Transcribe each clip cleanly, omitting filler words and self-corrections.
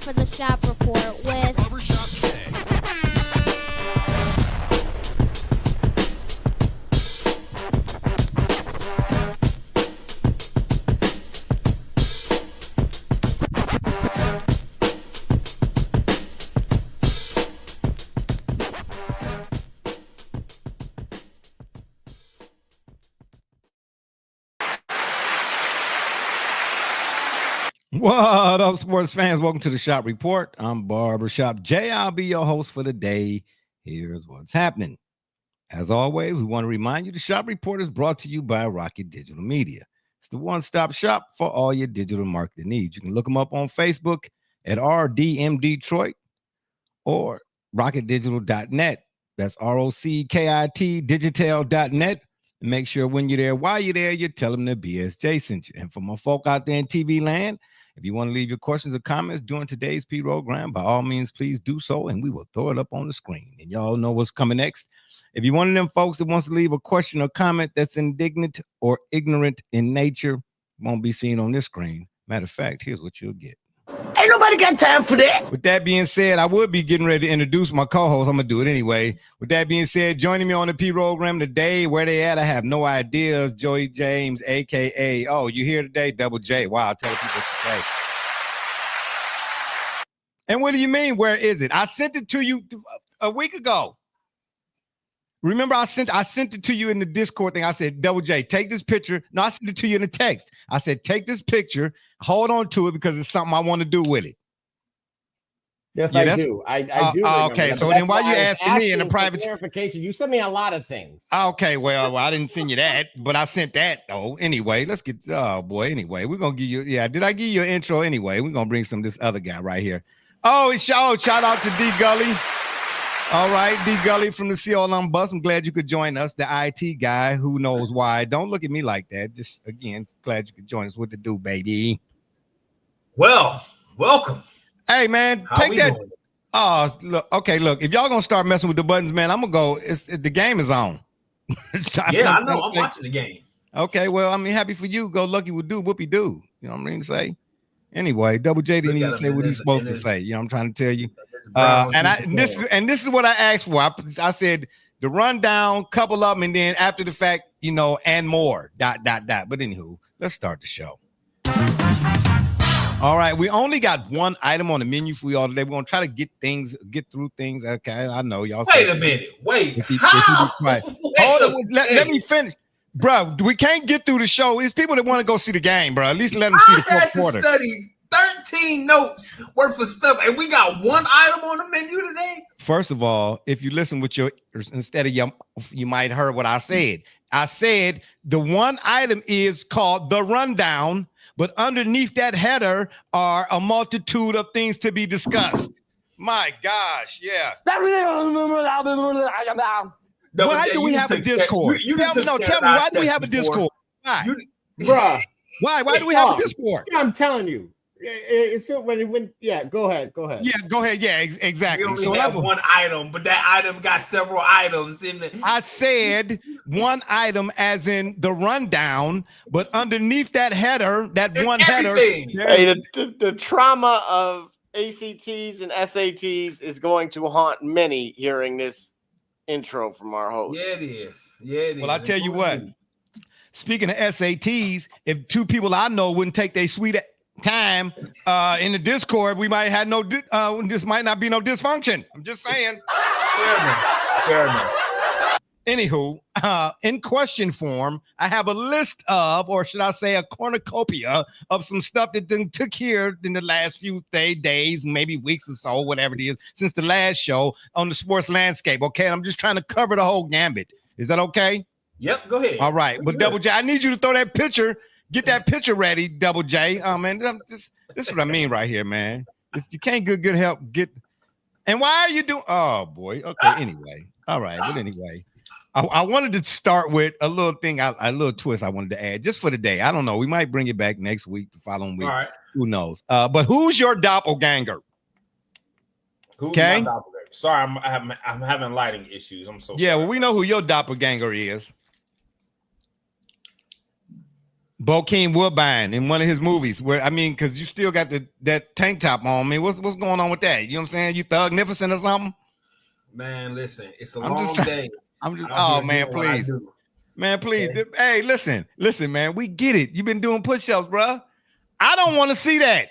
for the Shop Report with Barbershop Jay. What up, sports fans? Welcome to the Shop Report. I'm Barbershop Jay. I'll be your host for the day. Here's what's happening. As always, we want to remind you the Shop Report is brought to you by Rocket Digital Media. It's the one-stop shop for all your digital marketing needs. You can look them up on Facebook at RDM Detroit or rocketdigital.net. That's ROCKIT digital.net. And make sure when you're there, while you're there, you tell them the BSJ sent you. And for my folk out there in TV land, if you want to leave your questions or comments during today's program, by all means, please do so, and we will throw it up on the screen. And y'all know what's coming next. If you're one of them folks that wants to leave a question or comment that's indignant or ignorant in nature, won't be seen on this screen. Matter of fact, here's what you'll get. Ain't nobody got time for that. With that being said, I would be getting ready to introduce my co-host. I'm going to do it anyway. With that being said, joining me on the program today, where they at, I have no ideas. Joey James, a.k.a. Oh, you here today? Double J. Wow, tell people what to say. And what do you mean, where is it? I sent it to you a week ago. Remember, I sent it to you in the Discord thing. I said, Double J, take this picture. No, I sent it to you in a text. I said, take this picture, hold on to it because it's something I want to do with it. Yes, Yeah, I do. I do. Okay, so then why you asking me in a private clarification? You sent me a lot of things. Okay, well, I didn't send you that, but I sent that though. Anyway, let's get. Oh boy. Anyway, we're gonna give you. Yeah, did I give you an intro? Anyway, we're gonna bring some of this other guy right here. Oh, shout out to D Gully. All right, D Gully from the CLM Bus. I'm glad you could join us. The IT guy, who knows why? Don't look at me like that. Just again, glad you could join us. What to do, baby? Well, welcome. Hey man, take that. Doing? Oh, look. Okay, look. If y'all gonna start messing with the buttons, man, I'm gonna go. The game is on. Yeah, I know. I'm watching the game. Okay, well, I mean, happy for you. Go lucky would do whoopie do. You know what I mean to say? Anyway, Double J didn't even say what he's supposed to say. You know what I'm trying to tell you? This is what I asked for. I said the rundown, couple of them, and then after the fact, and more. ... But anywho, let's start the show. All right, we only got one item on the menu for y'all today. We're gonna try to get through things. Okay, I know y'all. Wait a minute. Wait. Let me finish, bro. We can't get through the show. It's people that want to go see the game, bro. At least let them see the fourth quarter. I had to study 13 notes worth of stuff, and we got one item on the menu today. First of all, if you listen with your instead of your, you might heard what I said. I said the one item is called the rundown. But underneath that header are a multitude of things to be discussed. My gosh, yeah. Why do we have a Discord? Tell me, why do we have a Discord? Why? Bruh. Why do we have a Discord? I'm telling you. It's when yeah, go ahead. Yeah, go ahead. Yeah, exactly. We only have one item, but that item got several items in it. I said one item as in the rundown, but underneath that header, that it's one everything. Header. Hey, the trauma of ACTs and SATs is going to haunt many hearing this intro from our host. Yeah, it is. Well, I tell you what. Speaking of SATs, if two people I know wouldn't take their sweet time in the Discord, we might have this might not be no dysfunction. I'm just saying. Fair enough. Anywho, in question form, I have a list of, or should I say a cornucopia of some stuff that took here in the last few days, maybe weeks or so, whatever it is, since the last show on the sports landscape. Okay, I'm just trying to cover the whole gambit. Is that okay? Yep, go ahead. All right, but Double J, I need you to throw that picture. Get that picture ready, Double J. Man, this is what I mean right here, man. You can't good help get. And why are you doing? Oh boy. Okay. Anyway. All right. But anyway, I wanted to start with a little thing, a little twist I wanted to add just for the day. I don't know. We might bring it back next week, the following week. All right. Who knows? But who's your doppelganger? Who's my doppelganger? Sorry, I'm having lighting issues. I'm so sorry. Well, we know who your doppelganger is. Bokeem Woodbine in one of his movies, where I mean, because you still got that tank top on. I mean, what's going on with that? You know what I'm saying? You thugnificent or something? Man, listen, it's a I'm just long trying- day. I'm just. out Oh here man, doing what I please, do. man, please. Okay. Hey, listen, man. We get it. You've been doing push-ups, bro. I don't want to see that.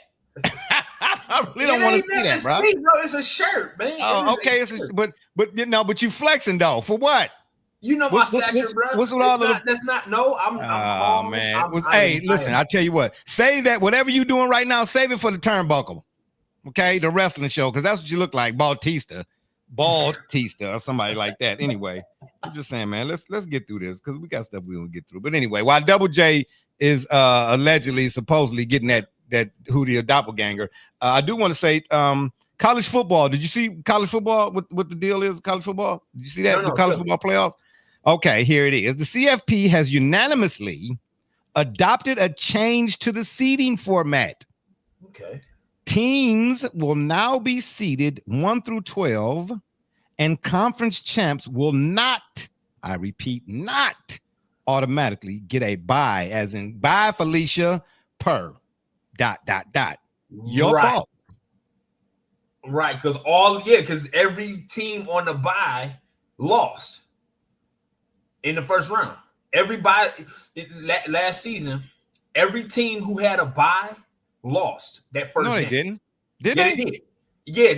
I really don't want to see that, bro. It's a shirt, man. Oh, okay. But you flexing though for what? You know my stature, bro. What's with all of the? That's not. No, I'm calm. Man. Listen. I tell you what. Save that. Whatever you doing right now, save it for the turnbuckle. Okay, the wrestling show, because that's what you look like, Bautista, or somebody like that. Anyway, I'm just saying, man. Let's get through this because we got stuff we want to get through. But anyway, while Double J is supposedly getting that Hootie doppelganger, I do want to say, college football. Did you see college football? What the deal is? College football? Did you see that? The college football playoffs. Okay, here it is. The CFP has unanimously adopted a change to the seeding format. Okay. Teams will now be seeded 1 through 12, and conference champs will not, I repeat, not automatically get a bye, as in bye, Felicia, per ... Your fault. Right, because every team on the bye lost in the first round. Everybody last season, every team who had a bye lost that first game. No, they didn't. Did Yeah, they? they did. Yeah,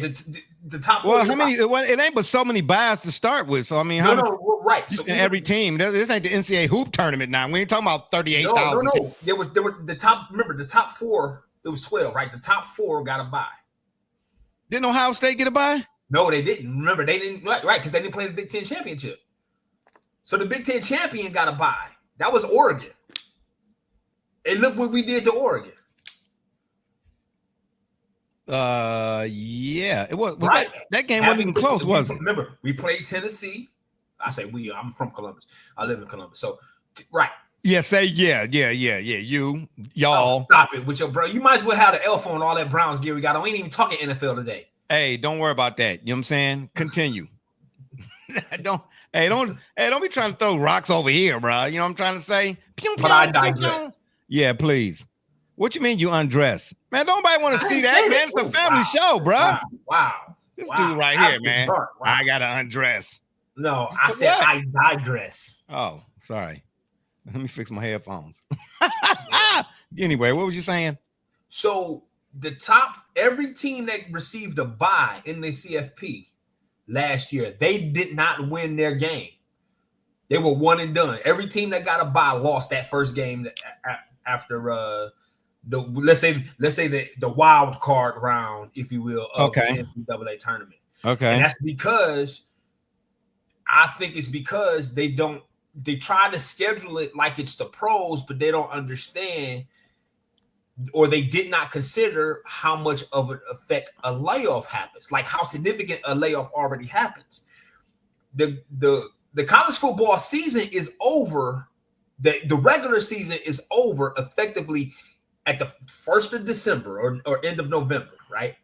the top four. Well, how many? Well, it ain't but so many buys to start with. So I mean, right. So every team. This ain't the NCAA hoop tournament now. We ain't talking about 38,000. No. There were the top. Remember, the top four. It was 12, right? The top four got a bye. Didn't Ohio State get a bye? No, they didn't. Remember, they didn't. Right, because they didn't play the Big Ten championship. So the Big Ten champion got a bye. That was Oregon. And look what we did to Oregon. Yeah, it was right. That game wasn't even close, was it? Remember, we played Tennessee. I say we. I'm from Columbus. I live in Columbus. So, right. Yeah, say yeah. You, y'all. Oh, stop it with your bro. You might as well have the elf on all that Browns gear we got on. We ain't even talking NFL today. Hey, don't worry about that. You know what I'm saying? Continue. Don't be trying to throw rocks over here, bro. You know what I'm trying to say? But I digress. Yeah, please. What you mean you undress? Man, nobody want to see that, man. It's a family show, bro. Wow. This dude right here, man. Wow. I got to undress. No, I said what? I digress. Oh, sorry. Let me fix my headphones. Anyway, what was you saying? So every team that received a bye in the CFP last year, they did not win their game. They were one and done. Every team that got a bye lost that first game after let's say the wild card round, if you will, of the NCAA tournament. Okay. And that's because they try to schedule it like it's the pros, but they don't understand, or they did not consider how much of an effect a layoff happens, like how significant a layoff already happens. The college football season is over. The regular season is over effectively at the 1st of December or end of November, right?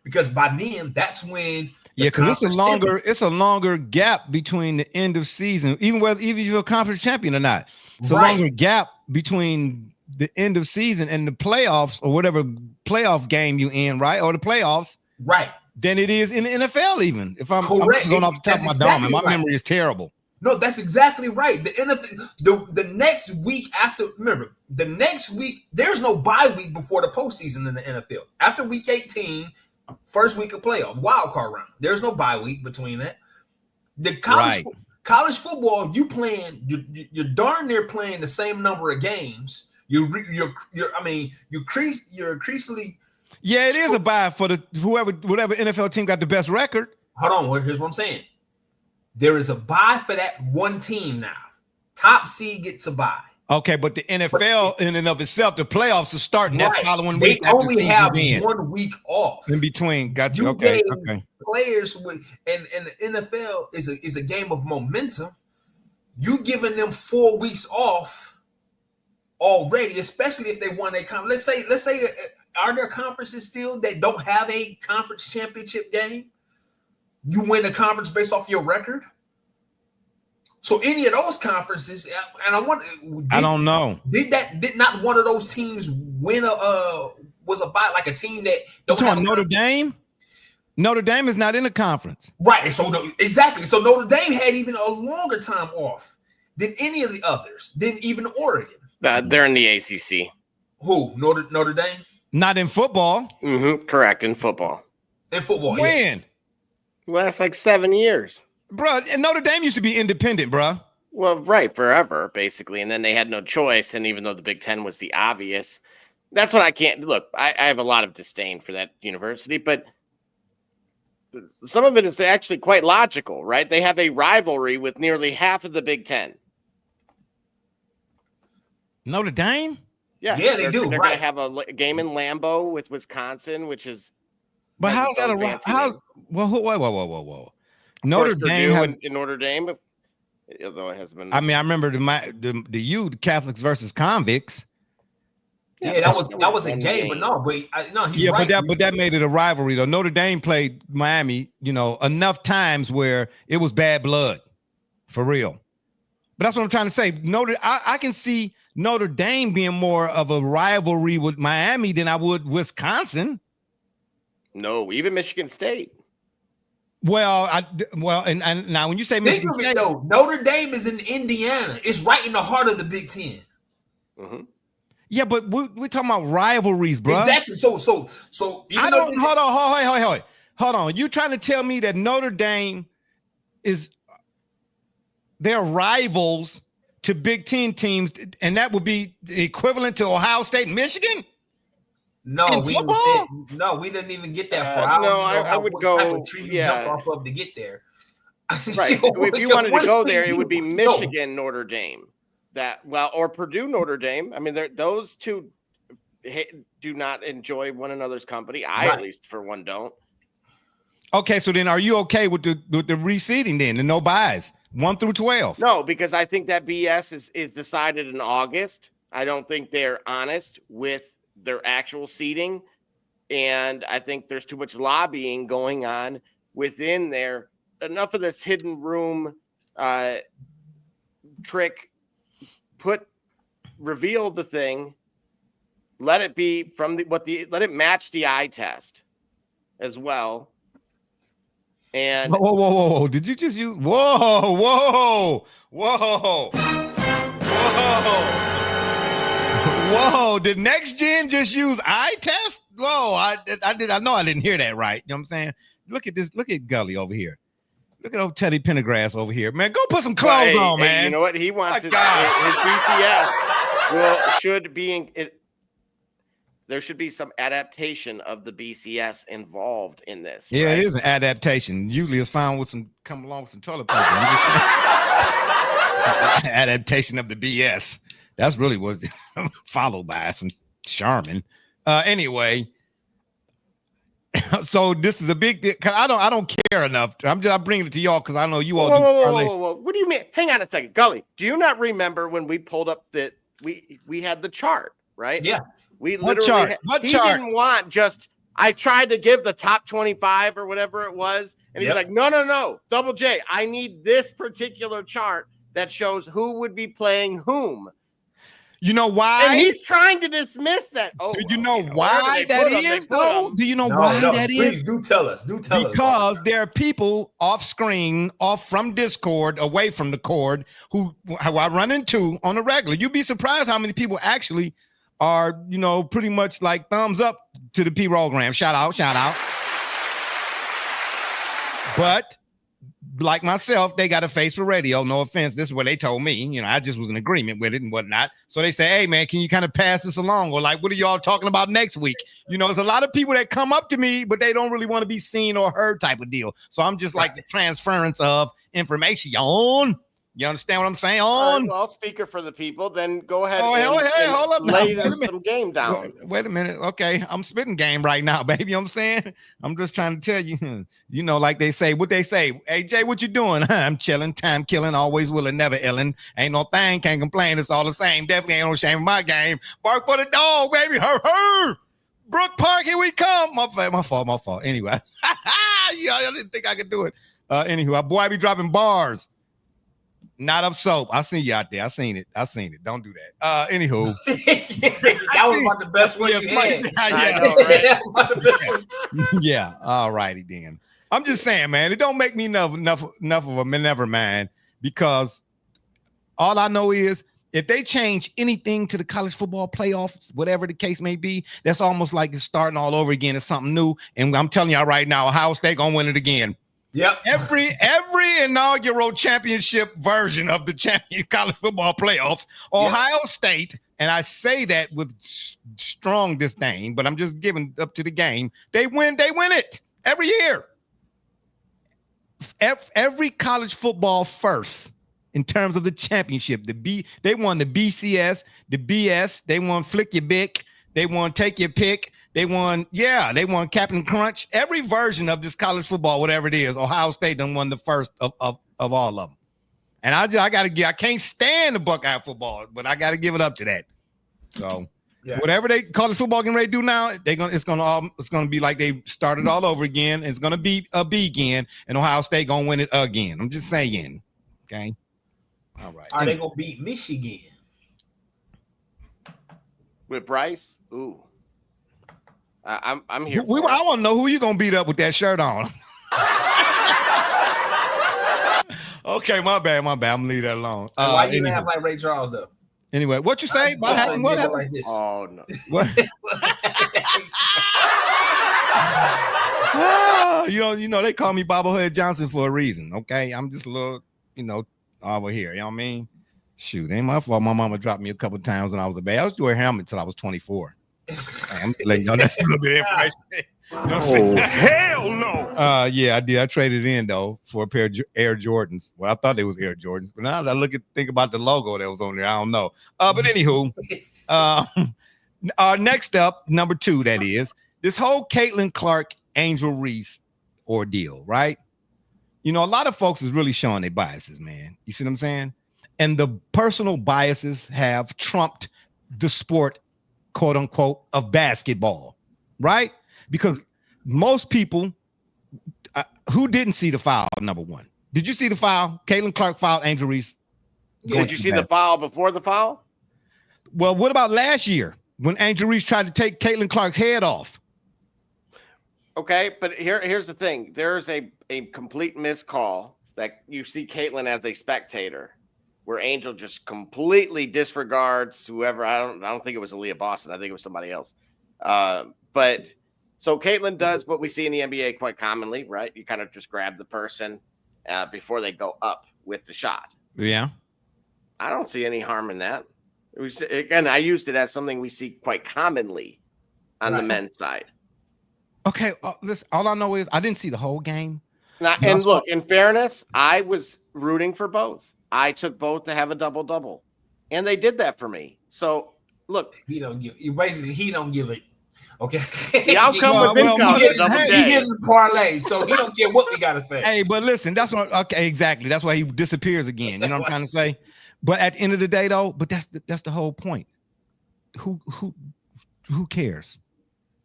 Because by then, that's when because it's a longer gap between the end of season, even if you're a conference champion or not. It's a longer gap between the end of season and the playoffs or whatever playoff game you in, right? Or the playoffs, right? Than it is in the NFL, even if I'm going off the top of my dome, and my memory is terrible. No, that's exactly right. The NFL, the next week after, remember, the next week, there's no bye week before the postseason in the NFL. After week 18, first week of playoff, wild card round, there's no bye week between that. The college football, you're darn near playing the same number of games. You're increasingly. Yeah, it is a bye for whatever NFL team got the best record. Hold on, here's what I'm saying. There is a bye for that one team now. Top seed gets a bye. Okay, but the NFL in and of itself, the playoffs are starting that following week. They only have 1 week off in between. Got you. Okay. Players and the NFL is a game of momentum. You giving them 4 weeks off already, especially if they won a conference. Let's say, are there conferences still that don't have a conference championship game? You win the conference based off your record. So any of those conferences, and I wonder, I don't know. Did not one of those teams win was about like a team that don't have Notre Dame? Notre Dame is not in the conference. Right. So exactly. So Notre Dame had even a longer time off than any of the others, than even Oregon. They're in the ACC. Who? Notre Dame? Not in football. Mm-hmm. Correct. In football. In football. When? Yeah. Well, that's like 7 years. Bro, and Notre Dame used to be independent, bro. Well, right, forever, basically. And then they had no choice. And even though the Big Ten was the obvious, that's what I can't look. I have a lot of disdain for that university, but some of it is actually quite logical, right? They have a rivalry with nearly half of the Big Ten. Notre Dame? Yeah, they do. They're right. going to have a game in Lambeau with Wisconsin, which is. But how's that a how's well? Whoa! Notre Dame in Notre Dame, although it has been. I mean, I remember the Catholics versus convicts. Yeah, that was a game, but no, he's right. but that made it a rivalry though. Notre Dame played Miami, enough times where it was bad blood, for real. But that's what I'm trying to say. I can see Notre Dame being more of a rivalry with Miami than I would Wisconsin. No, even Michigan State. Well, and now when you say Michigan State, though, Notre Dame is in Indiana. It's right in the heart of the Big Ten. Mm-hmm. Yeah, but we're talking about rivalries, bro. Exactly. So I don't. Hold on. You trying to tell me that Notre Dame they're rivals to Big Ten teams, and that would be the equivalent to Ohio State and Michigan? No, we didn't even get that far. I would go. Jump off of to get there. Right. If you wanted to go there, it would be Michigan, Notre Dame. Or Purdue, Notre Dame. I mean, those two do not enjoy one another's company. At least for one, don't. Okay, so then are you okay with the reseeding then, the no buys, 1 through 12? No, because I think that BS is decided in August. I don't think they're honest with their actual seeding, and I think there's too much lobbying going on within there. Enough of this hidden room trick. Reveal the thing. Let it be let it match the eye test as well. And whoa! Did you just use whoa? Did Next Gen just use eye test? Whoa! I know I didn't hear that right. You know what I'm saying? Look at this. Look at Gully over here. Look at old Teddy Pendergrass over here, man. Go put some clothes on, man. You know what he wants? His BCS should be in it. There should be some adaptation of the BCS involved in this. Yeah, right? It is an adaptation. Usually, it's found with come along with some toilet paper. Adaptation of the BS. That's really was followed by some Charmin. Anyway. So this is a big deal. I don't care enough. I'm bringing it to y'all because I know you all. Whoa. What do you mean? Hang on a second, Gully. Do you not remember when we pulled up that we had the chart, right? Yeah. We literally he didn't want just. I tried to give the top 25 or whatever it was, and he's like, no, Double J. I need this particular chart that shows who would be playing whom. You know why? And he's trying to dismiss that. Oh, do you know why that is, though? Do you know why that is? Please do tell us. Because there are people off screen, off from Discord, away from the cord, who I run into on a regular. You'd be surprised how many people actually are, pretty much like thumbs up to the P-Rogram. Shout out. But like myself, they got a face for radio. No offense. This is what they told me. I just was in agreement with it and whatnot. So they say, hey, man, can you kind of pass this along? Or like, what are y'all talking about next week? There's a lot of people that come up to me, but they don't really want to be seen or heard type of deal. So I'm just like the transference of information. You understand what I'm saying? Well, speaker for the people, then go ahead hold up lay some game down. Wait a minute. Okay, I'm spitting game right now, baby. You know what I'm saying? I'm just trying to tell you, like they say, what they say. Hey, Jay, what you doing? I'm chilling, time killing, always willing, never illing. Ain't no thing, can't complain. It's all the same. Definitely ain't no shame in my game. Bark for the dog, baby. Her. Brook Park, here we come. My fault. Anyway, I didn't think I could do it. Anywho, boy, I be dropping bars. Not of soap. I seen you out there. I seen it. Don't do that. Anywho. That was about the best one you had. I know, right? That was about the best one. Yeah. All righty then. I'm just saying, man, it don't make me enough of a never mind, because all I know is if they change anything to the college football playoffs, whatever the case may be, that's almost like it's starting all over again. It's something new. And I'm telling y'all right now, Ohio State gonna win it again. Yep. Every inaugural championship version of the college football playoffs, Ohio State, and I say that with strong disdain, but I'm just giving up to the game. They win it every year. Every college football first in terms of the championship. They won the BCS, the BS, they won Flick Your Bick, they won Take Your Pick. They won Captain Crunch. Every version of this college football, whatever it is, Ohio State done won the first of all of them. And I can't stand the Buckeye football, but I gotta give it up to that. So whatever they college football getting ready to do now, it's gonna be like they started all over again. It's gonna be a B again, and Ohio State gonna win it again. I'm just saying. Okay. All right. Are they gonna beat Michigan with Bryce? Ooh. I'm here. I want to know who you gonna beat up with that shirt on. Okay, my bad. I'm gonna leave that alone. Why you didn't have like Ray Charles though? Anyway, what you say? What happened? Like this? Oh no. What? You know, they call me Bobblehead Johnson for a reason. Okay, I'm just a little, over here. You know what I mean? Shoot, ain't my fault. My mama dropped me a couple times when I was a baby. I was wearing a helmet until I was 24. I'm just letting y'all know that's a little bit of information. You know hell no. Yeah, I did. I traded in though for a pair of Air Jordans. Well, I thought they was Air Jordans, but now that I think about the logo that was on there, I don't know. But anywho, next up, number 2, that is this whole Caitlin Clark, Angel Reese ordeal, right? A lot of folks is really showing their biases, man. You see what I'm saying? And the personal biases have trumped the sport, quote unquote, of basketball, right? Because most people who didn't see the foul, number one. Did you see the foul? Caitlin Clark fouled Angel Reese. Did you see the foul before the foul? Well, what about last year when Angel Reese tried to take Caitlin Clark's head off? Okay, but here's the thing. There's a complete miscall that you see Caitlin as a spectator, where Angel just completely disregards whoever. I don't think it was Aaliyah Boston. I think it was somebody else. But so Caitlin does what we see in the NBA quite commonly, right? You kind of just grab the person before they go up with the shot. Yeah. I don't see any harm in that. Again, I used it as something we see quite commonly on the men's side. Okay, listen, all I know is I didn't see the whole game. And look, in fairness, I was rooting for both. I took both to have a double-double, and they did that for me. So, look. He don't give it. Okay. The outcome was income. He gives a parlay, so he don't care what we got to say. Hey, but listen, that's what. Okay, exactly. That's why he disappears again. You know what I'm trying to say? But at the end of the day, though, that's the whole point. Who cares?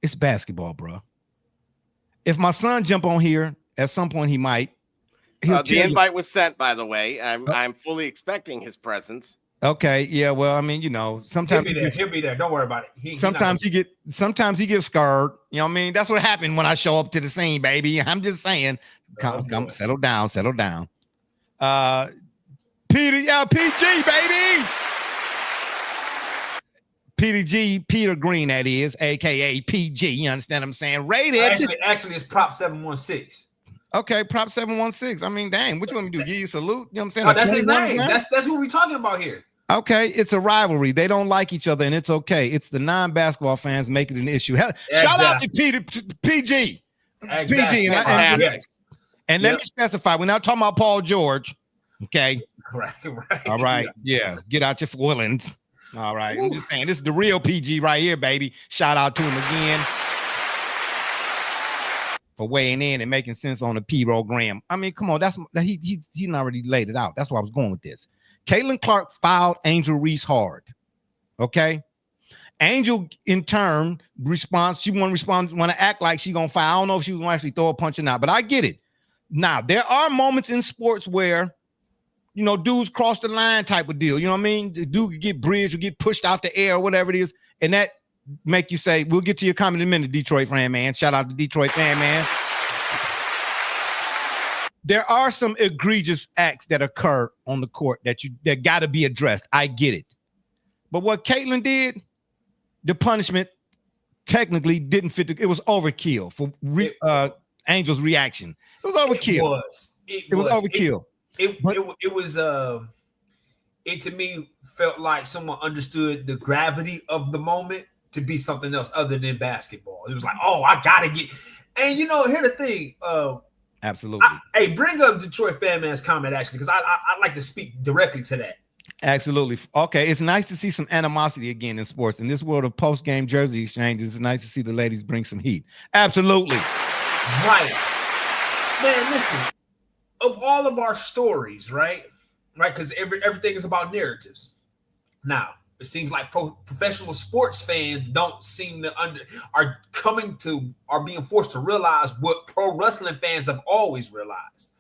It's basketball, bro. If my son jump on here at some point, he might. The invite was sent, by the way. I'm fully expecting his presence. Okay, yeah. Well, I mean, sometimes he'll be there. Don't worry about it. Sometimes he gets scared. You know what I mean? That's what happened when I show up to the scene, baby. I'm just saying, come settle down. PG, baby. Peter Green, that is, aka PG. You understand what I'm saying? Rated. Actually, it's Prop 716. Okay, Prop 716. I mean, dang, what you want me to do? Give you a salute? You know what I'm saying? Oh, that's his name. That's who we're talking about here. Okay, it's a rivalry. They don't like each other, and it's okay. It's the non-basketball fans make it an issue. Shout out to PG. Exactly. PG. And let me specify, we're not talking about Paul George. Okay. Right. All right. Yeah. Get out your feelings. All right. I'm just saying, this is the real PG right here, baby. Shout out to him again for weighing in and making sense on the program. I mean, come on, he already laid it out. That's where I was going with this. Caitlin Clark fouled Angel Reese hard. Okay. Angel, in turn, want to act like she's gonna foul. I don't know if she was gonna actually throw a punch or not, but I get it. Now, there are moments in sports where dudes cross the line type of deal. You know what I mean? The dude could get bridged or get pushed out the air or whatever it is. And that make you say, we'll get to your comment in a minute, Detroit fan man. Shout out to Detroit fan man. There are some egregious acts that occur on the court that got to be addressed. I get it. But what Caitlin did, the punishment technically didn't fit. It was overkill for Angel's reaction. It was overkill. It was overkill. It to me felt like someone understood the gravity of the moment to be something else other than basketball. It was like, oh, I gotta get. And here's the thing. Absolutely. Hey, bring up Detroit fan man's comment actually, because I like to speak directly to that. Absolutely. Okay, it's nice to see some animosity again in sports. In this world of post-game jersey exchanges, it's nice to see the ladies bring some heat. Absolutely. Right. Man, listen, of all of our stories, right? Because everything is about narratives. Now, it seems like professional sports fans don't seem to are being forced to realize what pro wrestling fans have always realized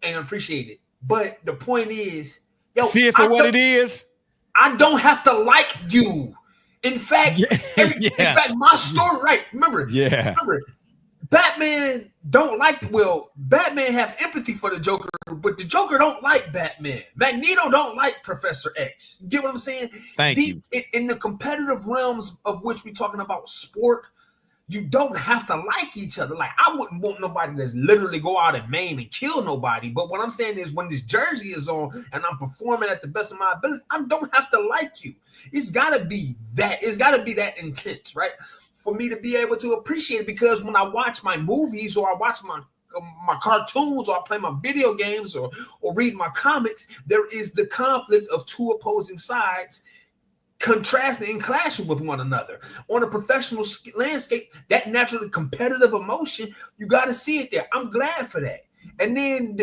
and appreciate it. But the point is, see it for what it is. I don't have to like you. In fact, in fact, my story, right? Remember, Batman Batman have empathy for the Joker, but the Joker don't like Batman. Magneto don't like Professor X. Get what I'm saying? Thank you. In the competitive realms of which we're talking about sport, you don't have to like each other. Like, I wouldn't want nobody to literally go out and maim and kill nobody. But what I'm saying is, when this jersey is on and I'm performing at the best of my ability, I don't have to like you. It's gotta be that. It's gotta be that intense, right? For me to be able to appreciate it. Because when I watch my movies or I watch my cartoons or I play my video games or read my comics, there is the conflict of two opposing sides contrasting and clashing with one another. On a professional landscape, that naturally competitive emotion, you got to see it there. I'm glad for that. And then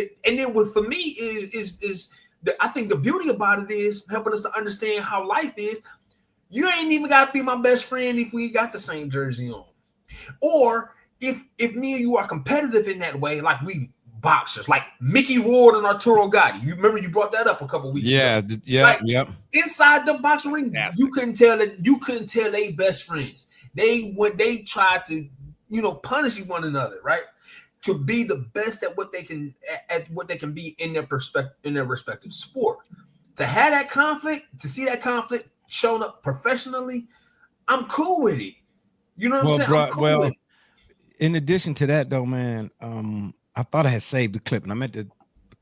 for me is I think the beauty about it is helping us to understand how life is. You ain't even got to be my best friend if we got the same jersey on. Or if me and you are competitive in that way, like we boxers, like Mickey Ward and Arturo Gatti. You remember you brought that up a couple weeks ago. Yeah. Inside the boxing ring, you couldn't tell they best friends. When they tried to, punish one another, right? To be the best at what they can be in their respective sport. To have that conflict, to see that conflict shown up professionally, I'm cool with it. You know what I'm saying? I'm cool with it. In addition to that, though, man, I thought I had saved the clip, and I meant to.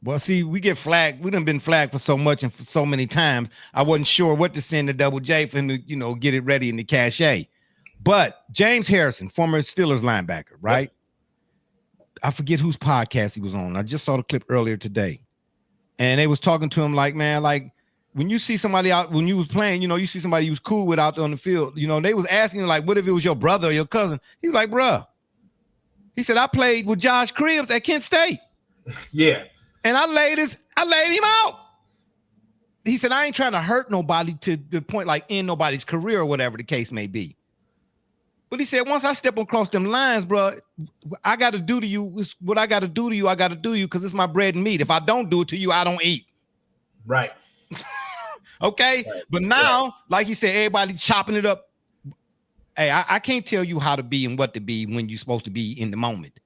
Well, see, we get flagged. We done been flagged for so much and for so many times. I wasn't sure what to send to Double J for him to, get it ready in the cachet. But James Harrison, former Steelers linebacker, right? I forget whose podcast he was on. I just saw the clip earlier today, and they was talking to him like, man, like when you see somebody out when you was playing, you see somebody you was cool with out there on the field. They was asking him like, what if it was your brother or your cousin? He was like, bruh. He said, I played with Josh Cribbs at Kent State. Yeah. And I laid him out. He said, I ain't trying to hurt nobody to the point like end nobody's career or whatever the case may be. But he said, once I step across them lines, bro, I got to do to you what I got to do to you. I got to do to you because it's my bread and meat. If I don't do it to you, I don't eat. Right. Okay. Right. But now, like you said, everybody chopping it up. Hey, I can't tell you how to be and what to be when you're supposed to be in the moment.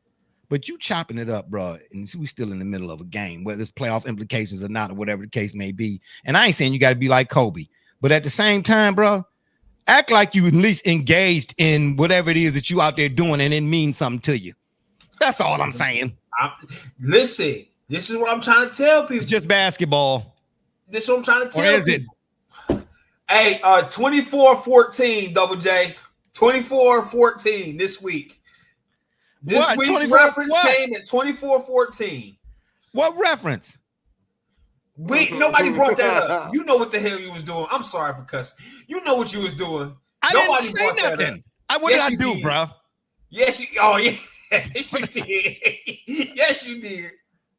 But you chopping it up, bro, and we still in the middle of a game, whether it's playoff implications or not, or whatever the case may be. And I ain't saying you got to be like Kobe. But at the same time, bro, act like you at least engaged in whatever it is that you out there doing and it means something to you. That's all I'm saying. Listen, this is what I'm trying to tell people. It's just basketball. This is what I'm trying to tell people. Or is it? Hey, 24-14, Double J. 24-14 this week. This week's reference came at 24-14. What reference? Nobody brought that up. You know what the hell you was doing. I'm sorry for cussing. You know what you was doing. Nobody brought nothing. What did I do, bro? Yes, yes, you did. Yes, you did.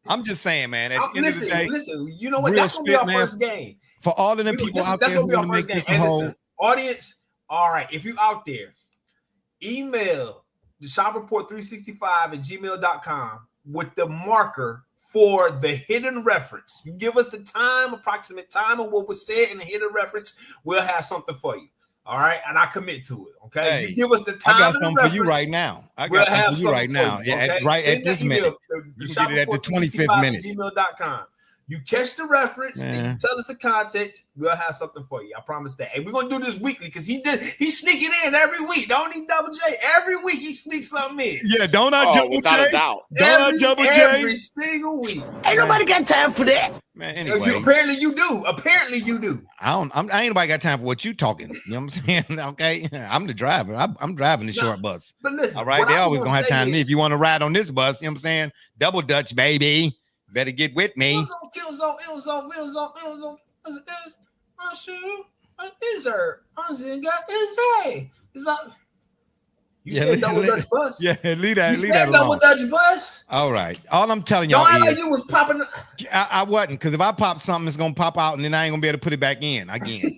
I'm just saying, man. Listen. You know what? That's gonna be our first game. For all of them people out there who want to make this a whole audience. All right, if you out there, email the shopreport365@gmail.com with the marker for the hidden reference. You give us the time, approximate time of what was said in the hidden reference, we'll have something for you. All right, and I commit to it. Okay, Hey, you give us the time. I got and the something for you reference, right now. I we'll got something for you right now. You, okay? Right Send at this email, minute. The You can get it at the 25th minute. gmail.com. You catch the reference and you tell us the context, we'll have something for you. I promise that. And we're gonna do this weekly because he's sneaking in every week. Don't he, Double J? Every week he sneaks something in. Yeah, don't I Double without J? a doubt. Every single week. Ain't nobody got time for that. Man, anyway. Apparently you do. I ain't nobody got time for what you talking. You know what I'm saying? Okay. I'm the driver. I'm driving the short bus. But listen, all right, they always gonna have time to me. If you want to ride on this bus, you know what I'm saying? Double Dutch, baby. Better get with me. You said double Dutch bus. Yeah, leave that. You said double Dutch bus. All right. All I'm telling y'all Don't act is, like you was popping. I wasn't, because if I pop something, it's gonna pop out, and then I ain't gonna be able to put it back in again.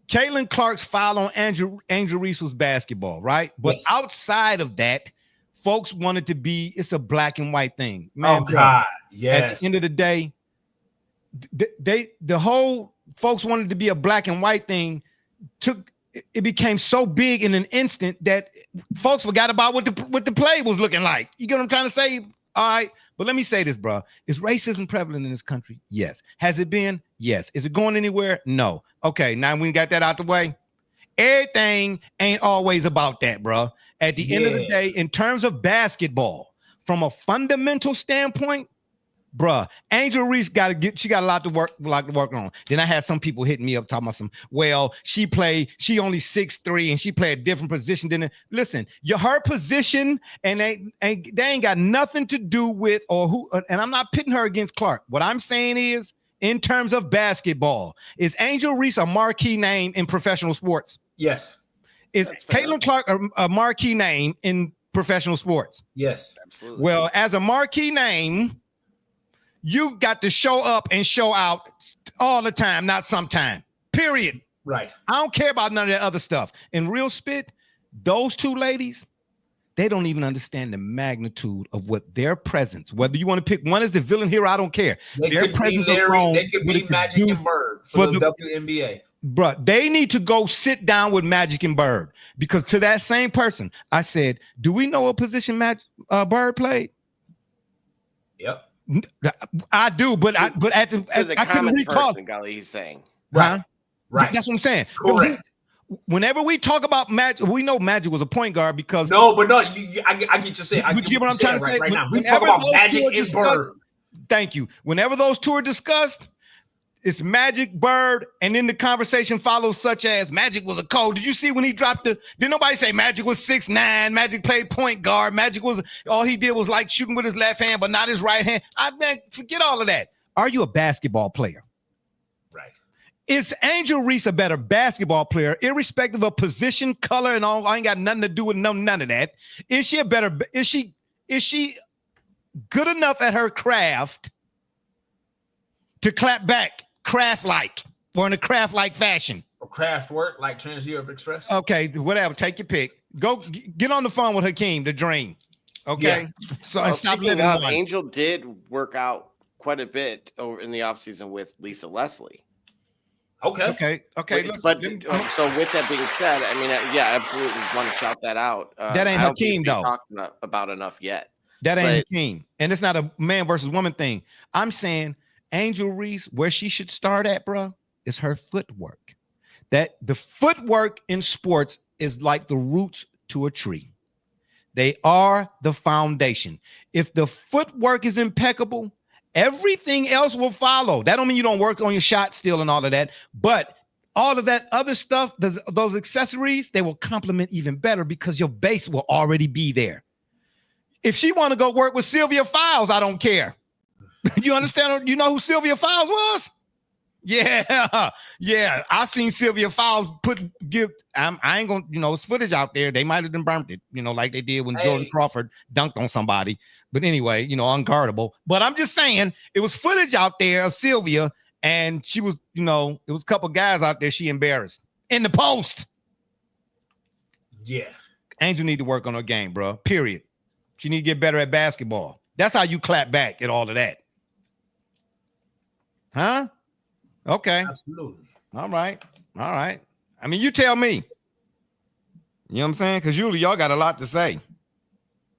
Caitlin Clark's foul on Angel Reese was basketball, right? But outside of that, folks wanted to be, it's a black and white thing. Man, God, yes. At the end of the day, the whole folks wanted to be a black and white thing. It became so big in an instant that folks forgot about what the play was looking like. You get what I'm trying to say? All right. But let me say this, bro. Is racism prevalent in this country? Yes. Has it been? Yes. Is it going anywhere? No. Okay. Now we got that out the way. Everything ain't always about that, bro. At the end of the day, in terms of basketball, from a fundamental standpoint, bruh, Angel Reese got a lot to work on. Then I had some people hitting me up talking about she only 6'3" and she played a different position than it. Listen, her position and they ain't got nothing to do with or who, and I'm not pitting her against Clark. What I'm saying is, in terms of basketball, is Angel Reese a marquee name in professional sports? Yes. Is Caitlin Clark a marquee name in professional sports? Yes. Absolutely. Well, as a marquee name, you've got to show up and show out all the time, not sometime. Period. Right. I don't care about none of that other stuff. In real spit, those two ladies, they don't even understand the magnitude of what their presence, whether you want to pick one as the villain here, I don't care. Their presence alone, they could be Magic and Bird for the WNBA. Bruh, they need to go sit down with Magic and Bird, because to that same person, I said, do we know what position Bird played? Yep. I do, but I couldn't recall. Golly, he's saying. Right. Huh? Right. That's what I'm saying. Correct. Whenever we talk about Magic, we know Magic was a point guard because I get you saying. I get what I'm trying to say right now. We talk about Magic and Bird. Thank you. Whenever those two are discussed, it's Magic, Bird, and then the conversation follows, such as Magic was a coach. Did you see when he dropped did nobody say Magic was 6'9"? Magic played point guard. Magic was, all he did was like shooting with his left hand, but not his right hand. Forget all of that. Are you a basketball player? Right. Is Angel Reese a better basketball player, irrespective of position, color, and all? I ain't got nothing to do with none of that. Is she good enough at her craft to clap back? Craft-like, or in a craft-like fashion. Or craft work like Trans-Europe Express. Okay, whatever. Take your pick. Go get on the phone with Hakeem, the dream. Okay. Yeah. So stop living up, Angel did work out quite a bit over in the offseason with Lisa Leslie. Okay. So with that being said, I mean, absolutely want to shout that out. That ain't Hakeem, though. Talked about enough yet. That ain't Hakeem. And it's not a man versus woman thing. I'm saying Angel Reese, where she should start at, bro, is her footwork. That the footwork in sports is like the roots to a tree. They are the foundation. If the footwork is impeccable, everything else will follow. That don't mean you don't work on your shot still and all of that, but all of that other stuff, those accessories, they will complement even better because your base will already be there. If she want to go work with Sylvia Fowles, I don't care. You understand? You know who Sylvia Fowles was? Yeah. I seen Sylvia Fowles I ain't gonna, it's footage out there. They might have been burnt it, like they did when Jordan Crawford dunked on somebody. But anyway, unguardable. But I'm just saying, it was footage out there of Sylvia, and she was, it was a couple guys out there she embarrassed in the post. Yeah. Angel need to work on her game, bro. Period. She need to get better at basketball. That's how you clap back at all of that. Huh? Okay. Absolutely. All right. I mean, you tell me. You know what I'm saying? Because usually y'all got a lot to say.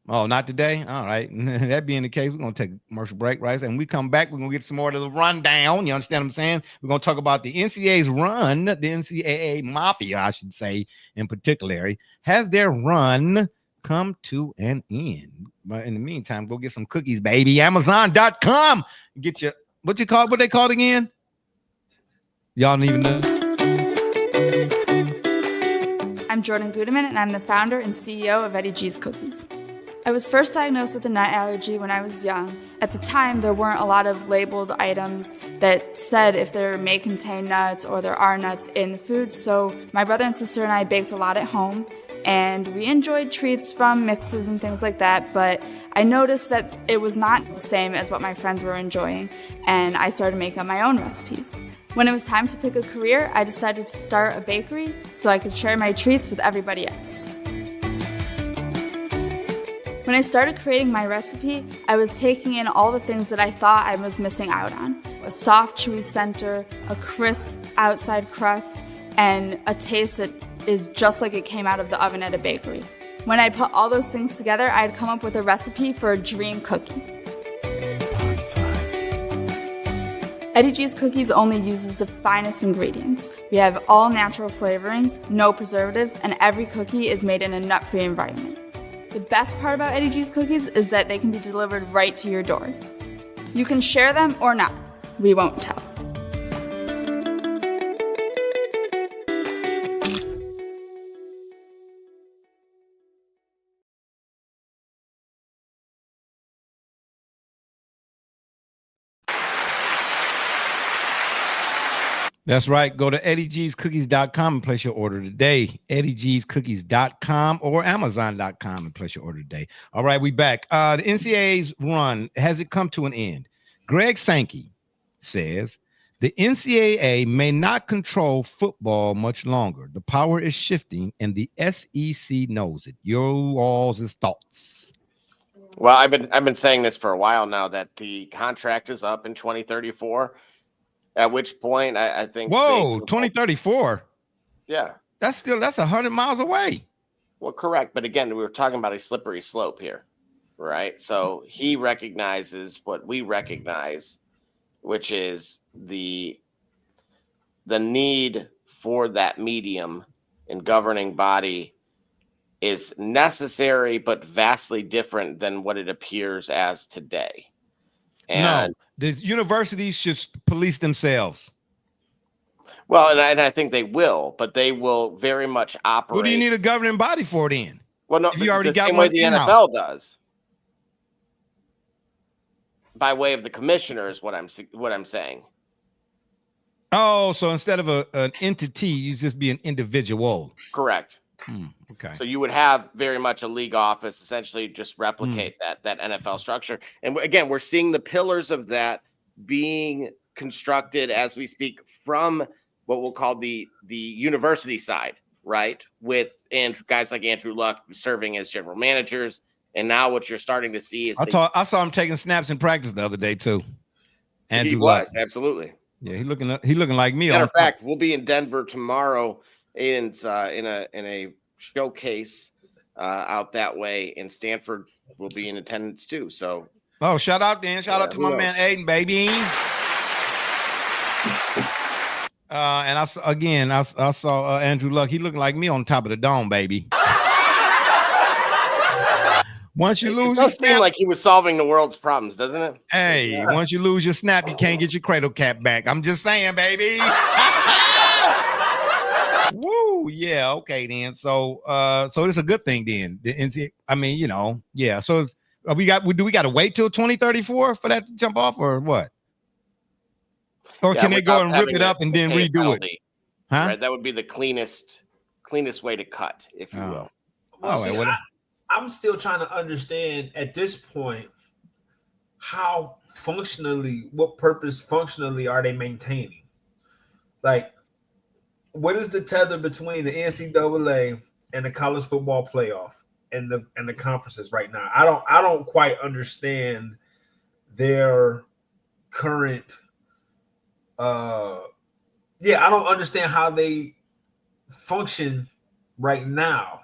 Oh, not today? All right. That being the case, we're going to take a commercial break, right? And we come back, we're going to get some more of the rundown. You understand what I'm saying? We're going to talk about the NCAA's run, the NCAA mafia, I should say, in particular. Has their run come to an end? But in the meantime, go get some cookies, baby. Amazon.com. Get your, what they called again? Y'all don't even know. I'm Jordan Gudeman, and I'm the founder and CEO of Eddie G's Cookies. I was first diagnosed with a nut allergy when I was young. At the time, there weren't a lot of labeled items that said if there may contain nuts or there are nuts in the food, so my brother and sister and I baked a lot at home, and we enjoyed treats from mixes and things like that, but I noticed that it was not the same as what my friends were enjoying, and I started making up my own recipes. When it was time to pick a career, I decided to start a bakery so I could share my treats with everybody else. When I started creating my recipe, I was taking in all the things that I thought I was missing out on. A soft, chewy center, a crisp outside crust, and a taste that is just like it came out of the oven at a bakery. When I put all those things together, I'd come up with a recipe for a dream cookie. Eddie G's Cookies only uses the finest ingredients. We have all natural flavorings, no preservatives, and every cookie is made in a nut-free environment. The best part about Eddie G's Cookies is that they can be delivered right to your door. You can share them or not. We won't tell. That's right. Go to eddiegscookies.com and place your order today. eddiegscookies.com or amazon.com and place your order today. All right, we back. The NCAA's run, has it come to an end? Greg Sankey says the NCAA may not control football much longer. The power is shifting and the SEC knows it. Your all's thoughts. Well, I've been saying this for a while now that the contract is up in 2034. At which point, I think. Whoa, 2034. Yeah, that's 100 miles away. Well, correct, but again, we were talking about a slippery slope here, right? So he recognizes what we recognize, which is the need for that medium and governing body is necessary, but vastly different than what it appears as today. And no, the universities should police themselves. Well, and I think they will, but they will very much operate. Who do you need a governing body for then? Well, no, if you already the got same one way the in-house. NFL does, by way of the commissioner, is what I'm saying. Oh, so instead of an entity, you just be an individual. Correct. Okay. So you would have very much a league office, essentially just replicate that NFL structure. And again, we're seeing the pillars of that being constructed as we speak from what we'll call the university side, right? With guys like Andrew Luck serving as general managers. And now what you're starting to see is I saw him taking snaps in practice the other day too. Andrew Luck. Absolutely. Yeah, he looking like me. Matter of fact, we'll be in Denver tomorrow. Aiden's in a showcase out that and Stanford will be in attendance too. So, shout out to my man Aiden, baby. And I saw Andrew Luck. He looking like me on top of the dome, baby. Once you lose, it does seem like he was solving the world's problems, doesn't it? Hey, once you lose your snap, you can't get your cradle cap back. I'm just saying, baby. Woo, yeah, okay then. So it's a good thing then. The NCAA, I mean, yeah. So do we got to wait till 2034 for that to jump off, or what? Or can they go and rip it up and then redo penalty, it? Huh? Right, that would be the cleanest way to cut, if you will. Well, see, I'm still trying to understand at this point what purpose functionally are they maintaining? Like, what is the tether between the NCAA and the college football playoff? in the conferences right now. I don't quite understand their current. I don't understand how they function right now.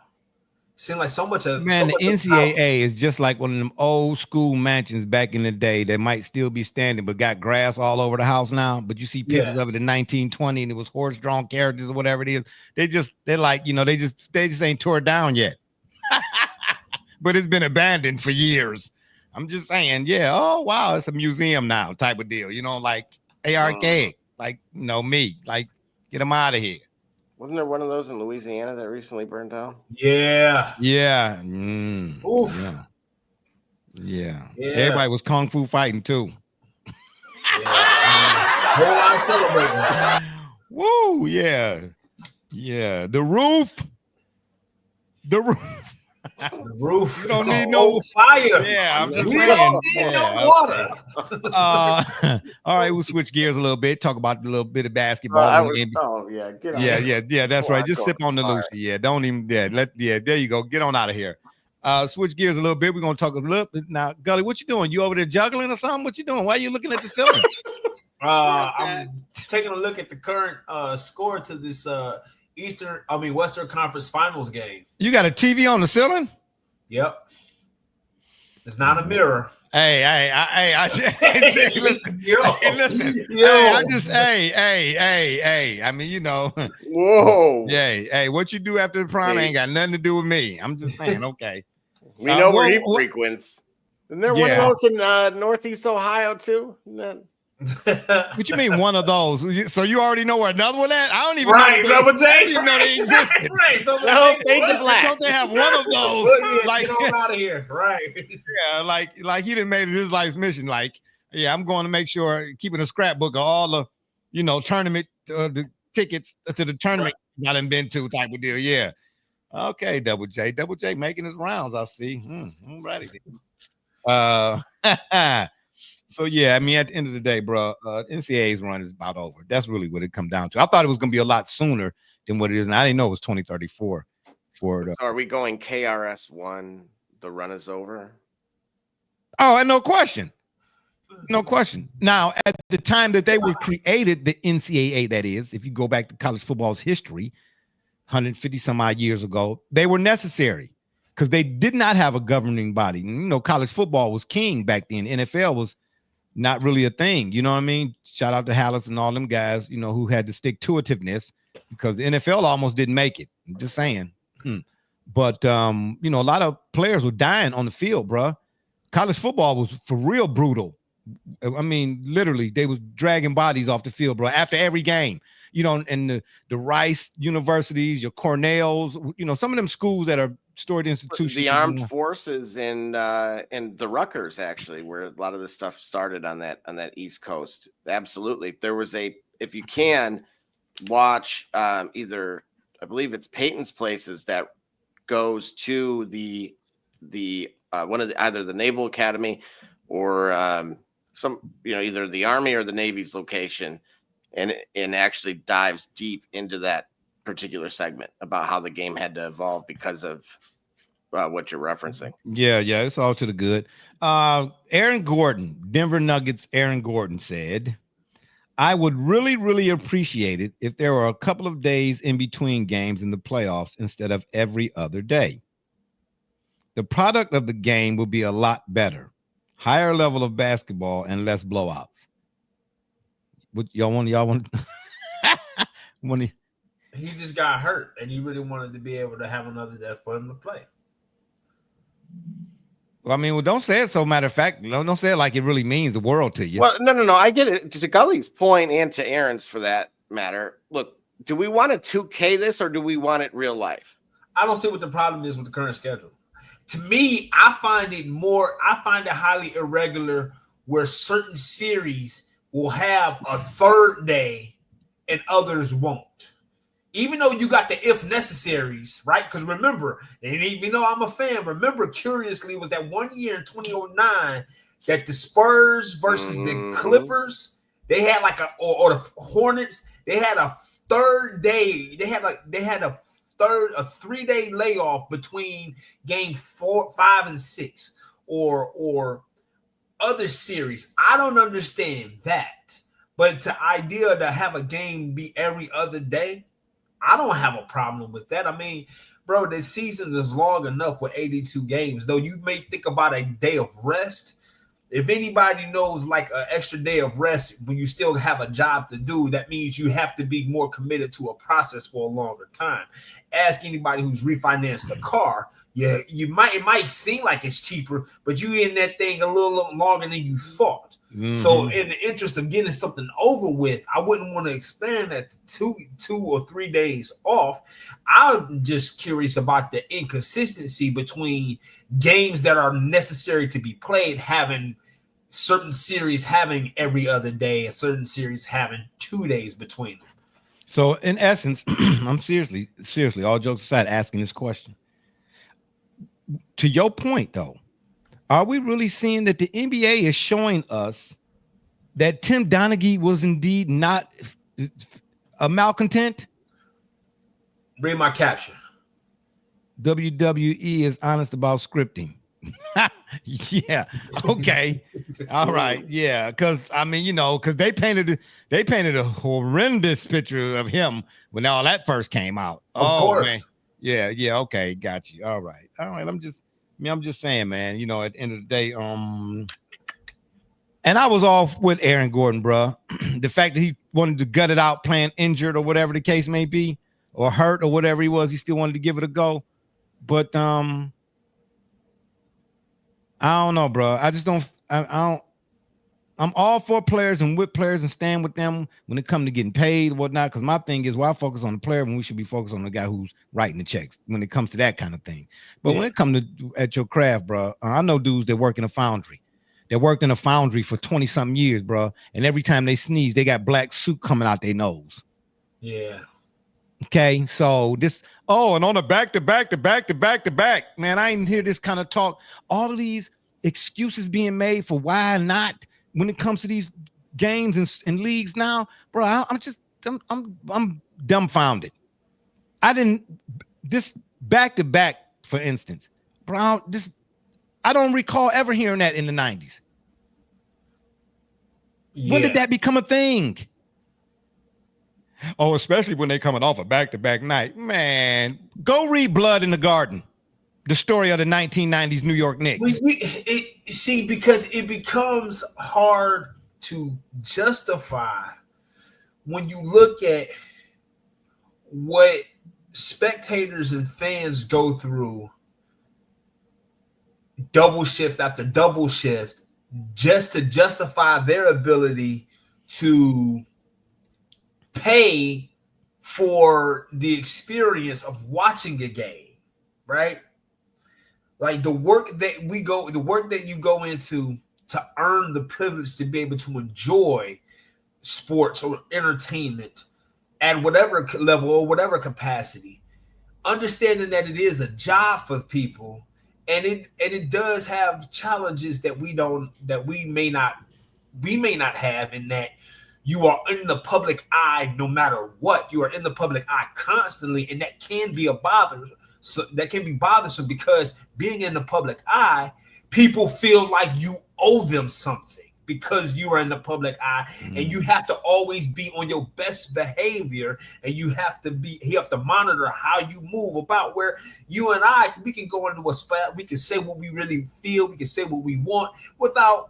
Seems like so much of Man, the NCAA is just like one of them old school mansions back in the day that might still be standing, but got grass all over the house now. But you see pictures of it in 1920, and it was horse-drawn characters or whatever it is. They're like, they just ain't tore down yet. But it's been abandoned for years. I'm just saying, yeah. Oh wow, it's a museum now, type of deal. Like archaic, like me, like get them out of here. Wasn't there one of those in Louisiana that recently burned down? Yeah. Yeah. Oof. Yeah. Everybody was kung fu fighting too. Whole lot of celebrating. Woo, yeah. Yeah. The roof. The roof. You don't need no fire. Yeah, I'm just we saying. don't need no water. All right, we'll switch gears a little bit. Talk about a little bit of basketball. Get on. Yeah. That's right. Just sip on the Lucy. Yeah, don't even. Yeah, there you go. Get on out of here. Switch gears a little bit. We're gonna talk a little bit now. Gully, what you doing? You over there juggling or something? What you doing? Why are you looking at the ceiling? I'm taking a look at the current score to this Western Conference Finals game. You got a TV on the ceiling? Yep. It's not a mirror. Hey, listen. I mean, Whoa. Hey, what you do after the prom ain't got nothing to do with me. I'm just saying, okay. We know where he frequents. Isn't there one of those in Northeast Ohio too? What you mean one of those? So you already know where another one at? I don't even know. Double J. I don't even know they existed. Right. No, Don't they have one of those? Like, get on out of here. Right. Yeah, like he done made it his life's mission. Like, yeah, I'm going to make sure keeping a scrapbook of all the, tournament the tickets to the tournament I done been to type of deal. Yeah. Okay, Double J making his rounds. I see. I'm ready. So yeah, I mean, at the end of the day, bro, NCAA's run is about over. That's really what it come down to. I thought it was going to be a lot sooner than what it is now. I didn't know it was 2034. So are we going KRS-1? The run is over. Oh, and no question. Now, at the time that they were created, the NCAA, that is, if you go back to college football's history, 150 some odd years ago, they were necessary because they did not have a governing body. College football was king back then. NFL was not really a thing. You know what I mean? Shout out to Hallis and all them guys, who had the stick-to-itiveness because the NFL almost didn't make it. I'm just saying. But, a lot of players were dying on the field, bro. College football was for real brutal. I mean, literally, they was dragging bodies off the field, bro, after every game. And the Rice universities, your Cornells, some of them schools that are storied institutions. The armed forces and the Rutgers, actually, where a lot of this stuff started on that East Coast. Absolutely. There was if you can watch either, I believe it's Peyton's Places that goes to the one of either the Naval Academy or some, either the Army or the Navy's location, and actually dives deep into that particular segment about how the game had to evolve because of what you're referencing. Yeah, it's all to the good. Aaron Gordon, Denver Nuggets Aaron Gordon said, I would really, really appreciate it if there were a couple of days in between games in the playoffs instead of every other day. The product of the game would be a lot better. Higher level of basketball and less blowouts. What y'all want? He just got hurt, and he really wanted to be able to have another day for him to play. Well, I mean, don't say it so. Matter of fact, don't say it like it really means the world to you. Well, no. I get it. To Gully's point and to Aaron's for that matter. Look, do we want to 2K this or do we want it real life? I don't see what the problem is with the current schedule. To me, I find it highly irregular where certain series will have a third day and others won't. Even though you got the if necessaries, right? Because remember, and even though I'm a fan, remember curiously was that 1 year in 2009 that the Spurs versus the Clippers, they had or the Hornets, they had a third day. They had a a 3-day layoff between game 4, 5, and 6, or other series. I don't understand that. But the idea to have a game be every other day, I don't have a problem with that. I mean, bro, the season is long enough with 82 games. Though you may think about a day of rest. If anybody knows like an extra day of rest when you still have a job to do, that means you have to be more committed to a process for a longer time. Ask anybody who's refinanced a car. Yeah, it might seem like it's cheaper, but you in that thing a little longer than you thought. Mm-hmm. So in the interest of getting something over with, I wouldn't want to expand that to 2 or 3 days off. I'm just curious about the inconsistency between games that are necessary to be played, having certain series having every other day and certain series having 2 days between them. So in essence, I'm seriously, all jokes aside, asking this question. To your point, though, are we really seeing that the NBA is showing us that Tim Donaghy was indeed not a malcontent? Bring my caption. WWE is honest about scripting. Yeah. Okay. All right. Yeah. Because I mean, because they painted a horrendous picture of him when all that first came out. Of course. Man. Yeah. Yeah. Okay. Got you. All right. I'm just saying, man. At the end of the day, and I was off with Aaron Gordon, bro. The fact that he wanted to gut it out, playing injured or whatever the case may be, or hurt or whatever he was, he still wanted to give it a go. But I don't know, bro. I just don't. I don't. I'm all for players and with players and stand with them when it comes to getting paid and whatnot. Because my thing is, why focus on the player when we should be focused on the guy who's writing the checks when it comes to that kind of thing. But when it comes to at your craft, bro, I know dudes that work in a foundry. They worked in a foundry for 20-something years, bro. And every time they sneeze, they got black soup coming out their nose. Yeah. Okay, so this, and on the back, man, I didn't hear this kind of talk. All of these excuses being made for why not when it comes to these games and leagues now, bro. I'm dumbfounded. This back to back, for instance, bro. I don't recall ever hearing that in the 90s. Yeah. When did that become a thing? Oh, especially when they're coming off a back-to-back night. Man, go read Blood in the Garden, the story of the 1990s New York Knicks. Because it becomes hard to justify when you look at what spectators and fans go through double shift after double shift just to justify their ability to pay for the experience of watching a game, right? Like the work that you go into to earn the privilege to be able to enjoy sports or entertainment at whatever level or whatever capacity, understanding that it is a job for people. And it does have challenges that we may not have, in that you are in the public eye no matter what. You are in the public eye constantly, and that can be bothersome because being in the public eye, people feel like you owe them something because you are in the public eye, and you have to always be on your best behavior, and you have to monitor how you move about. Where you and we can go into a spot, we can say what we really feel, we can say what we want without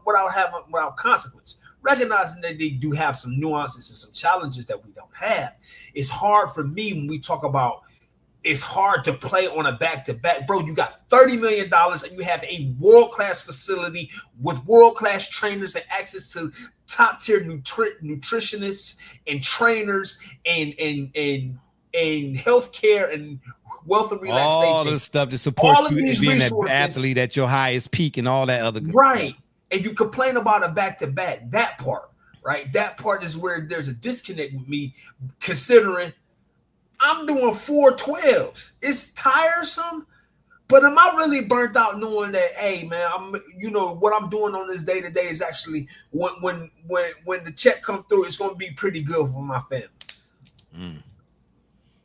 consequence. Recognizing that they do have some nuances and some challenges that we don't have. It's hard for me when we talk about it's hard to play on a back-to-back. Bro, you got $30 million and you have a world-class facility with world-class trainers and access to top-tier nutritionists and trainers and healthcare and wealth and relaxation. All the stuff to support you being an athlete at your highest peak and all that other good right. stuff. And you complain about a back-to-back, that part, right? That part is where there's a disconnect with me, considering I'm doing 4 12s. It's tiresome, but am I really burnt out knowing that, hey, man, what I'm doing on this day-to-day is actually when the check comes through, it's going to be pretty good for my family.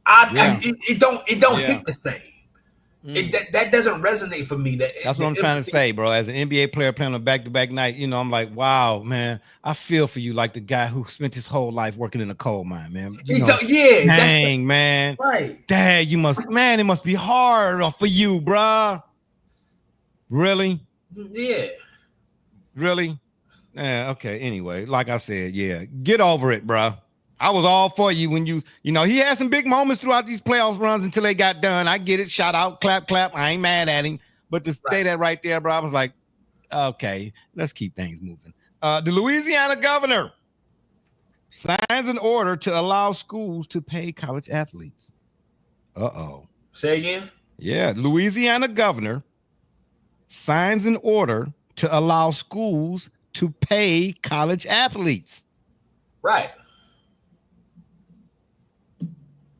It don't Yeah. hit the same. That doesn't resonate for me. That's what I'm trying to say, bro. As an NBA player playing on a back-to-back night, you know, I'm like, wow, man, I feel for you, like the guy who spent his whole life working in a coal mine, man. Dang, man. Right. Dad, it must be hard for you, bro. Really? Yeah. Really? Yeah, okay. Anyway, like I said, yeah, get over it, bro. I was all for you when you know, he had some big moments throughout these playoffs runs until they got done. I get it. Shout out, clap, clap. I ain't mad at him. But to say that right there, bro, I was like, okay, let's keep things moving. The Louisiana governor signs an order to allow schools to pay college athletes. Uh-oh. Say again? Yeah, Louisiana governor signs an order to allow schools to pay college athletes. Right.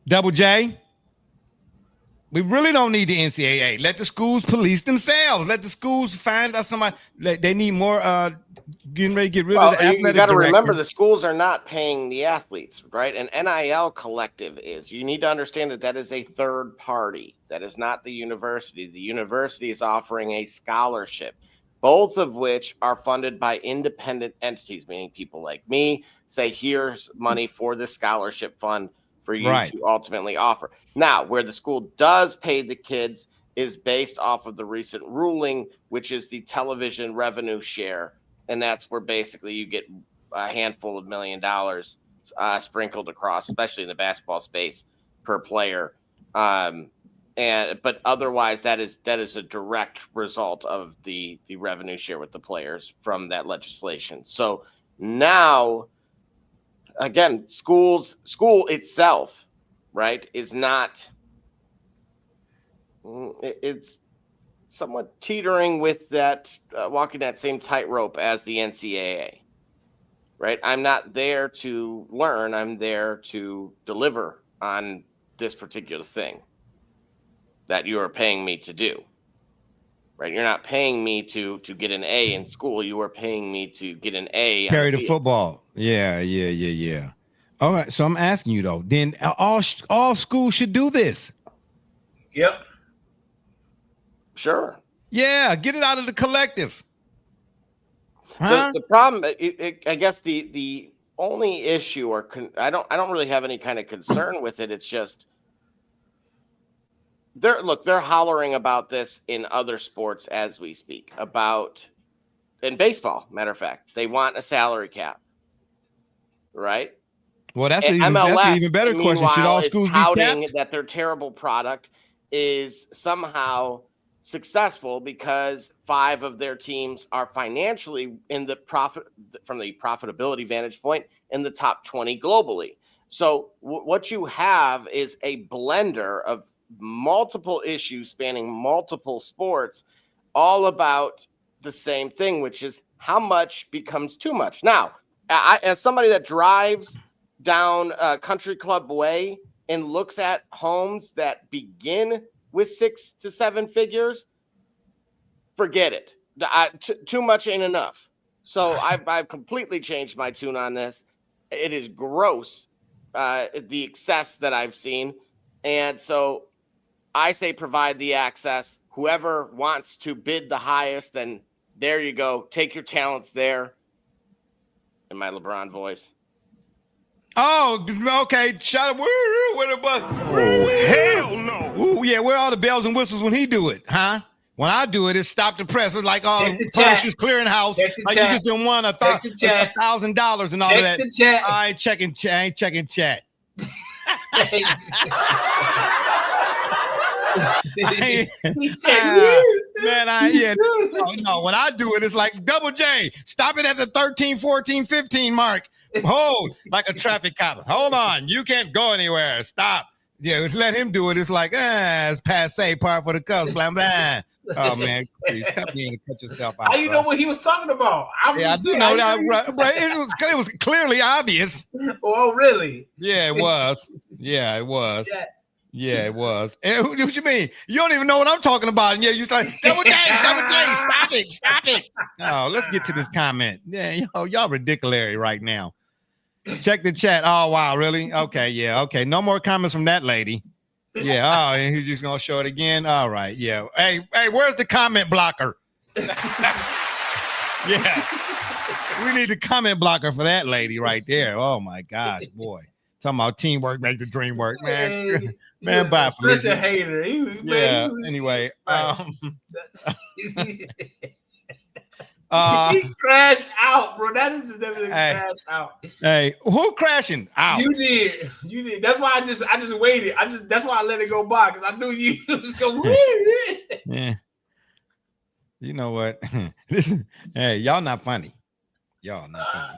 Double J, we really don't need the NCAA. Let the schools police themselves. Let the schools find us somebody. They need more getting ready to get rid of the athletic you got to director. remember, the schools are not paying the athletes, right? An NIL collective is. You need to understand that is a third party. That is not the university. The university is offering a scholarship, both of which are funded by independent entities, meaning people like me say, here's money for this scholarship fund for you to ultimately offer. Now, where the school does pay the kids is based off of the recent ruling, which is the television revenue share. And that's where basically you get a handful of $1 million sprinkled across, especially in the basketball space, per player. But otherwise, that is a direct result of the revenue share with the players from that legislation. So now, again, school itself, right, is not. It's somewhat teetering with that, walking that same tightrope as the NCAA, right? I'm not there to learn. I'm there to deliver on this particular thing that you are paying me to do, right? You're not paying me to get an A in school. You are paying me to get an A. Carry the football. Yeah. All right. So I'm asking you though, then all schools should do this. Yep. Sure. Yeah. Get it out of the collective. Huh? The problem, I guess the only issue, or I don't really have any kind of concern with it. It's just, they're hollering about this in other sports as we speak, in baseball, matter of fact. They want a salary cap, right? Well, that's an even better question. Should all schools be capped? That their terrible product is somehow successful because 5 of their teams are financially in the from the profitability vantage point, in the top 20 globally. So what you have is a blender of multiple issues spanning multiple sports, all about the same thing, which is how much becomes too much. Now, as somebody that drives down Country Club Way and looks at homes that begin with 6 to 7 figures, forget it. Too much ain't enough. So I've completely changed my tune on this. It is gross, the excess that I've seen. And so I say provide the access. Whoever wants to bid the highest, then there you go. Take your talents there. In my LeBron voice. Oh, okay. Shout out. Where the bus? Oh, hell no. Ooh, yeah, where are all the bells and whistles when he do it, huh? When I do it, it's stop the press. It's like Publishers Clearinghouse. Like you just done won $1,000 and all of that. I ain't checking chat. No, when I do it, it's like Double J. Stop it at the 13, 14, 15 mark. Hold like a traffic cop. Hold on. You can't go anywhere. Stop. Yeah, let him do it. It's like, it's passe, par for the cuss. Blah, blah. Oh, man. Please cut me in and cut yourself out. How you know what he was talking about? I do know that. Right. It was clearly obvious. Oh, really? Yeah, it was. Yeah, it was. Yeah, it was. And what you mean? You don't even know what I'm talking about. And yeah, you start, Double J, stop it. Oh, let's get to this comment. Yeah, y'all ridiculous right now. Check the chat. Oh wow, really? Okay, yeah, okay. No more comments from that lady. Yeah. Oh, and he's just gonna show it again. All right. Yeah. Hey, where's the comment blocker? Yeah. We need the comment blocker for that lady right there. Oh my gosh, boy. Talking about teamwork make the dream work, man. Hey, Man, bye, such Felicia. a hater. Yeah. Anyway, Right. he crashed out, bro. That is the Hey. crash out. Hey, who crashing out? You did. That's why I just waited. That's why I let it go by because I knew you was going. Yeah. You know what? Hey, y'all not funny. Y'all not funny.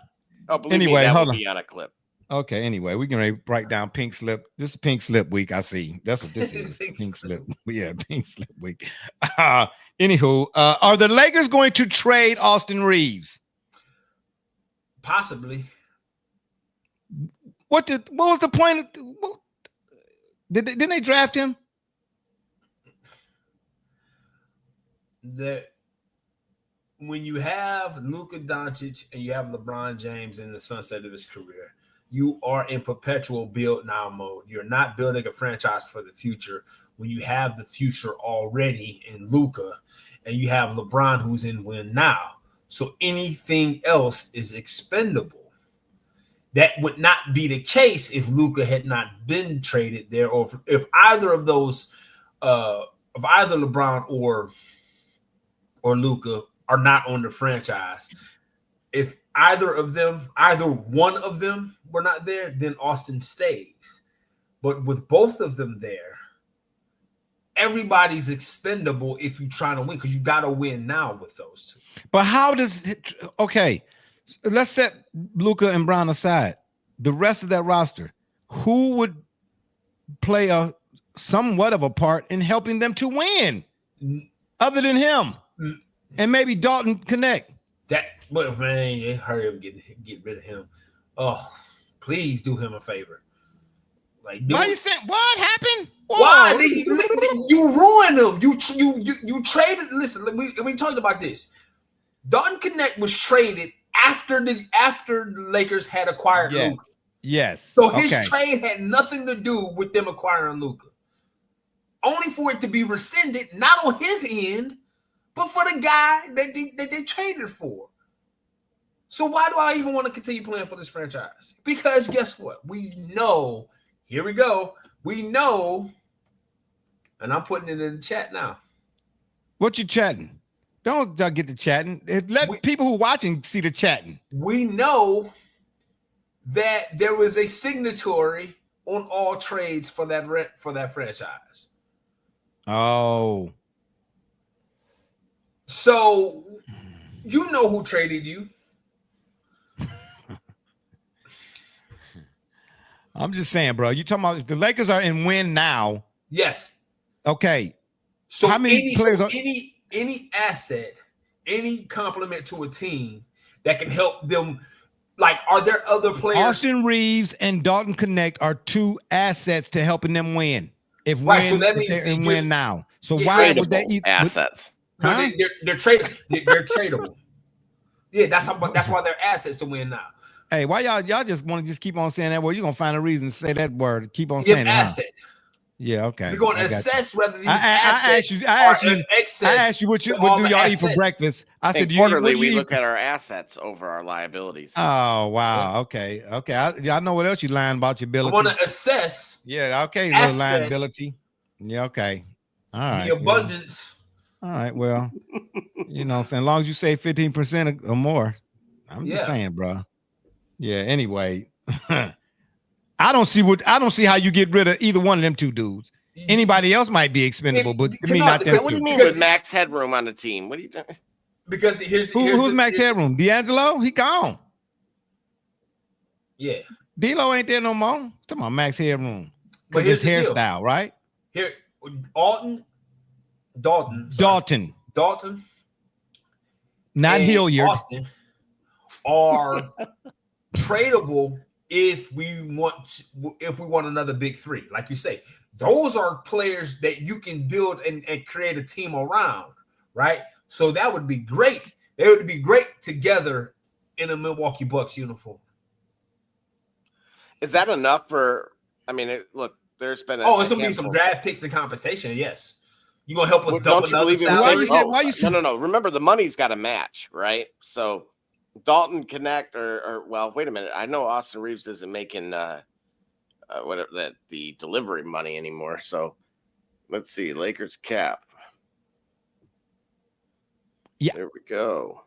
Oh, believe Anyway, me, that hold will on. be on a clip. Okay, anyway, we can write down pink slip. This is pink slip week. I see. That's what this is. Pink slip. Yeah, pink slip week. Anywho, are the Lakers going to trade Austin Reeves? Possibly. What was the point? Didn't they draft him? That when you have Luka Doncic and you have LeBron James in the sunset of his career, you are in perpetual build now mode. You're not building a franchise for the future when you have the future already in Luka and you have LeBron who's in win now. So anything else is expendable. That would not be the case if Luka had not been traded there, or if either of those, if either LeBron or Luka are not on the franchise. If either one of them were not there, then Austin stays. But with both of them there, everybody's expendable if you're trying to win because you got to win now with those two. But how does it? Okay, let's set Luka and Brown aside. The rest of that roster, who would play a somewhat of a part in helping them to win, other than him, and maybe Dalton Connect? But man, hurry up, get rid of him. Oh, please do him a favor. Like, why you saying what happened? Whoa. Why you ruined him? You traded. Listen, we talked about this. Dalton Connect was traded after the Lakers had acquired Luka. Yes. So his trade had nothing to do with them acquiring Luka. Only for it to be rescinded, not on his end, but for the guy that they traded for. So why do I even want to continue playing for this franchise? Because guess what? We know. Here we go. We know, and I'm putting it in the chat now. What you chatting? Don't get to chatting. Let people who are watching see the chatting. We know that there was a signatory on all trades for that franchise. Oh. So you know who traded you. I'm just saying, bro. You talking about if the Lakers are in win now? Yes. Okay. So how many players are any asset, any compliment to a team that can help them? Like, are there other players? Austin Reeves and Dalton Connect are two assets to helping them win. If so that means they're in win now. So Yeah, why would they assets? No, Huh? they're tradable. They're tradable. Yeah, that's why they're assets to win now. Hey, why y'all just want to just keep on saying that word? You're gonna find a reason to say that word. Keep on saying it. Asset. Huh? Yeah, okay. We're going to assess whether these assets are in excess. I asked you what do y'all eat for breakfast. I said, quarterly we look at our assets over our liabilities. Oh wow, okay. I know what else you lying about your ability. I want to assess. Yeah, okay, little liability. Yeah, okay. All right. The abundance. Well, all right, well, you know what I'm saying? As long as you say 15% or more. I'm just saying, bro. Yeah, anyway. I don't see how you get rid of either one of them two dudes. Anybody else might be expendable, but to me, not them. What do you mean with max headroom on the team? What are you doing? Because who's max headroom? D'Angelo? He gone. Yeah. D'Lo ain't there no more. Talking about max headroom. But his hairstyle, right? Here, Dalton. Not Hilliard. Austin are tradable if we want another big three. Like you say, those are players that you can build and create a team around, right? So that would be great. They would be great together in a Milwaukee Bucks uniform. Is that enough for? I mean, look, there's been. It's gonna be some draft picks and compensation. Yes, you gonna help us Well, dump don't you another believe in salary? Why you say- No. Remember, the money's got to match, right? So Dalton Connect or well, wait a minute. I know Austin Reeves isn't making whatever the delivery money anymore. So let's see, Lakers cap. Yeah, there we go.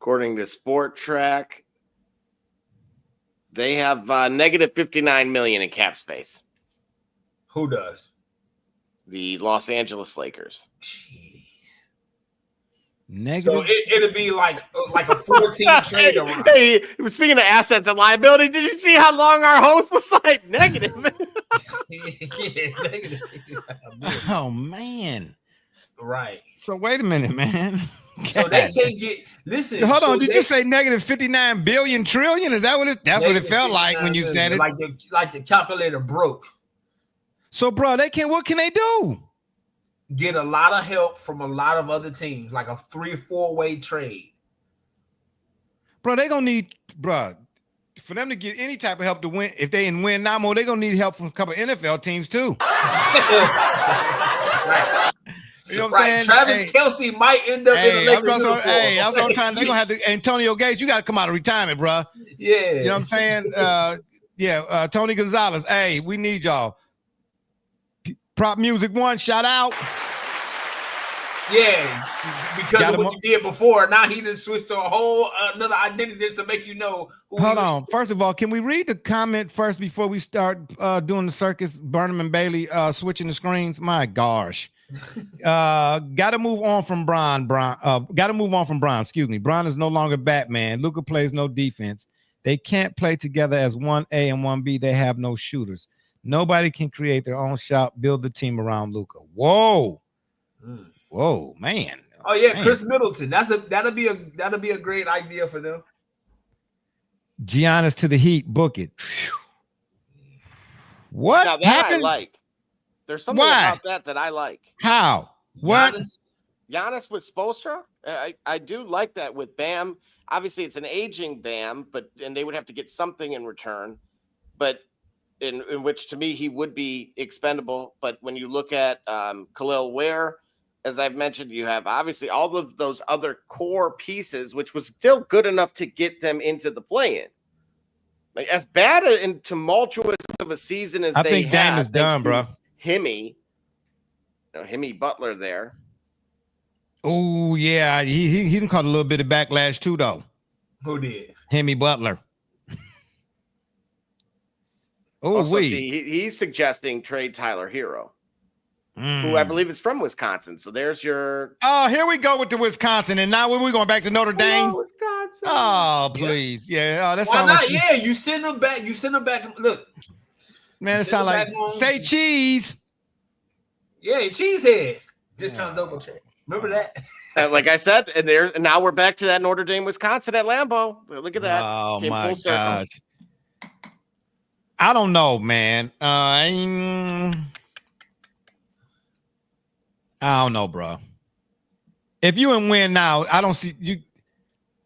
According to Sport Track, they have negative $59 million in cap space. Who does? The Los Angeles Lakers. Jeez. Negative. So it'll be like a 14 trade around. Hey, speaking of assets and liability, did you see how long our host was like negative? Yeah, negative. Oh man. Right. So wait a minute, man. So they can't get. Listen. Hold so on. Did you say negative 59 billion trillion? Is that what it? That's what it felt like when you said it. Like the calculator broke. So, bro, they can't. What can they do? Get a lot of help from a lot of other teams, like a 3-4 way trade. Bro, they gonna need, bro, for them to get any type of help to win. If they didn't win now more, they gonna need help from a couple of NFL teams too. Right. You know what I'm saying? Travis Kelce might end up in the Lakers uniform. Hey, that's what I'm trying. They're gonna have to. Antonio Gates, you got to come out of retirement, bro. Yeah. You know what I'm saying? Tony Gonzalez. Hey, we need y'all. Prop Music One, shout out. Yeah, because of what you did before. Now he just switched to a whole another identity just to make you know. Hold on. First of all, can we read the comment first before we start doing the circus? Burnham and Bailey switching the screens. My gosh. Got to move on from Bron. Excuse me. Bron is no longer Batman. Luka plays no defense. They can't play together as 1A and 1B. They have no shooters. Nobody can create their own shot, build the team around Luka. Whoa. Whoa, man. Oh yeah, man. Chris Middleton. That'll be a great idea for them. Giannis to the Heat. Book it. What now that happened? I like. There's something about that I like. How? What? Giannis with Spoelstra? I do like that with Bam. Obviously, it's an aging Bam, and they would have to get something in return. But in which, to me, he would be expendable. But when you look at Khalil Ware, as I've mentioned, you have obviously all of those other core pieces, which was still good enough to get them into the play-in. Like, as bad and tumultuous of a season as I think Dame is done, bro. Himmy Butler there. Oh yeah, he didn't caught a little bit of backlash too, though. Who did? Himmy Butler. Oh, he's suggesting trade Tyler Hero, who I believe is from Wisconsin. So there's your. Oh, here we go with the Wisconsin, and now we're going back to Notre Dame. Wisconsin. Oh, please, yeah. Oh, that's why not? Yeah, you send them back. Look, man, it sounds like say cheese. Yeah, cheesehead. Discount double check. Remember that? Like I said, and now we're back to that Notre Dame, Wisconsin at Lambeau. Look at that. Oh Came my full circle. gosh. I don't know, man. I don't know, bro. If you and win now, I don't see you.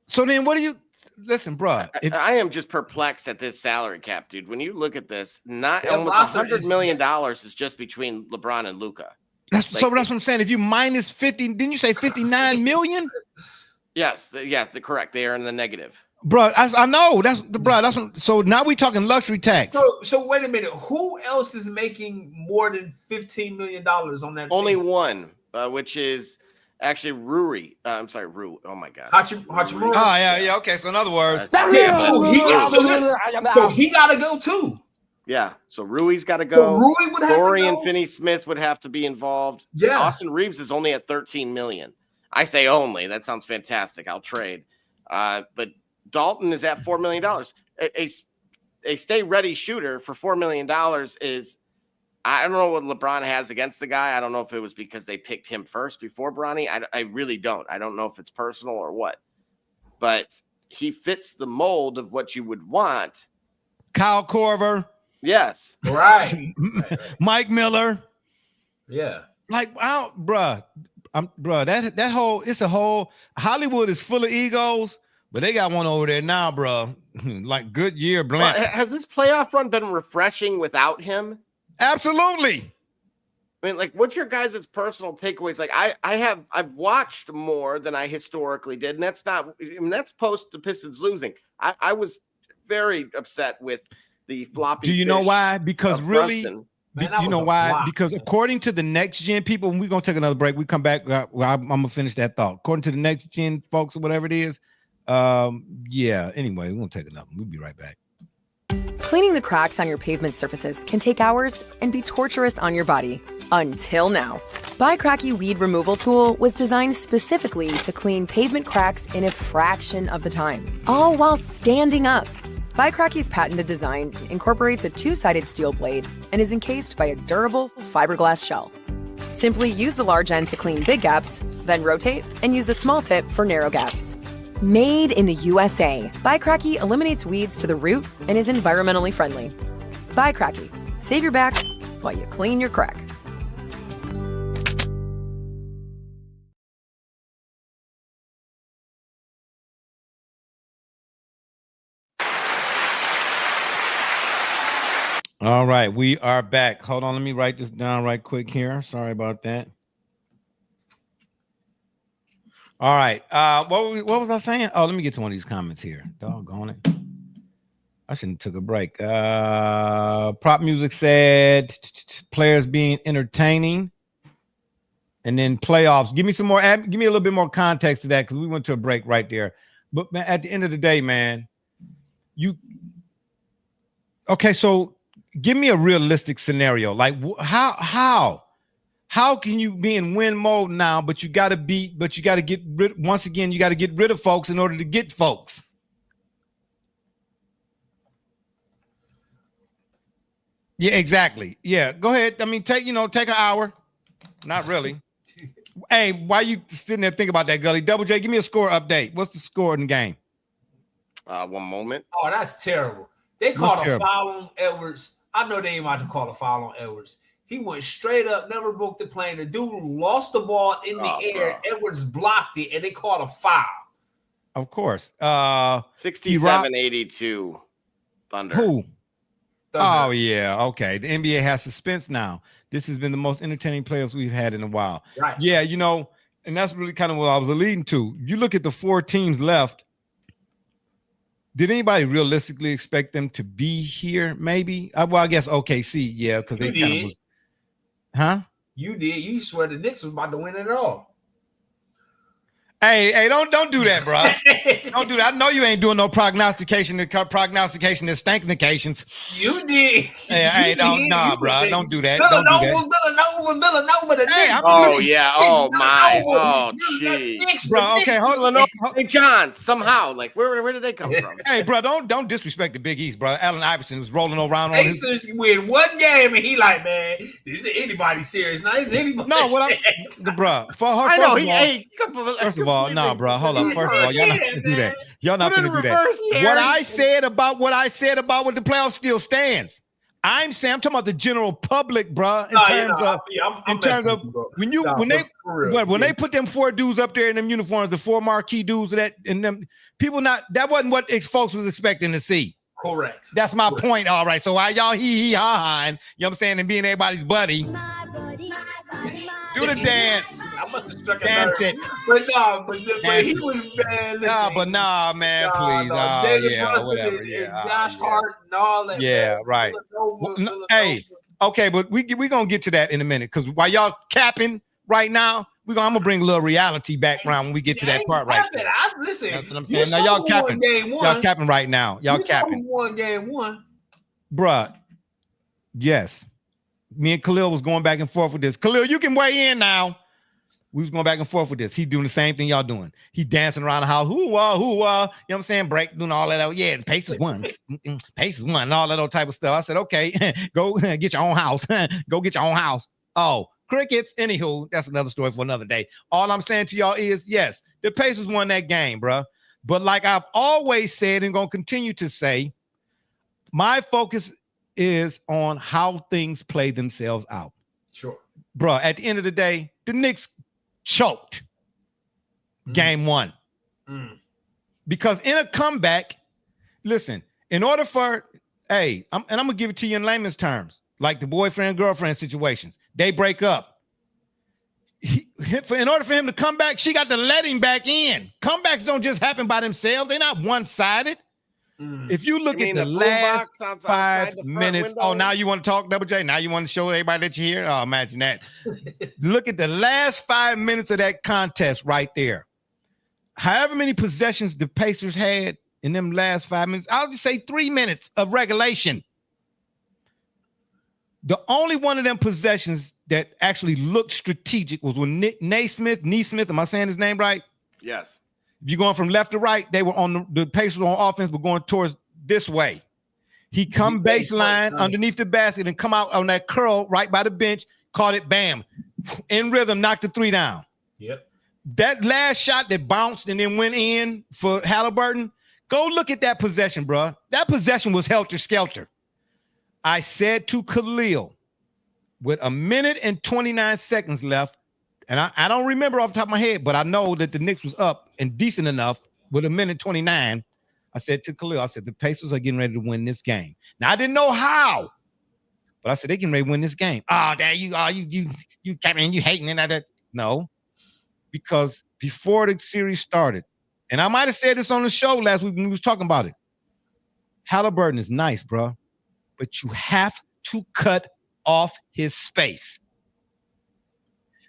So then, what do you? Listen, bro. I am just perplexed at this salary cap, dude. When you look at this, not almost $100 million is just between LeBron and Luka. That's what I'm saying. If you minus 50, didn't you say 59 million? Yes, correct. They are in the negative. Bro, I know that's so now we talking luxury tax. So wait a minute. Who else is making more than $15 million on that? Only team? one, which is actually Rui. I'm sorry, Rui. Oh my God. Hachimura. Oh yeah. Okay. So in other words, so he gotta go too. Yeah. So Rui's got to go. So Rui would have Dorian to go. Finney-Smith would have to be involved. Yeah. Austin Reeves is only at 13 million. I say only. That sounds fantastic. I'll trade. But Dalton is at $4 million. A stay ready shooter for $4 million is, I don't know what LeBron has against the guy. I don't know if it was because they picked him first before Bronny. I really don't. I don't know if it's personal or what. But he fits the mold of what you would want. Kyle Korver. Yes. Right. Mike Miller. Yeah. Like, bruh, that whole, it's a whole, Hollywood is full of egos, but they got one over there now, bro. like Goodyear Well, blimp. has this playoff run been refreshing without him? Absolutely. I mean, like, what's your guys' personal takeaways? Like, I've watched more than I historically did, and that's not. I mean, that's post the Pistons losing. I was very upset with the floppy. Do you know fish why? Because of really, Brunson. Man, you know why? Because according to the next gen people, and we're gonna take another break. We come back. I'm gonna finish that thought. According to the next gen folks or whatever it is. Yeah. Anyway, we're gonna take another one. We'll be right back. Cleaning the cracks on your pavement surfaces can take hours and be torturous on your body. Until now. Bicracky Weed Removal Tool was designed specifically to clean pavement cracks in a fraction of the time, all while standing up. Bicracky's patented design incorporates a two-sided steel blade and is encased by a durable fiberglass shell. Simply use the large end to clean big gaps, then rotate and use the small tip for narrow gaps. Made in the USA, Bicracky eliminates weeds to the root and is environmentally friendly. Bicracky. Save your back while you clean your crack. All right, we are back. Hold on, let me write this down right quick here. Sorry about that. All right. What was I saying? Oh, let me get to one of these comments here. Doggone it. I shouldn't have took a break. Prop music said players being entertaining. And then playoffs. Give me some more. Give me a little bit more context to that because we went to a break right there. But man, at the end of the day, man, okay, so give me a realistic scenario. Like how can you be in win mode now, but you got to get rid, once again, you got to get rid of folks in order to get folks. Yeah, exactly. Yeah, go ahead. I mean, take an hour. Not really. Hey, why you sitting there thinking about that, Gully? Double J, give me a score update. What's the score in the game? 1 moment. Oh, that's terrible. They called a foul on Edwards. I know they ain't about to call a foul on Edwards. He went straight up, never broke the plane. The dude lost the ball in the air. Bro. Edwards blocked it, and they called a foul. Of course. 67-82 Thunder. Who? Thunder. Oh, yeah. Okay. The NBA has suspense now. This has been the most entertaining playoffs we've had in a while. Right. Yeah, and that's really kind of what I was alluding to. You look at the 4 teams left. Did anybody realistically expect them to be here? Maybe. Well, I guess OKC, yeah, because they kind of was. Huh? You did. You swear the Knicks was about to win it all. Hey, don't do that, bro. Don't do that. I know you ain't doing no prognostication. The prognostication is stanknications. You did. Hey, don't bro. Don't do that. Don't do that. Hey, oh yeah. Oh my. Oh gee. Bro, okay, hold on. St. John, somehow. Like where did they come from? Hey, bro, don't disrespect the Big East, bro. Allen Iverson was rolling around on his win one game and he like, man, this is anybody serious. Now is anybody. No, bro. For her, I know. First of all, no, bro. Hold up. First of all, y'all not gonna do that. Y'all not gonna do that. What I said about what the playoffs still stands. I'm talking about the general public, bro. In terms of when they put them 4 dudes up there in them uniforms, the 4 marquee dudes that and them people that wasn't what folks was expecting to see. Correct. That's my point. All right. So why y'all ha-ha, you know what I'm saying, and being everybody's buddy. Do the dance. I must have struck a dance nerve. It. But he was bad. Man, please. Whatever. Yeah. Josh Hart and all that. Yeah, man. right. Villanova. Hey, okay, but we gonna get to that in a minute because while y'all capping right now, I'm gonna bring a little reality background when we get to that part right there. Listen, that's what I'm saying. Now y'all capping. Y'all capping right now. Y'all capping. Won game 1. Bruh. Yes. Me and Khalil was going back and forth with this. Khalil, you can weigh in now. We was going back and forth with this. He's doing the same thing y'all doing. He dancing around the house. Hoo, you know what I'm saying? Break, doing all that. Yeah, the Pacers won. Pacers won and all that old type of stuff. I said, okay, go get your own house. Go get your own house. Oh, crickets. Anywho, that's another story for another day. All I'm saying to y'all is, yes, the Pacers won that game, bro. But like I've always said and going to continue to say, my focus is on how things play themselves out. Sure. Bro, at the end of the day, the Knicks choked game 1. Because in a comeback, listen, in order for, I'm gonna give it to you in layman's terms, like the boyfriend girlfriend situations. They break up. In order for him to come back, she got to let him back in. Comebacks don't just happen by themselves. They're not one-sided. If you look at the last 5 minutes, now you want to talk, Double J? Now you want to show everybody that you're here? Oh, imagine that. Look at the last 5 minutes of that contest right there. However many possessions the Pacers had in them last 5 minutes, I'll just say 3 minutes of regulation. The only one of them possessions that actually looked strategic was when Naismith, am I saying his name right? Yes. If you're going from left to right, they were on the Pacers on offense, but going towards this way. He come baseline underneath the basket and come out on that curl right by the bench, caught it, bam. In rhythm, knocked the 3 down. Yep. That last shot that bounced and then went in for Halliburton, go look at that possession, bro. That possession was helter-skelter. I said to Khalil, with 1 minute and 29 seconds left, and I don't remember off the top of my head, but I know that the Knicks was up and decent enough with 1 minute 29. I said to Khalil, I said, the Pacers are getting ready to win this game. Now, I didn't know how, but I said, they're getting ready to win this game. Oh, there you are. You hating it. No, because before the series started, and I might have said this on the show last week when we was talking about it, Halliburton is nice, bro, but you have to cut off his space.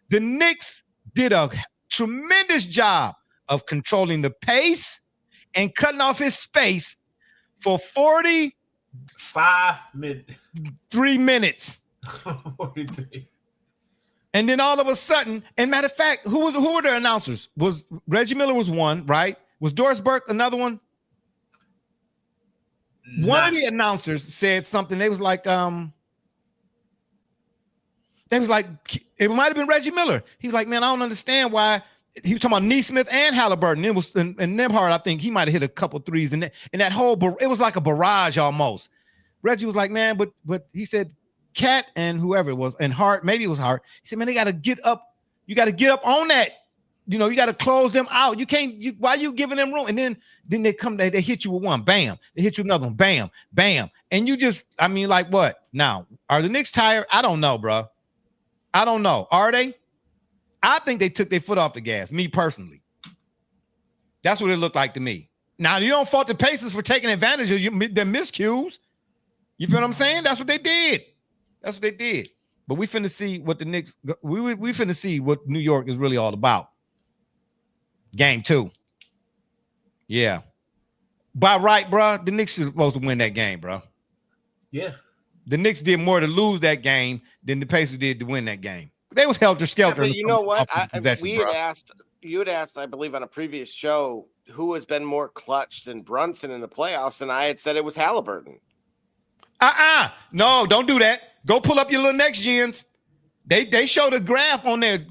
The Knicks did a tremendous job of controlling the pace and cutting off his space for 45 minutes. 3 minutes. 43. And then all of a sudden, and matter of fact, who were the announcers? Was Reggie Miller was one, right? Was Doris Burke another one? One of the announcers said something. They was like, it might have been Reggie Miller. He was like, man, I don't understand why. He was talking about Naismith and Halliburton. It was and Nembhard, I think he might have hit a couple threes, and that whole it was like a barrage almost. Reggie was like, man, but he said Cat and whoever it was, and Hart, maybe it was Hart. He said, man, they got to get up. You got to get up on that. You got to close them out. You can't. Why are you giving them room? And then they come. They hit you with one, bam. They hit you another one, bam, bam. And you just, I mean, like what? Now, are the Knicks tired? I don't know, bro. I don't know. Are they? I think they took their foot off the gas, me personally. That's what it looked like to me. Now, you don't fault the Pacers for taking advantage of their miscues. You feel what I'm saying? That's what they did. That's what they did. But we finna see what the Knicks, we finna see what New York is really all about. Game 2. Yeah. By right, bro, the Knicks are supposed to win that game, bro. Yeah. The Knicks did more to lose that game than the Pacers did to win that game. They was helter-skelter. Yeah, but you know what? You had asked, I believe, on a previous show, who has been more clutch than Brunson in the playoffs, and I had said it was Halliburton. No, don't do that. Go pull up your little next gens. They showed a graph on there.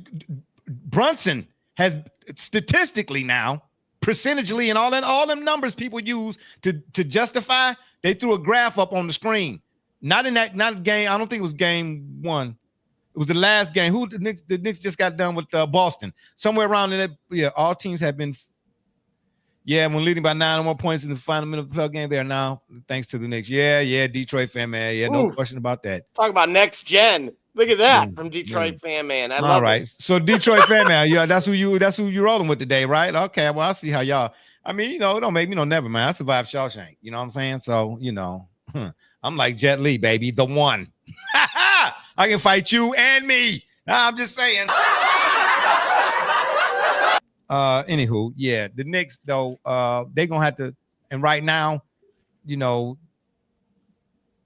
Brunson has statistically now, percentagely, and all them numbers people use to justify. They threw a graph up on the screen. Not game. I don't think it was game 1. It was the last game. The Knicks just got done with Boston. Somewhere around in that. Yeah, all teams have been. Yeah, when leading by 9 or more points in the final minute of the play game, they are now thanks to the Knicks. Yeah, Detroit fan man. Yeah, no question about that. Talk about next gen. Look at that from Detroit fan man. I love it. So Detroit fan man, yeah, that's who you rolling with today, right? Okay, well, I see how y'all. I mean, it don't make me never mind. I survived Shawshank. You know what I'm saying? So I'm like Jet Li, baby, the one. I can fight you and me. I'm just saying. Anywho, yeah, the Knicks though, they're gonna have to. And right now,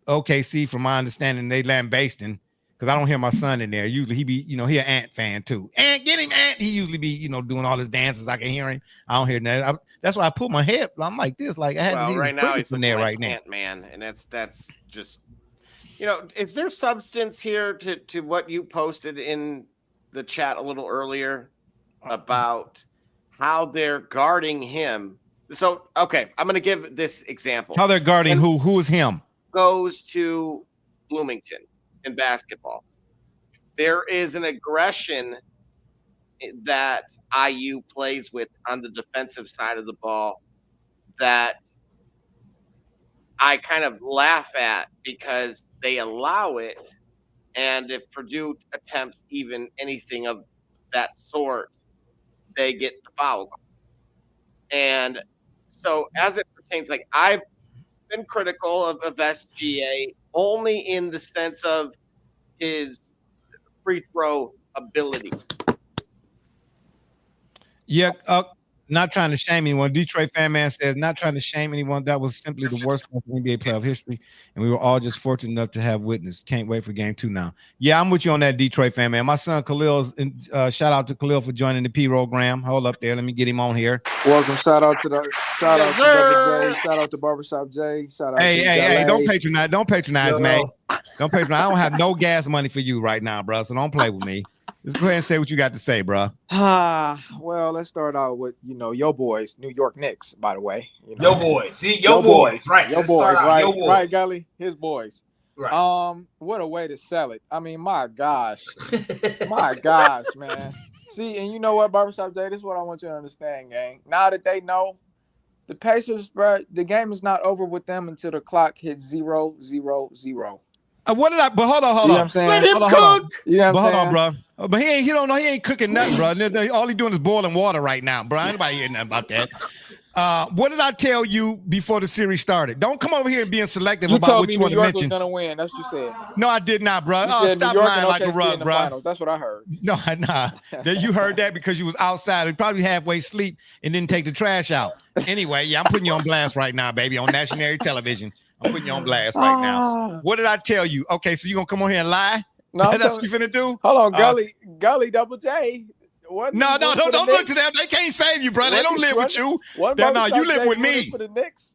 OKC, from my understanding, they lambasting because I don't hear my son in there. Usually he be, he an Ant fan too. Ant, get him, Ant. He usually be, doing all his dances. I can hear him. I don't hear that. That's why I put my head. I'm like this. Like I had to see right now he's in there right now. Ant man, and that's just. Is there substance here to what you posted in the chat a little earlier about how they're guarding him? So, okay, I'm going to give this example. How they're guarding who? Who is him? Goes to Bloomington in basketball. There is an aggression that IU plays with on the defensive side of the ball that I kind of laugh at because they allow it, and if Purdue attempts even anything of that sort, they get the foul. And so, as it pertains, like I've been critical of SGA only in the sense of his free throw ability. Yeah, not trying to shame anyone. Detroit fan man says, not trying to shame anyone. That was simply the worst NBA playoff history, and we were all just fortunate enough to have witnessed. Can't wait for game 2 now. Yeah, I'm with you on that, Detroit fan man. My son Khalil's shout out to Khalil for joining the program. Hold up there, let me get him on here. Welcome. Shout out to Double J. Shout out to Barbershop J. Shout out to Hey, don't patronize, man. Don't patronize. I don't have no gas money for you right now, bro. So don't play with me. Just go ahead and say what you got to say, bro. Well, let's start out with your boys, New York Knicks. By the way, Your boys, see, your boys, right? Your boys, right? Right, Gully, his boys. Right. What a way to sell it. I mean, my gosh, man. See, and you know what, Barbershop J, this is what I want you to understand, gang. Now that they know the Pacers, bro, the game is not over with them until the clock hits 0-0-0. What did I? But hold on. You know what I'm saying? Let him Hold cook. You know what I'm saying? Hold on, bro. But he don't know. He ain't cooking nothing, bro. All he doing is boiling water right now, bro. Anybody hear nothing about that? What did I tell you before the series started? Don't come over here and being selective about what you want to mention. Was gonna win. That's what you said. No, I did not, bro. Stop lying like a rug, bro. Finals. That's what I heard. No, nah. You heard that because you was outside. You probably halfway asleep and didn't take the trash out. Anyway, yeah, I'm putting you on blast right now, baby, on national television. I'm putting you on blast right now. What did I tell you? Okay, so you gonna come on here and lie? No, that's what you finna do? Hold on, Gully Double J. No, don't look to them. They can't save you, bro. They don't live with you. No, you live with me. For the Knicks.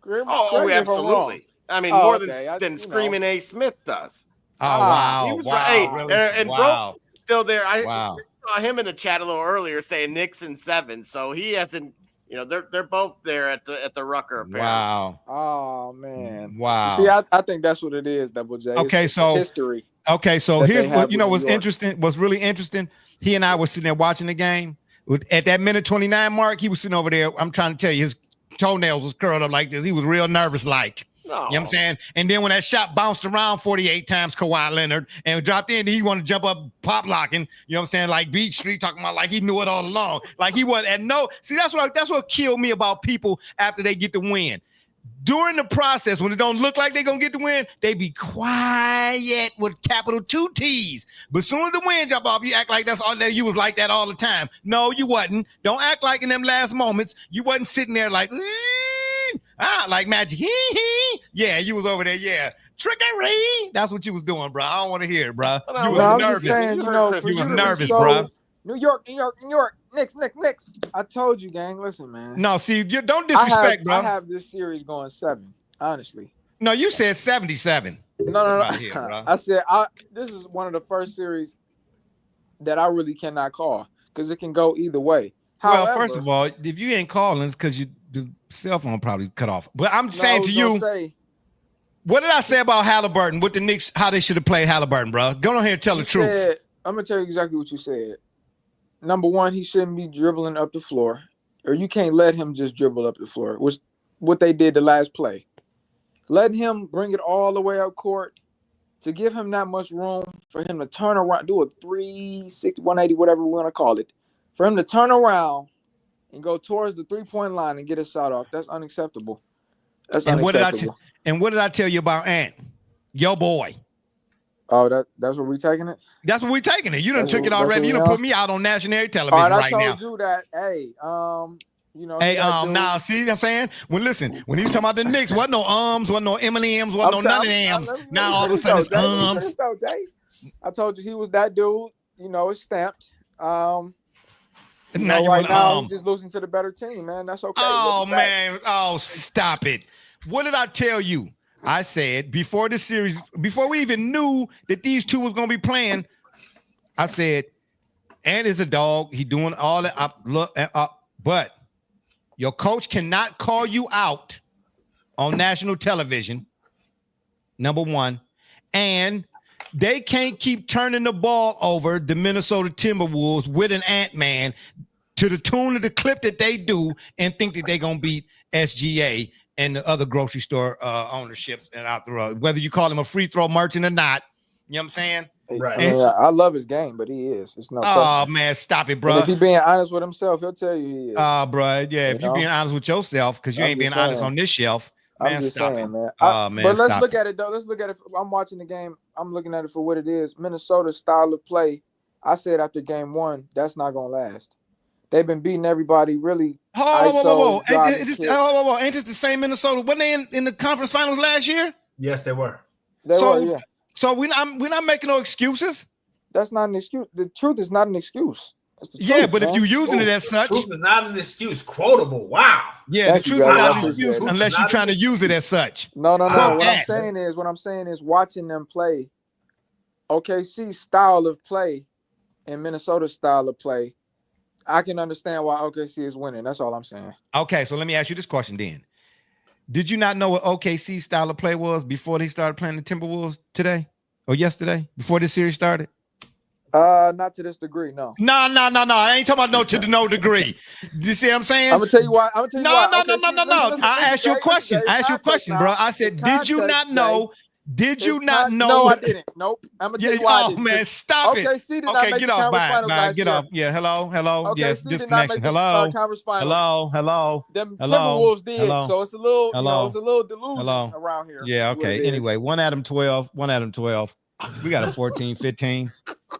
Oh, absolutely. I mean, more than Screaming A. Smith does. Oh, wow. Hey, really? and Bro still there. I saw him in the chat a little earlier saying Knicks in 7, so he hasn't. They're both there at the Rucker. Apparently. Wow. Oh man. Wow. See, I think that's what it is, Double J. Okay, so history. Okay, so here's what was interesting. What's really interesting. He and I were sitting there watching the game. At that minute 29 mark, he was sitting over there. I'm trying to tell you, his toenails was curled up like this. He was real nervous, like. You know what I'm saying? And then when that shot bounced around 48 times, Kawhi Leonard, and dropped in, he wanted to jump up, pop locking, you know what I'm saying? Like Beach Street, talking about like he knew it all along. Like he was at no. See, that's what killed me about people after they get the win. During the process, when it don't look like they're going to get the win, they be quiet with capital 2 T's. But as soon as the win jump off, you act like that's all that you was like that all the time. No, you wasn't. Don't act like in them last moments, you wasn't sitting there like, like magic. Yeah, you was over there. Yeah. Trickery. That's what you was doing, bro. I don't want to hear it, bro. You was nervous. Saying, you was nervous, bro. New York. Knicks. I told you, gang. Listen, man. No, see, you don't disrespect, bro. I have this series going 7, honestly. No, you said 77. No. Here, I said this is one of the first series that I really cannot call because it can go either way. However, well, first of all, if you ain't calling, it's because the cell phone probably cut off. But I'm saying to you, what did I say about Halliburton with the Knicks, how they should have played Halliburton, bro? Go on here and tell the truth. I'm going to tell you exactly what you said. Number one, he shouldn't be dribbling up the floor, or you can't let him just dribble up the floor, which what they did the last play. Let him bring it all the way up court to give him that much room for him to turn around, do a 360, 180, whatever we want to call it, for him to turn around and go towards the three-point line and get a shot off. That's unacceptable. Unacceptable. What did I tell you about Ant? Your boy. Oh, that's what we taking it? That's what we taking it. You done took it already. You done put me out on national television right now. I told you that, hey, now see what I'm saying? When he was talking about the Knicks, wasn't no wasn't no M&Ms, wasn't no none of them. Now all of a sudden it's I told you he was that dude. It's stamped. Now he's just losing to the better team, man. That's okay. Oh man, stop it. What did I tell you? I said before the series, before we even knew that these two was gonna be playing, I said, Ant is a dog. He doing all that but your coach cannot call you out on national television, number one, and they can't keep turning the ball over, the Minnesota Timberwolves, with an Ant-Man to the tune of the clip that they do and think that they're going to beat SGA and the other grocery store ownerships and out the road. Whether you call him a free throw merchant or not, you know what I'm saying? Right. I mean, I love his game, but he is. It's no Oh question. man, stop it, And bro. if he being honest with himself, he'll tell you he is. Bro, yeah. If You you're being know? honest with yourself, because you I'm ain't being just honest saying. on this shelf, man, I'm just stop saying, it. man. Man, but let's stop look it. at it though. Let's look at it. I'm watching the game. I'm looking at it for what it is. Minnesota's style of play. I said after game 1, that's not gonna last. They've been beating everybody really. Whoa. ISO, Ain't this the same Minnesota? Wasn't they in the conference finals last year? Yes, they were. They were, yeah. So we're not making no excuses. That's not an excuse. The truth is not an excuse. That's the truth, Yeah, but man. if you're using it as such, Truth is not an excuse. Quotable. Wow. Yeah, Thank the you, truth is brother. not I an appreciate excuse it. unless you're trying to use it as such. No. Quote What that. I'm saying is watching them play. OKC's style of play and Minnesota's style of play. I can understand why OKC is winning. That's all I'm saying. Okay, so let me ask you this question then. Did you not know what OKC's style of play was before they started playing the Timberwolves today or yesterday, before this series started? Not to this degree, no. No. I ain't talking about to no degree. You see what I'm saying? I'm gonna tell you why. No. I asked you a question. Bro. I said, did you not know? Did you not know? No, I didn't. Nope. I'm gonna tell you why. I didn't. Man, stop it. OKC did not make get the off. conference finals Bye. last Get year. off. Yeah. Hello. OKC Yes. did not make Disconnection. the conference finals. Hello. Them Hello. Timberwolves did. Hello. So it's a little, Hello. it's a little delusion Hello. around here. Yeah. What it Okay. is. Anyway, 1 Adam 12. We got a 14, 15.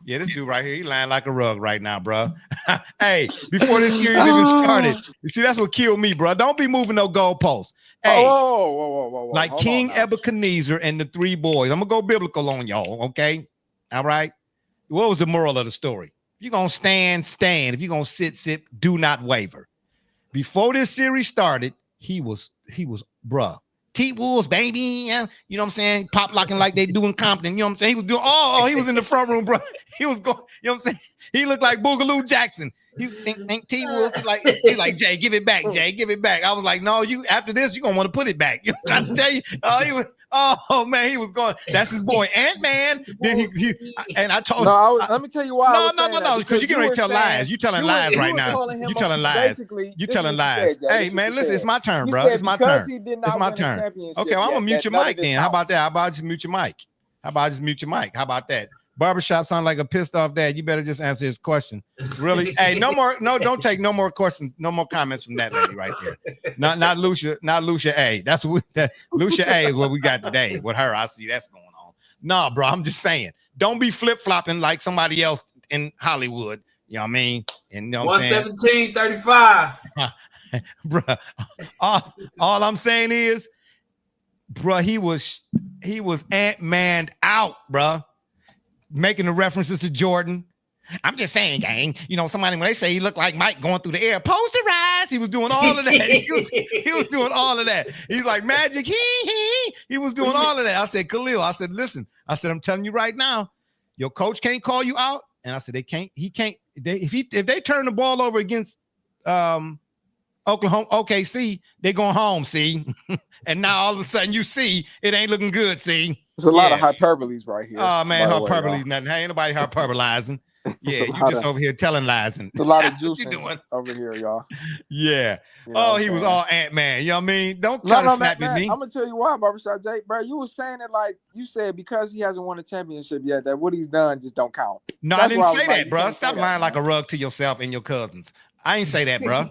Yeah, this dude right here, he lying like a rug right now, bro. Hey, before this series even started, you see, that's what killed me, bro. Don't be moving no goalposts. Hey, whoa. like Hold King on now. Nebuchadnezzar and the 3 boys. I'm gonna go biblical on y'all, okay? All right. What was the moral of the story? If you're gonna stand. If you're gonna sit, do not waver. Before this series started, he was, bruh. T-Wolves, baby. Yeah. You know what I'm saying? Pop locking like they do in Compton. You know what I'm saying? He was doing, he was in the front room, bro. He was going, you know what I'm saying? He looked like Boogaloo Jackson. He think T-Wolves, he like, Jay, give it back, Jay, give it back. I was like, no, you after this, you're gonna want to put it back. You know what I'm tell you? He was going, that's his boy Ant-Man. Then he and I told let me tell you why. No, because you're getting ready to tell lies. You telling lies right now. You telling lies. You telling lies. Hey, man, listen, it's my turn, bro. It's my turn. It's my turn. Okay, well, I'm gonna mute your mic then. How about that? How about just mute your mic? How about that? Barbershop sound like a pissed off dad. You better just answer his question. Really? Hey, don't take no more questions, no more comments from that lady right there. Not Lucia A. That's what Lucia A is what we got today with her. I see that's going on. Nah, bro, I'm just saying. Don't be flip-flopping like somebody else in Hollywood. You know what I mean? And you know what 117, 35. Bro, all I'm saying is, bro, he was Ant-Man out, bro. Making the references to Jordan. I'm just saying, gang. You know, somebody when they say he looked like Mike going through the air, posterize. He was doing all of that. He was doing all of that. He's like Magic. He was doing all of that. I said, Khalil. I said, listen. I said, I'm telling you right now, your coach can't call you out. And I said, they can't. He can't. If they turn the ball over against Oklahoma, OKC, they going home. See, and now all of a sudden you see it ain't looking good. See. There's a lot of hyperboles right here. Oh man, hyperboles nothing. Hey, ain't nobody hyperbolizing. Yeah, you just over here telling lies. It's a lot of juicing over here, y'all. Yeah. You know he was all Ant-Man. You know what I mean? Don't try to snap at me. I'm gonna tell you why, Barbershop Jay, bro. You were saying it like you said because he hasn't won a championship yet, that what he's done just don't count. No, I didn't say that, bro. Stop lying like a rug to yourself and your cousins. I ain't say that, bro.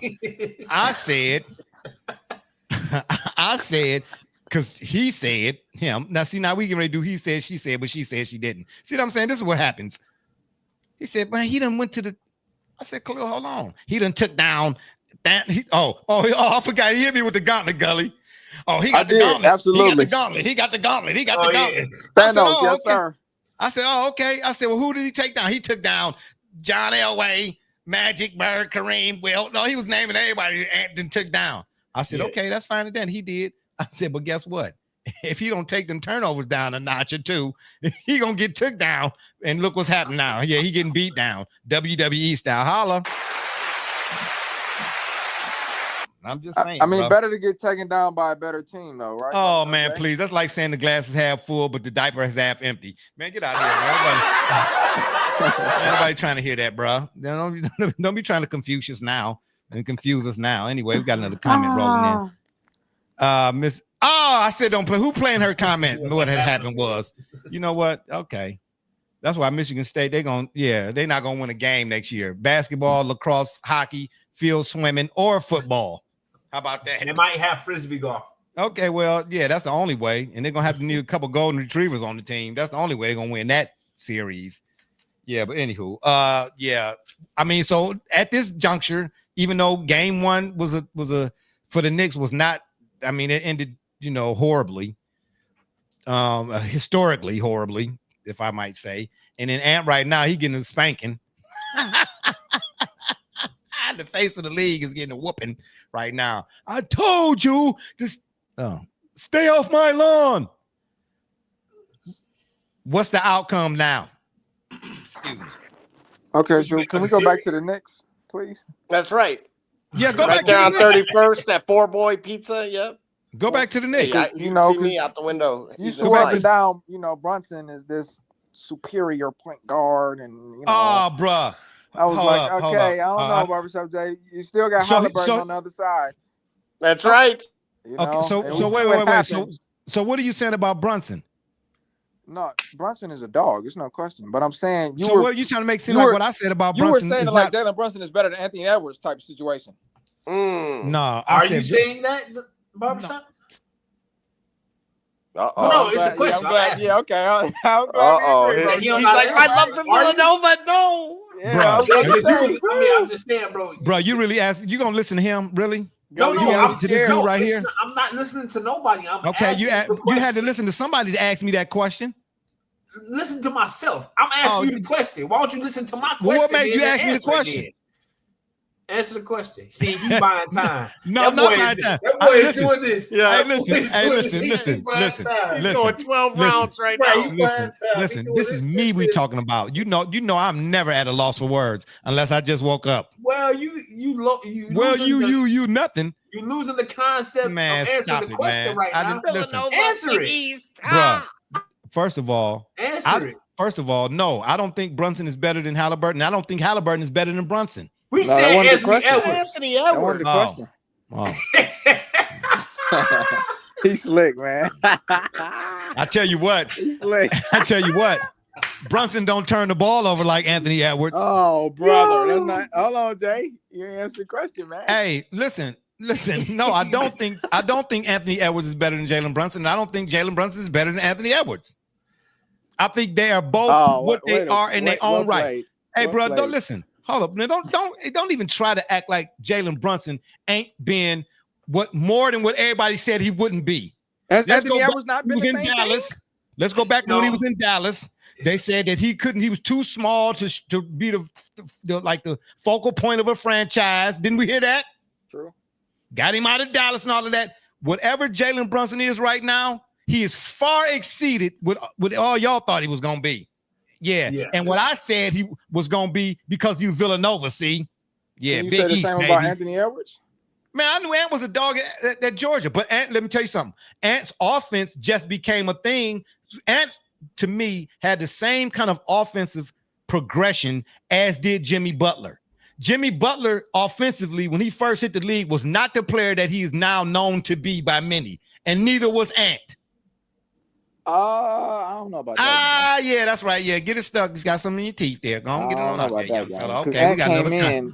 I said. Because he said him. Now, see, now we getting ready to do he said, she said, but she said she didn't. See what I'm saying? This is what happens. He said, man, he done went to the. I said, Khalil, hold on. He done took down that. I forgot. He hit me with the gauntlet, Gully. Oh, he got the gauntlet. Absolutely. He got the gauntlet. Thanos, yes, sir. I said, okay. I said, well, who did he take down? He took down John Elway, Magic, Bird, Kareem, Will. No, he was naming everybody and took down. I said, okay, that's fine. And then he did. I said, but guess what? If he don't take them turnovers down a notch or two, he gonna get took down. And look what's happening now. Yeah, he getting beat down. WWE style. Holla. I'm just saying. I mean, bro. Better to get taken down by a better team, though, right? Oh man, please. That's like saying the glass is half full, but the diaper is half empty. Man, get out of here, bro. Nobody trying to hear that, bro. Don't be trying to confuse us now and confuse us now. Anyway, we got another comment rolling in. Miss. Oh, I said don't play. Who playing her comment? What had happened was, you know what? Okay, that's why Michigan State they're not gonna win a game next year. Basketball, lacrosse, hockey, field swimming, or football. How about that? They might have frisbee golf. Okay, well, yeah, that's the only way, and they're gonna have to need a couple golden retrievers on the team. That's the only way they're gonna win that series. Yeah, but anywho, yeah, I mean, so at this juncture, even though game one was a for the Knicks was not, I mean, it ended, horribly, historically horribly, if I might say. And then Ant right now, he getting a spanking. The face of the league is getting a whooping right now. I told you to stay off my lawn. What's the outcome now? Okay, so can we go back to the Knicks, please? That's right. Yeah, go right back there to on the 31st, that 4-boy pizza. Yep. Go back to the Knicks. Hey, You know, see me out the window. You swept down. Brunson is this superior point guard, and oh, bruh. I was okay, I don't know, Barbershop Jay. You still got Halliburton on the other side. That's right. Okay, so wait. So what are you saying about Brunson? No, Brunson is a dog. It's no question. But I'm saying what are you trying to make seem like what I said about Brunson? You were saying like Jalen Brunson is better than Anthony Edwards type of situation. No, are you saying that, Barbershop? No, it's a question. Yeah, okay. I'm glad he's like, I love from Villanova. No. Yeah, I'm just saying, bro. Bro, you really you gonna listen to him? Really? No, I'm to this dude right here. I'm not listening to nobody. I'm okay. You had to listen to somebody to ask me that question. Listen to myself. I'm asking you the question. Why don't you listen to my question? Well, what makes you ask me the question? Answer the question. See, you buying time. No, I'm not buying time. That boy is doing this. Yeah, listen. He's going 12 rounds right now. Listen. This is me we talking about. You know, I'm never at a loss for words unless I just woke up. Well, you nothing. You're losing the concept of answering the question right now. Answer it. Bro, first of all, answer it. First of all, no, I don't think Brunson is better than Halliburton. I don't think Halliburton is better than Brunson. We said Anthony Edwards. He's slick, man. I tell you what. He's slick. I tell you what. Brunson don't turn the ball over like Anthony Edwards. Oh, brother. That's not. Hold on, Jay. You answered the question, man. Hey, listen. No, I don't think Anthony Edwards is better than Jalen Brunson. And I don't think Jalen Brunson is better than Anthony Edwards. I think they are both what they are in their own right. Hey, bro, don't listen. Hold up. Now, don't even try to act like Jalen Brunson ain't been more than what everybody said he wouldn't be. Has Anthony Edwards not been in Dallas? Let's go back to when he was in Dallas. They said that he was too small to be the focal point of a franchise. Didn't we hear that? True. Got him out of Dallas and all of that. Whatever Jalen Brunson is right now, he is far exceeded what all y'all thought he was gonna be. Yeah. And what I said he was gonna be because he was Villanova. See, yeah, you Big said the East, same baby. about Anthony Edwards. Man, I knew Ant was a dog at Georgia, but Ant, let me tell you something. Ant's offense just became a thing. Ant, to me, had the same kind of offensive progression as did Jimmy Butler. Jimmy Butler, offensively, when he first hit the league, was not the player that he is now known to be by many, and neither was Ant. I don't know about that. Yeah, that's right. Yeah, get it stuck. It's got something in your teeth there. Go on, get it on out there, young fella. Okay, Ant we got came another in.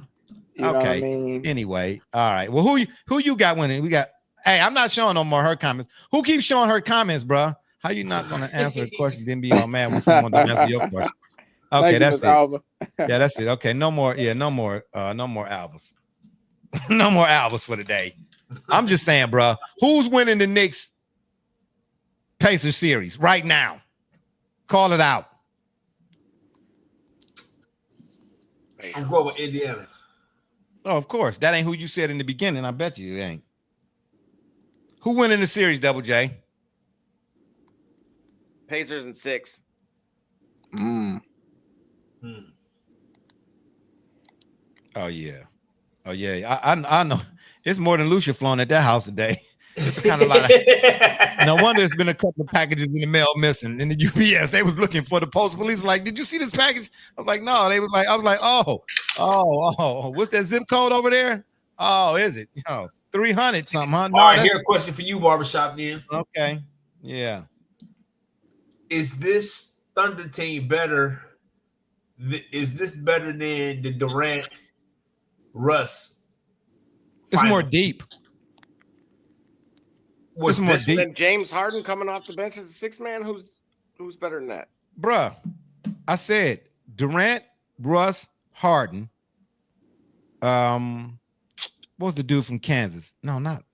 You know what I mean? Anyway, all right. Well, who you got winning? We got. Hey, I'm not showing no more her comments. Who keeps showing her comments, bro? How you not gonna answer a question? Then be all mad when someone don't answer your question. Okay, that's it. Alva. Yeah, that's it. Okay, no more. Yeah, no more Albus. No more Albus for the day. I'm just saying, bro. Who's winning the Knicks Pacers series right now? Call it out. I'm going with Indiana. Oh, of course. That ain't who you said in the beginning. I bet you it ain't. Who winning the series, Double J? Pacers in 6. Oh yeah. I know. It's more than Lucia flown at that house today. It's kind of like no wonder there's been a couple of packages in the mail missing. In the UPS, they was looking for the post. Police like, did you see this package? I was like, no. They was like, I was like, oh, what's that zip code over there? Oh, is it? Oh, 300 something, huh? No, All right, that's here a question for you, Barbershop. Then, okay. Yeah. is this Thunder team better? Is this better than the Durant Russ? It's more finals? deep. Was It's more this deep. Then James Harden coming off the bench as a sixth man. Who's better than that? Bruh, I said Durant, Russ, Harden. What was the dude from Kansas? No, not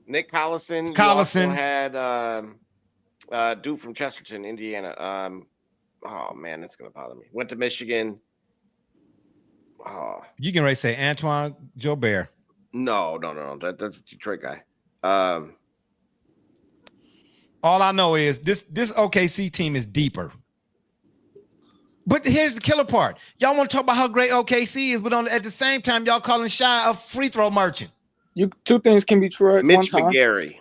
Nick Collison. Collison. You also had dude from Chesterton, Indiana. Oh man, that's gonna bother me. Went to Michigan. Oh. You can really say Antoine Jobert. No. That's a Detroit guy. All I know is this OKC team is deeper. But here's the killer part. Y'all want to talk about how great OKC is, but at the same time, y'all calling Shy a free throw merchant. Two things can be true at one Mitch time. McGarry.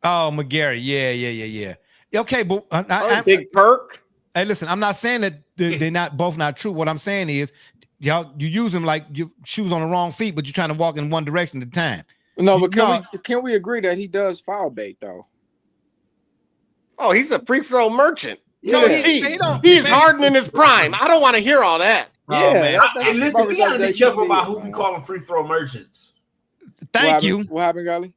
Oh, McGarry. Yeah. Okay, but Big Perk. Hey, listen, I'm not saying that they're both not true. What I'm saying is, you use them like your shoes on the wrong feet, but you're trying to walk in one direction at a time. No, but can we agree that he does foul bait though? Oh, he's a free throw merchant. No, Yeah. He's Harden in his prime. I don't want to hear all that. Yeah. Hey, listen, we gotta be careful about who we call them free throw merchants. Thank you. What happened, Golly?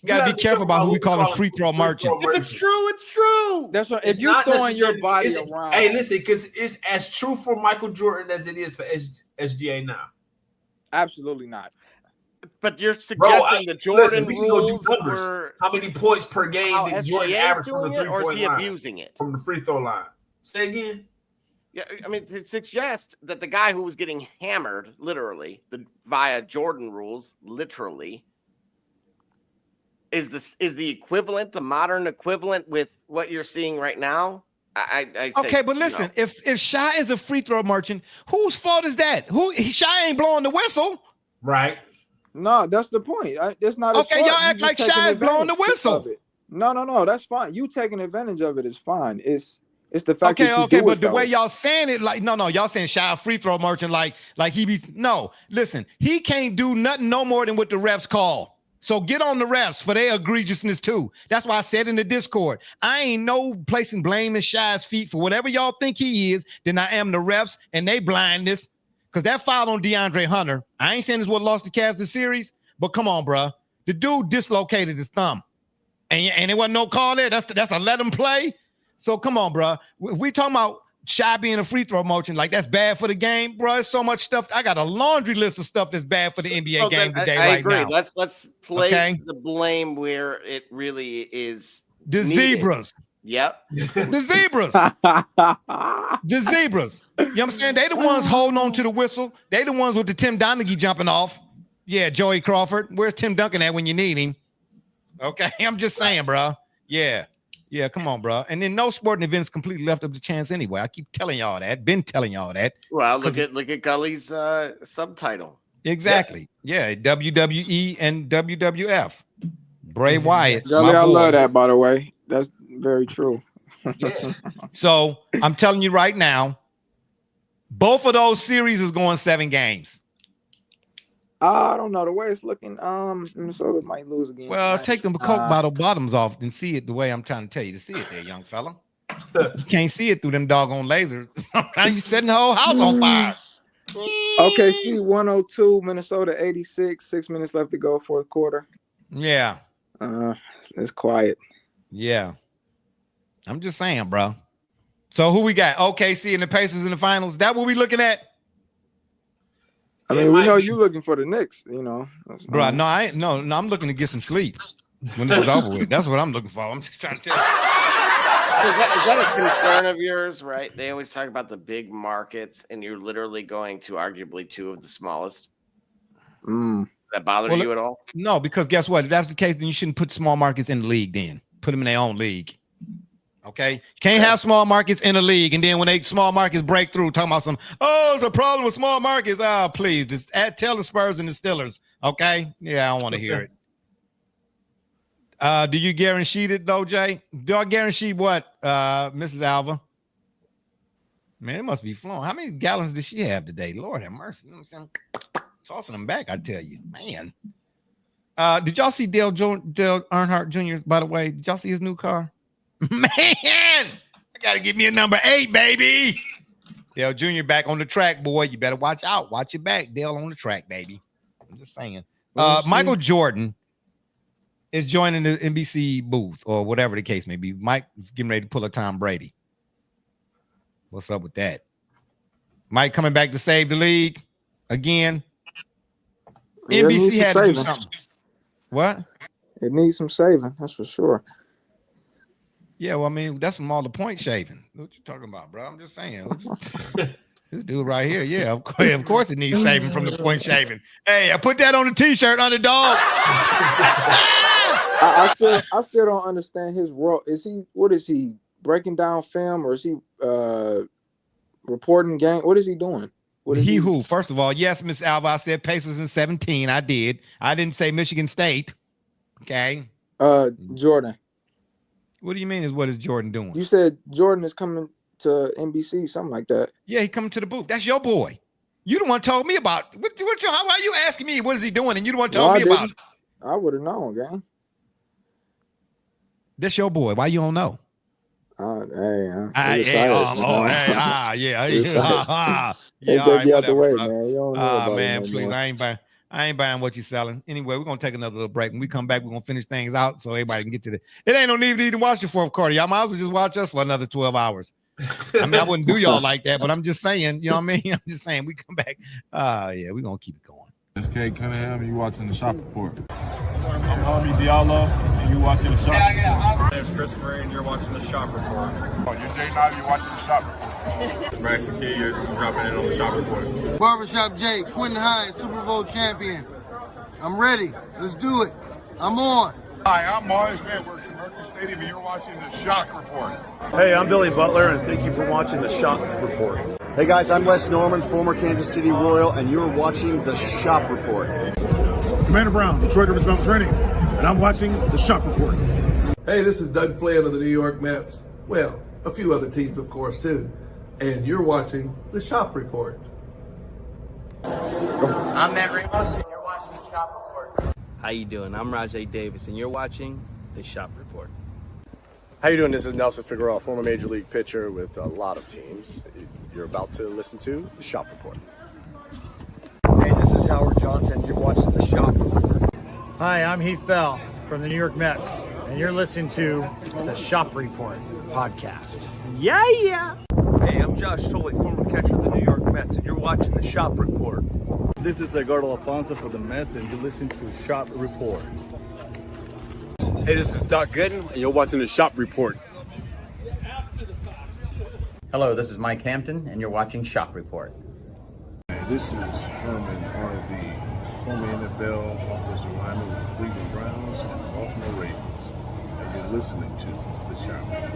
You gotta be careful about who we call a free throw merchant. If it's true, it's true. That's what. It's If you're not throwing your necessarily- body around, Hey, listen, because it's as true for Michael Jordan as it is for SGA now. absolutely not. But you're suggesting the Jordan listen, we can go do rules numbers. were How many points per game how did Jordan SGA is average from the doing it, or is 3-point he line? abusing it? From the free throw line. Say again. Yeah, I mean, to suggest that the guy who was getting hammered, literally, via Jordan rules, literally, is the equivalent, the modern equivalent with what you're seeing right now. I say, Okay, but listen, if Shy is a free throw merchant, whose fault is that? Shy ain't blowing the whistle. Right. No, that's the point. It's not. Okay, y'all act like Shy is blowing the whistle. No, that's fine. You taking advantage of it is fine. It's the fact that you Okay, do but it, the though. way y'all saying it, like, no, y'all saying Shy a free throw merchant, like he be no. Listen, he can't do nothing no more than what the refs call. So get on the refs for their egregiousness too. That's why I said in the Discord, I ain't no placing blame in Shy's feet for whatever y'all think he is, than I am the refs and they blindness. Because that foul on DeAndre Hunter, I ain't saying this what lost the Cavs the series, but come on, bro. The dude dislocated his thumb. And there wasn't no call there. That's a let him play. So come on, bro. If we talking about Shy being a free throw merchant, like that's bad for the game, bro. There's so much stuff. I got a laundry list of stuff that's bad for the NBA game today. I right agree. now. Let's place the blame where it really is. The needed. Zebras. Yep. The Zebras. The Zebras. You know what I'm saying? They the ones holding on to the whistle. They the ones with the Tim Donaghy jumping off. Yeah, Joey Crawford. Where's Tim Duncan at when you need him? Okay, I'm just saying, bro. Yeah, come on, bro. And then no sporting events completely left up the chance anyway. I keep telling y'all that. Been telling y'all that. Well, look at Gully's subtitle. Exactly. Yeah, WWE and WWF. Bray Wyatt. Gully, I love that, by the way. That's very true. Yeah. So I'm telling you right now, both of those series is going 7 games. I don't know the way it's looking. Minnesota might lose again. Well, tonight. take them Coke bottle bottoms off and see it the way I'm trying to tell you to see it there, young fella. You can't see it through them doggone lasers. You setting the whole house on fire. OKC 102, Minnesota 86. 6 minutes left to go, fourth quarter. Yeah. It's quiet. Yeah. I'm just saying, bro. So who we got? OKC and the Pacers in the finals. That what we looking at? I mean, we know you looking for the Knicks, you know. Bro, no, I ain't. No, I'm looking to get some sleep when this is over with. That's what I'm looking for. I'm just trying to tell you. Is that a concern of yours, right? They always talk about the big markets, and you're literally going to arguably 2 of the smallest. Mm. Does that bother you at all? No, because guess what? If that's the case, then you shouldn't put small markets in the league then. Put them in their own league. Okay? You can't have small markets in a league, and then when they small markets break through, talking about it's a problem with small markets. Please, tell the Spurs and the Steelers. Okay? Yeah, I don't want to hear it. Do you guarantee it though, Jay? Do I guarantee what, Mrs. Alva? Man, it must be flowing. How many gallons does she have today? Lord have mercy. You know what I'm saying? Tossing them back, I tell you. Man. Did y'all see Dale Earnhardt Jr.'s, by the way? Did y'all see his new car? Man, I gotta give me a number 8, baby. Dale Jr. back on the track, boy. You better watch out. Watch your back. Dale on the track, baby. I'm just saying. Michael Jordan is joining the NBC booth or whatever the case may be. Mike is getting ready to pull a Tom Brady. What's up with that? Mike coming back to save the league again. Yeah, NBC had to do something. What? It needs some saving, that's for sure. Yeah, well, I mean, that's from all the point shaving. What you talking about, bro? I'm just saying. This dude right here, yeah, of course it needs saving from the point shaving. Hey, I put that on the t-shirt, underdog. I still don't understand his role. What is he breaking down film, or is he reporting game? What is he doing? Who? First of all, yes, Miss Alva, I said Pacers in 17. I did. I didn't say Michigan State. Okay. Jordan. What do you mean? What is Jordan doing? You said Jordan is coming to NBC, something like that. Yeah, he coming to the booth. That's your boy. You the one told me about. Why are you asking me what is he doing? And you the one told me about it. I would have known, gang. That's your boy. Why you don't know? Yeah. Take you out the way, man. You don't know man, please. No I ain't buying what you're selling. Anyway, we're gonna take another little break. When we come back, we're gonna finish things out so everybody can get to it ain't no need to watch the fourth quarter. Y'all might as well just watch us for another 12 hours. I mean, I wouldn't do y'all like that, but I'm just saying, you know what I mean? I'm just saying we come back. Yeah, we're gonna keep it going. It's Kate Cunningham, and you watching the Shop Report. I'm Harvey Diallo, and you watching the Shop Report. My name's Chris Murray, and you're watching the Shop Report. You're Jay Knight, you're watching the Shop Report. It's Max McKee, you're dropping in on the Shop Report. Barbershop Jay, Quentin Hines, Super Bowl champion. I'm ready. Let's do it. I'm on. Hi, I'm Mars Manworks from Mercury Stadium, and you're watching the Shock Report. Hey, I'm Billy Butler, and thank you for watching the Shop Report. Hey guys, I'm Les Norman, former Kansas City Royal, and you're watching the Shop Report. Commander Brown, Detroit Rivers Mountain Training, and I'm watching the Shop Report. Hey, this is Doug Flynn of the New York Mets. Well, a few other teams, of course, too. And you're watching the Shop Report. I'm Matt Ramos, and you're watching the Shop Report. How you doing? I'm Rajay Davis, and you're watching the Shop Report. How you doing? This is Nelson Figueroa, former Major League pitcher with a lot of teams. You're about to listen to the Shop Report. Hey, this is Howard Johnson. You're watching the Shop Report. Hi, I'm Heath Bell from the New York Mets, and you're listening to the Shop Report podcast. Yeah. Hey, I'm Josh Tolley, former catcher of the New York Mets, and you're watching the Shop Report. This is Edgardo Alfonso for the Mets, and you're listening to Shop Report. Hey, this is Doc Gooden, and you're watching the Shop Report. Hello, this is Mike Hampton, and you're watching Shop Report. Hey, this is Herman Harvey, former NFL offensive lineman with the Cleveland Browns and the Baltimore Ravens, and you're listening to the Shop Report.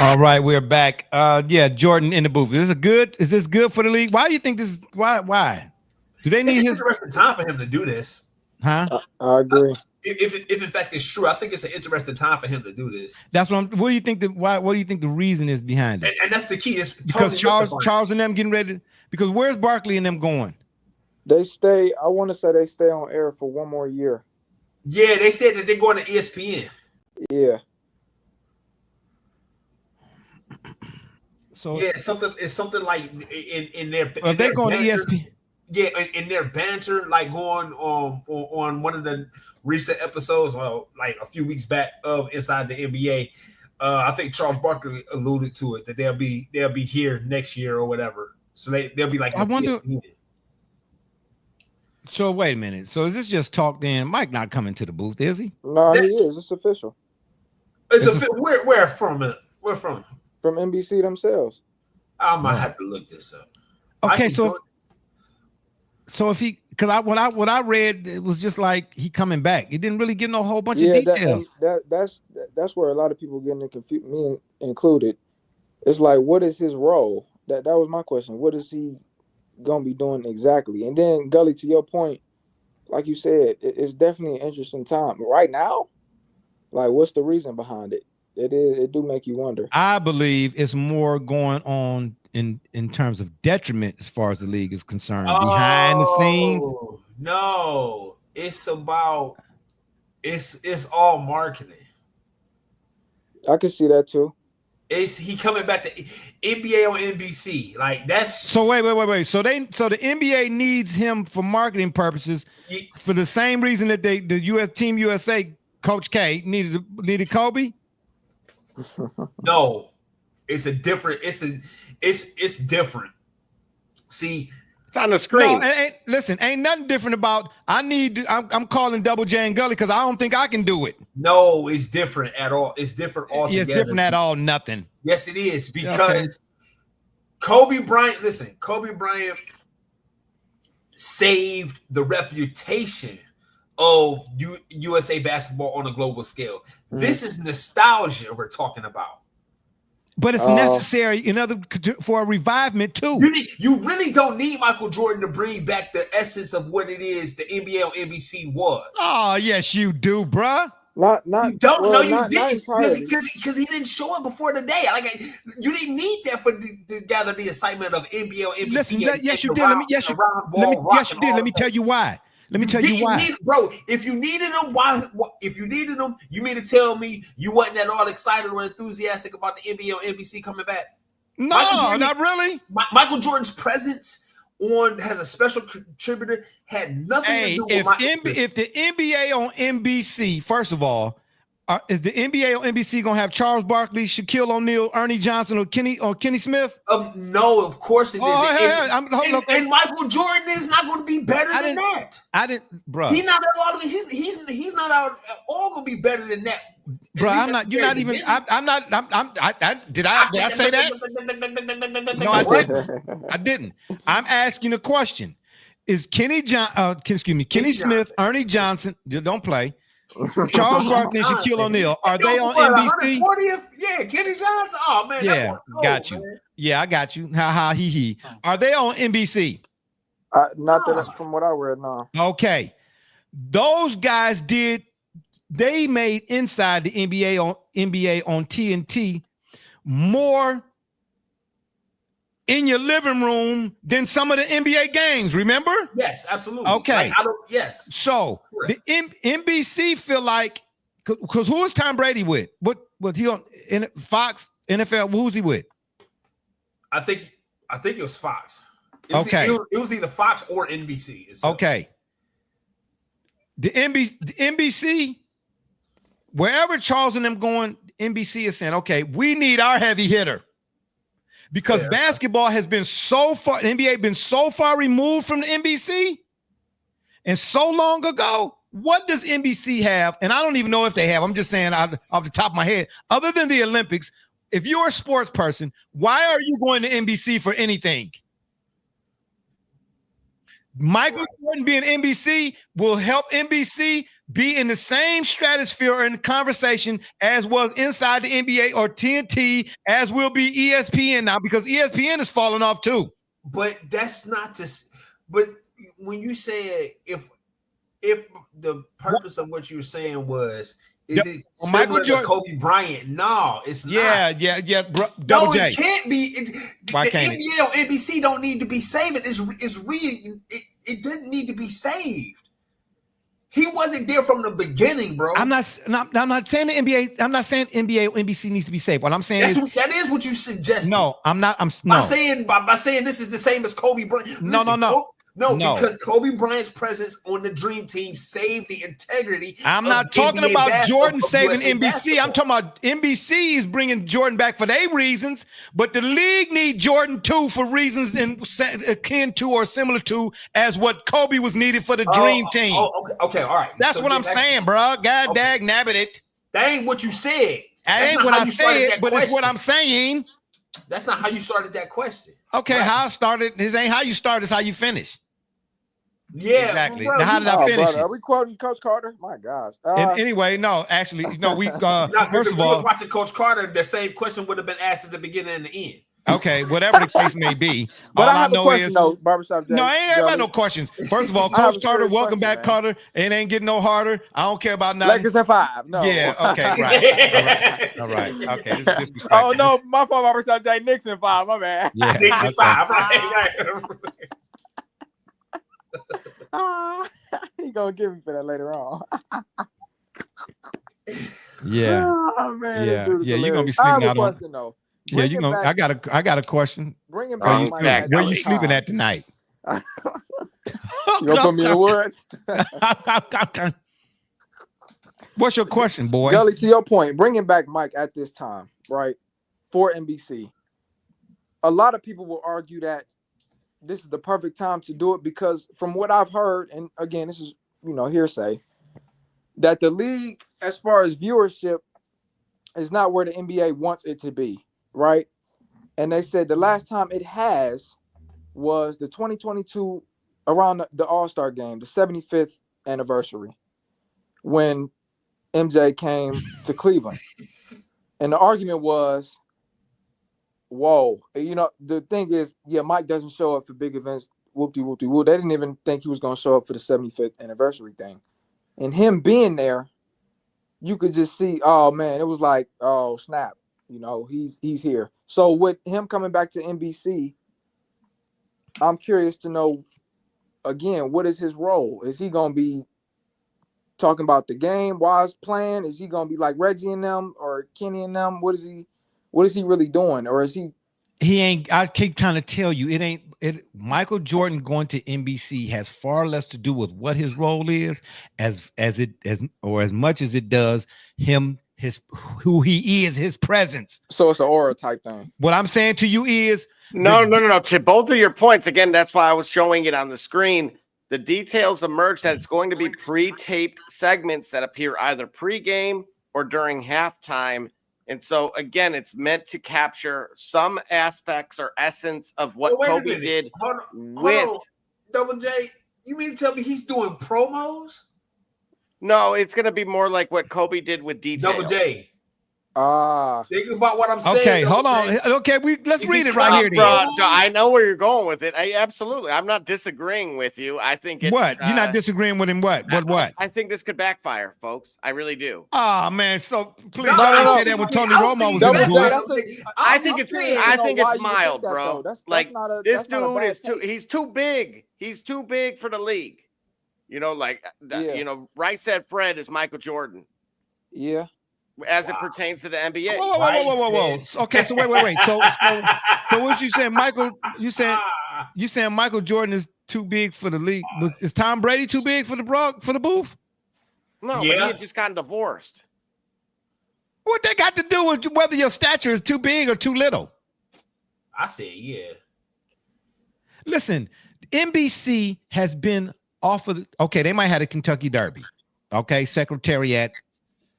All right, we're back. Yeah, Jordan in the booth. Is this good for the league? Why do you think this is why? Do they need it's an interesting time for him to do this? Huh? I agree. If in fact it's true, I think it's an interesting time for him to do this. That's what what do you think what do you think the reason is behind it? And that's the key. It's because Charles and them getting ready because where's Barkley and them going? They stay, I want to say they stay on air for one more year. Yeah, they said that they're going to ESPN. Yeah. So yeah, it's something like in their. Well, they're going to ESPN. Yeah, in their banter, like going on one of the recent episodes, like a few weeks back of Inside the NBA. I think Charles Barkley alluded to it that they'll be here next year or whatever. So they'll be like. I wonder. So wait a minute. So is this just talk? Then Mike not coming to the booth, is he? No, he is. It's official. Where from? Where from? From NBC themselves. I might have to look this up. Okay, so if he, because what I read, it was just like he coming back. It didn't really give no whole bunch of details. That's where a lot of people getting confused, me included. It's like, what is his role? That was my question. What is he gonna be doing exactly? And then Gully, to your point, like you said, it's definitely an interesting time right now. Like, what's the reason behind it? It is. It do make you wonder. I believe it's more going on in terms of detriment as far as the league is concerned. Behind the scenes. No, it's about it's all marketing. I can see that too. He coming back to NBA on NBC. Like that's so wait. So the NBA needs him for marketing purposes for the same reason that the US Team USA Coach K needed Kobe. No, it's different. It's different. See, it's on the screen. No, ain't nothing different about. I'm calling Double J and Gully because I don't think I can do it. No, it's different at all. It's different altogether. It's different at all. Nothing. Yes, it is because Kobe Bryant. Listen, Kobe Bryant saved the reputation of USA basketball on a global scale. Mm-hmm. This is nostalgia we're talking about. But it's necessary for a revivement too. You really don't need Michael Jordan to bring back the essence of what it is the NBA on NBC was. Oh, yes, you do, bruh. You don't know you didn't because he didn't show up before the day. You didn't need that to gather the excitement of NBA on NBC. Listen, yes, you did. Yes, you did. Let me tell you why. Bro, if you needed them, you mean to tell me you wasn't at all excited or enthusiastic about the NBA on NBC coming back? No, not really. Michael Jordan's presence has a special contributor, had nothing to do with if the NBA on NBC, first of all, is the NBA on NBC gonna have Charles Barkley, Shaquille O'Neal, Ernie Johnson, or Kenny Smith? No, of course it isn't. And Michael Jordan is not going to be better than that. Bro. He's not all going to be better than that. Bro, I'm not. You're not even. I'm not. Did I say that? No, I didn't. I didn't. I'm asking a question. Is Kenny Smith, Ernie Johnson? Don't play. Charles Barkley and Shaquille O'Neal, are they on NBC? 140th? Yeah, Kenny Johnson. Oh man, yeah, got you. Man. Yeah, I got you. Ha ha he he. Are they on NBC? Not that from what I read, no. Okay, those guys they made inside the NBA on TNT more in your living room than some of the NBA games, remember? Yes, absolutely. Okay. Yes. So correct. The NBC feel like, because who is Tom Brady with? What he on Fox, NFL? Who's he with? I think it was Fox. It was either Fox or NBC. Okay. The NBC, wherever Charles and them going, NBC is saying, okay, we need our heavy hitter. Because basketball has been so far, the NBA been so far removed from the NBC and so long ago. What does NBC have? And I don't even know if they have. I'm just saying off the top of my head. Other than the Olympics, if you're a sports person, why are you going to NBC for anything? Michael Jordan being NBC will help NBC be in the same stratosphere or in conversation as was inside the NBA or TNT, as will be ESPN now, because ESPN is falling off too. But that's not just. But when you say if the purpose of what you were saying was. Is it similar to Kobe Bryant? No, it's not. Yeah. No, it can't be. Why can't NBA on NBC don't need to be saved. It didn't need to be saved. He wasn't there from the beginning, bro. I'm not saying the NBA. I'm not saying NBA or NBC needs to be saved. What I'm saying that is what you suggest. No, I'm not. By saying this is the same as Kobe Bryant. No, because Kobe Bryant's presence on the Dream Team saved the integrity. I'm not talking about Jordan saving NBC. I'm talking about NBC is bringing Jordan back for their reasons, but the league need Jordan too for reasons akin to or similar to as what Kobe was needed for the Dream Team. Okay, all right. That's what I'm saying, bro. God dag nabbit it. That ain't what you said. That ain't what I said, but it's what I'm saying. That's not how you started that question. Okay, how I started. This ain't how you start. It's how you finish. Yeah, exactly. Now, how did I finish? Are we quoting Coach Carter? My gosh. Anyway, no, actually, no. We first of all, I was watching Coach Carter. The same question would have been asked at the beginning and the end. Okay, whatever the case may be. But all I have a know question is, though, Barbershop Jay. no, I ain't got no questions. First of all, I have Coach a Carter, serious welcome question, back, man. Carter. It ain't getting no harder. I don't care about nothing. Lakers in 5. No. Yeah, okay, right. All right. Okay, this is disrespectful. Oh no, my fault, Barbershop Jay. Knicks in 5. My bad. Yeah, Knicks in okay. 5. Right. He gonna give me for that later on. Yeah. Oh man, this dude is You're gonna be hilarious. I have sleeping a out on. question though. Yeah, Bring you it gonna. back- I got a question. Bringing Wrong back Mike back, at Where this you sleeping time. at tonight? You gonna put me in the woods? What's your question, boy? Gully, to your point, bringing back Mike at this time, right, for NBC. A lot of people will argue that this is the perfect time to do it because from what I've heard, and again, this is, hearsay, that the league, as far as viewership, is not where the NBA wants it to be, right? And they said the last time it was the 2022 around the All-Star game, the 75th anniversary, when MJ came to Cleveland. And the argument was, whoa, the thing is, Mike doesn't show up for big events, whoop-de-whoop-de-woo. They didn't even think he was going to show up for the 75th anniversary thing. And him being there, you could just see, oh man, it was like, oh snap, he's here. So with him coming back to NBC, I'm curious to know, again, what is his role? Is he going to be talking about the game while he's playing? Is he going to be like Reggie and them or Kenny and them? What is he really doing? Or is he ain't. I keep trying to tell you, it ain't. Michael Jordan going to NBC has far less to do with what his role is, as much as it does who he is, his presence. So it's an aura type thing. What I'm saying to you is, no. To both of your points, again, that's why I was showing it on the screen. The details emerge that it's going to be pre-taped segments that appear either pre-game or during halftime. And so, again, it's meant to capture some aspects or essence of what Kobe did. Hold on. Double J, you mean to tell me he's doing promos? No, it's going to be more like what Kobe did with detail. Double J. Think about what I'm saying. Okay, hold on. Okay, let's read it right here. I know where you're going with it. Absolutely. I'm not disagreeing with you. I think it's... What? You're not disagreeing with him? What? What? I think this could backfire, folks. I really do. Oh, man. So, please don't say that when Tony Romo was in the booth. I think it's mild, bro. This dude is he's too big. He's too big for the league. Rice said Fred is Michael Jordan. Yeah. As it pertains to the NBA. Whoa. Okay, so wait. So what you saying, Michael? You saying Michael Jordan is too big for the league? Is Tom Brady too big for the booth? No, but he had just gotten divorced. What they got to do with whether your stature is too big or too little? I say, yeah. Listen, NBC has been off of they might have a Kentucky Derby. Okay, Secretariat,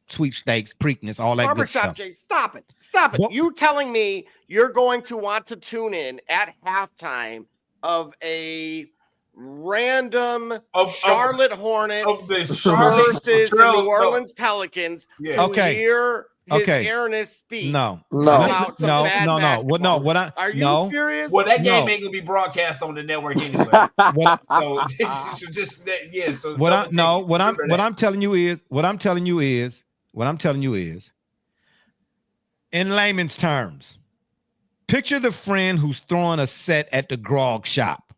sweepstakes, Preakness, all that good stuff. Jay, stop it. What? You telling me you're going to want to tune in at halftime of a random Charlotte Hornets versus the New Orleans Pelicans to hear his earnest speech? No. Are you serious? Well, that game ain't gonna be broadcast on the network anyway. What I'm telling you is, in layman's terms, picture the friend who's throwing a set at the grog shop.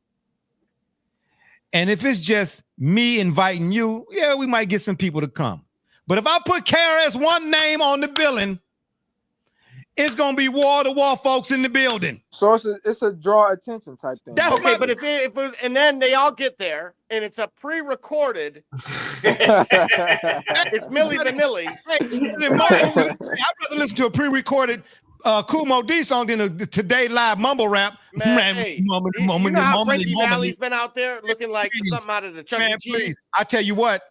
And if it's just me inviting you, we might get some people to come. But if I put KRS-One name on the billing, it's going to be wall-to-wall folks in the building. So it's a draw attention type thing. That's okay, but and then they all get there, and it's a pre-recorded. It's Milli Vanilli. I'd rather listen to a pre-recorded Kumo D song than a Today Live mumble rap. You know how Frankie Valli's been out there looking like something out of the Chuck E. Cheese? Please. I tell you what.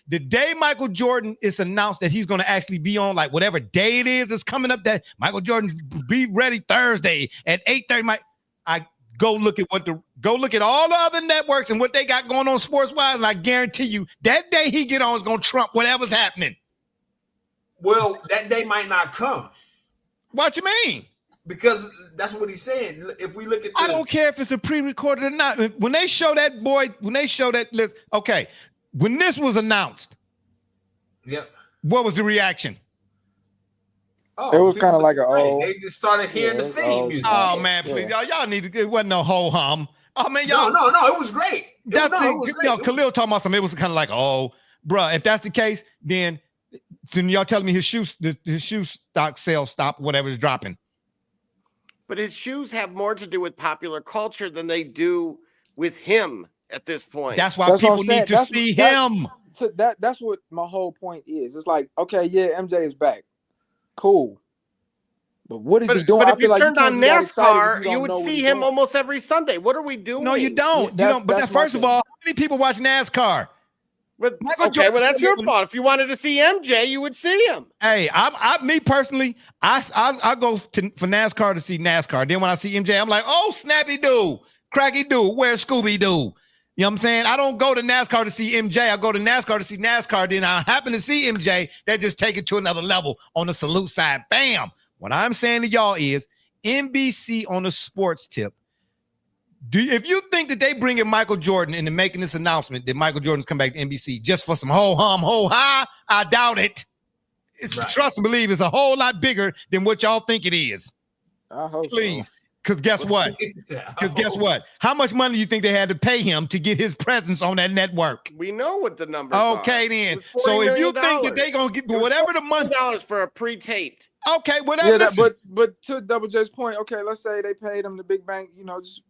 The day Michael Jordan is announced that he's going to actually be on, like whatever day it is, it's coming up, that Michael Jordan be ready Thursday at 8:30. I go look at all the other networks and what they got going on sports wise, and I guarantee you that day he get on is going to trump whatever's happening. Well, that day might not come. What you mean? Because that's what he's saying. If we look at I don't care if it's a pre-recorded or not. When they show that list, okay, when this was announced, yep. What was the reaction? Oh, it was kind of like they just started hearing the theme music. Oh man, please, y'all need to. It wasn't no ho hum. Oh man, y'all. No, it was great. It was great. Khalil talking about something. It was kind of like, oh, bruh, if that's the case, then y'all telling me his shoe stock sales stop, whatever is dropping. But his shoes have more to do with popular culture than they do with him at this point. That's why people need to see him. That's what my whole point is. It's like, okay, yeah, MJ is back. Cool. But what is he doing? But if you turned on NASCAR, you would see him almost every Sunday. What are we doing? No, you don't. But first of all, how many people watch NASCAR? But okay, well, that's your fault. If you wanted to see MJ, you would see him. Hey, me personally, I go for NASCAR to see NASCAR. Then when I see MJ, I'm like, oh, snappy doo, cracky doo, where's Scooby Doo? You know what I'm saying? I don't go to NASCAR to see MJ. I go to NASCAR to see NASCAR. Then I happen to see MJ. They just take it to another level on the salute side. Bam. What I'm saying to y'all is NBC on the sports tip. If you think that they bring in Michael Jordan into making this announcement that Michael Jordan's come back to NBC just for some ho-hum, ho-ha, I doubt it. Trust and believe it's a whole lot bigger than what y'all think it is. I hope Please. so. Because guess what? How much money do you think they had to pay him to get his presence on that network? We know what the numbers are. Okay, then. So if you think that they're going to get whatever the money... $40 for a pre-taped. Okay, whatever. Yeah, but to Double J's point, okay, let's say they paid him the big bank,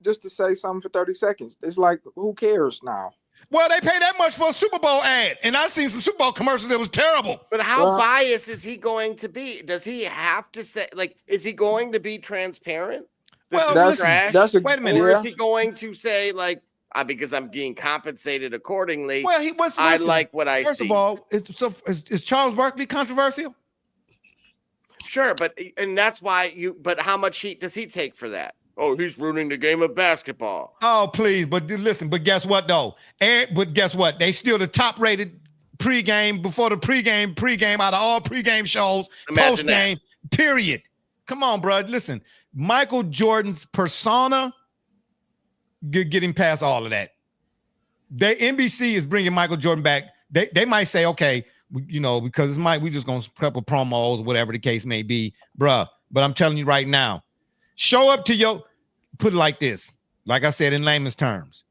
just to say something for 30 seconds. It's like, who cares now? Well, they pay that much for a Super Bowl ad, and I've seen some Super Bowl commercials that was terrible. But how biased is he going to be? Does he have to say, is he going to be transparent? Well, wait a minute. Or is he going to say, because I'm being compensated accordingly? Well, I like what I see. First of all, is Charles Barkley controversial? Sure, and that's why but how much heat does he take for that? Oh, he's ruining the game of basketball. Oh, please. But listen, but guess what, though? But guess what? They still the top-rated pregame, before the pregame out of all pregame shows, postgame, period. Come on, bro. Listen, Michael Jordan's persona, getting past all of that. NBC is bringing Michael Jordan back. They might say, okay, because we just gonna prep a promos, whatever the case may be, bruh. But I'm telling you right now, show up to put it like this. Like I said in layman's terms,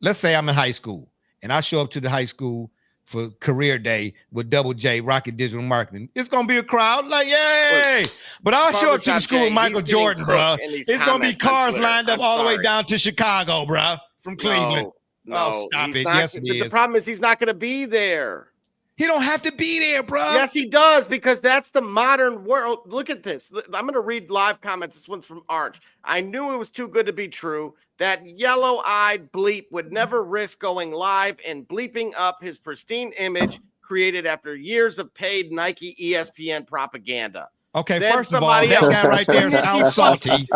let's say I'm in high school and I show up to the high school for career day with Double J, Rocket Digital Marketing. It's gonna be a crowd like, yay! But I'll show up to the school with Michael Jordan, bro. It's gonna be cars lined up all the way down to Chicago, bro, from Cleveland. No, stop it. Yes, it is. The problem is he's not gonna be there. He don't have to be there, bro. Yes, he does, because that's the modern world. Look at this. I'm going to read live comments. This one's from Arch. I knew it was too good to be true. That yellow-eyed bleep would never risk going live and bleeping up his pristine image created after years of paid Nike ESPN propaganda. Okay, then first of all, that guy right there sounds salty.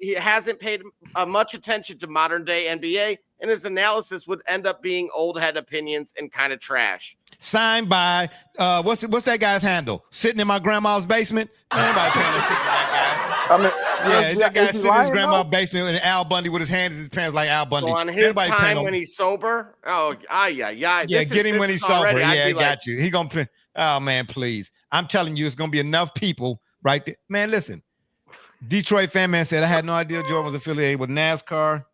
He hasn't paid much attention to modern-day NBA, and his analysis would end up being old head opinions and kind of trash. Signed by what's that guy's handle? Sitting in my grandma's basement. Nobody paying attention to that guy. That guy sitting in his grandma's basement and Al Bundy with his hands in his pants like Al Bundy. So on his time when he's sober, get him when he's sober. Yeah, I got you. He gonna play. Oh man, please. I'm telling you, it's gonna be enough people right there. Man, listen. Detroit fan man said, I had no idea Jordan was affiliated with NASCAR.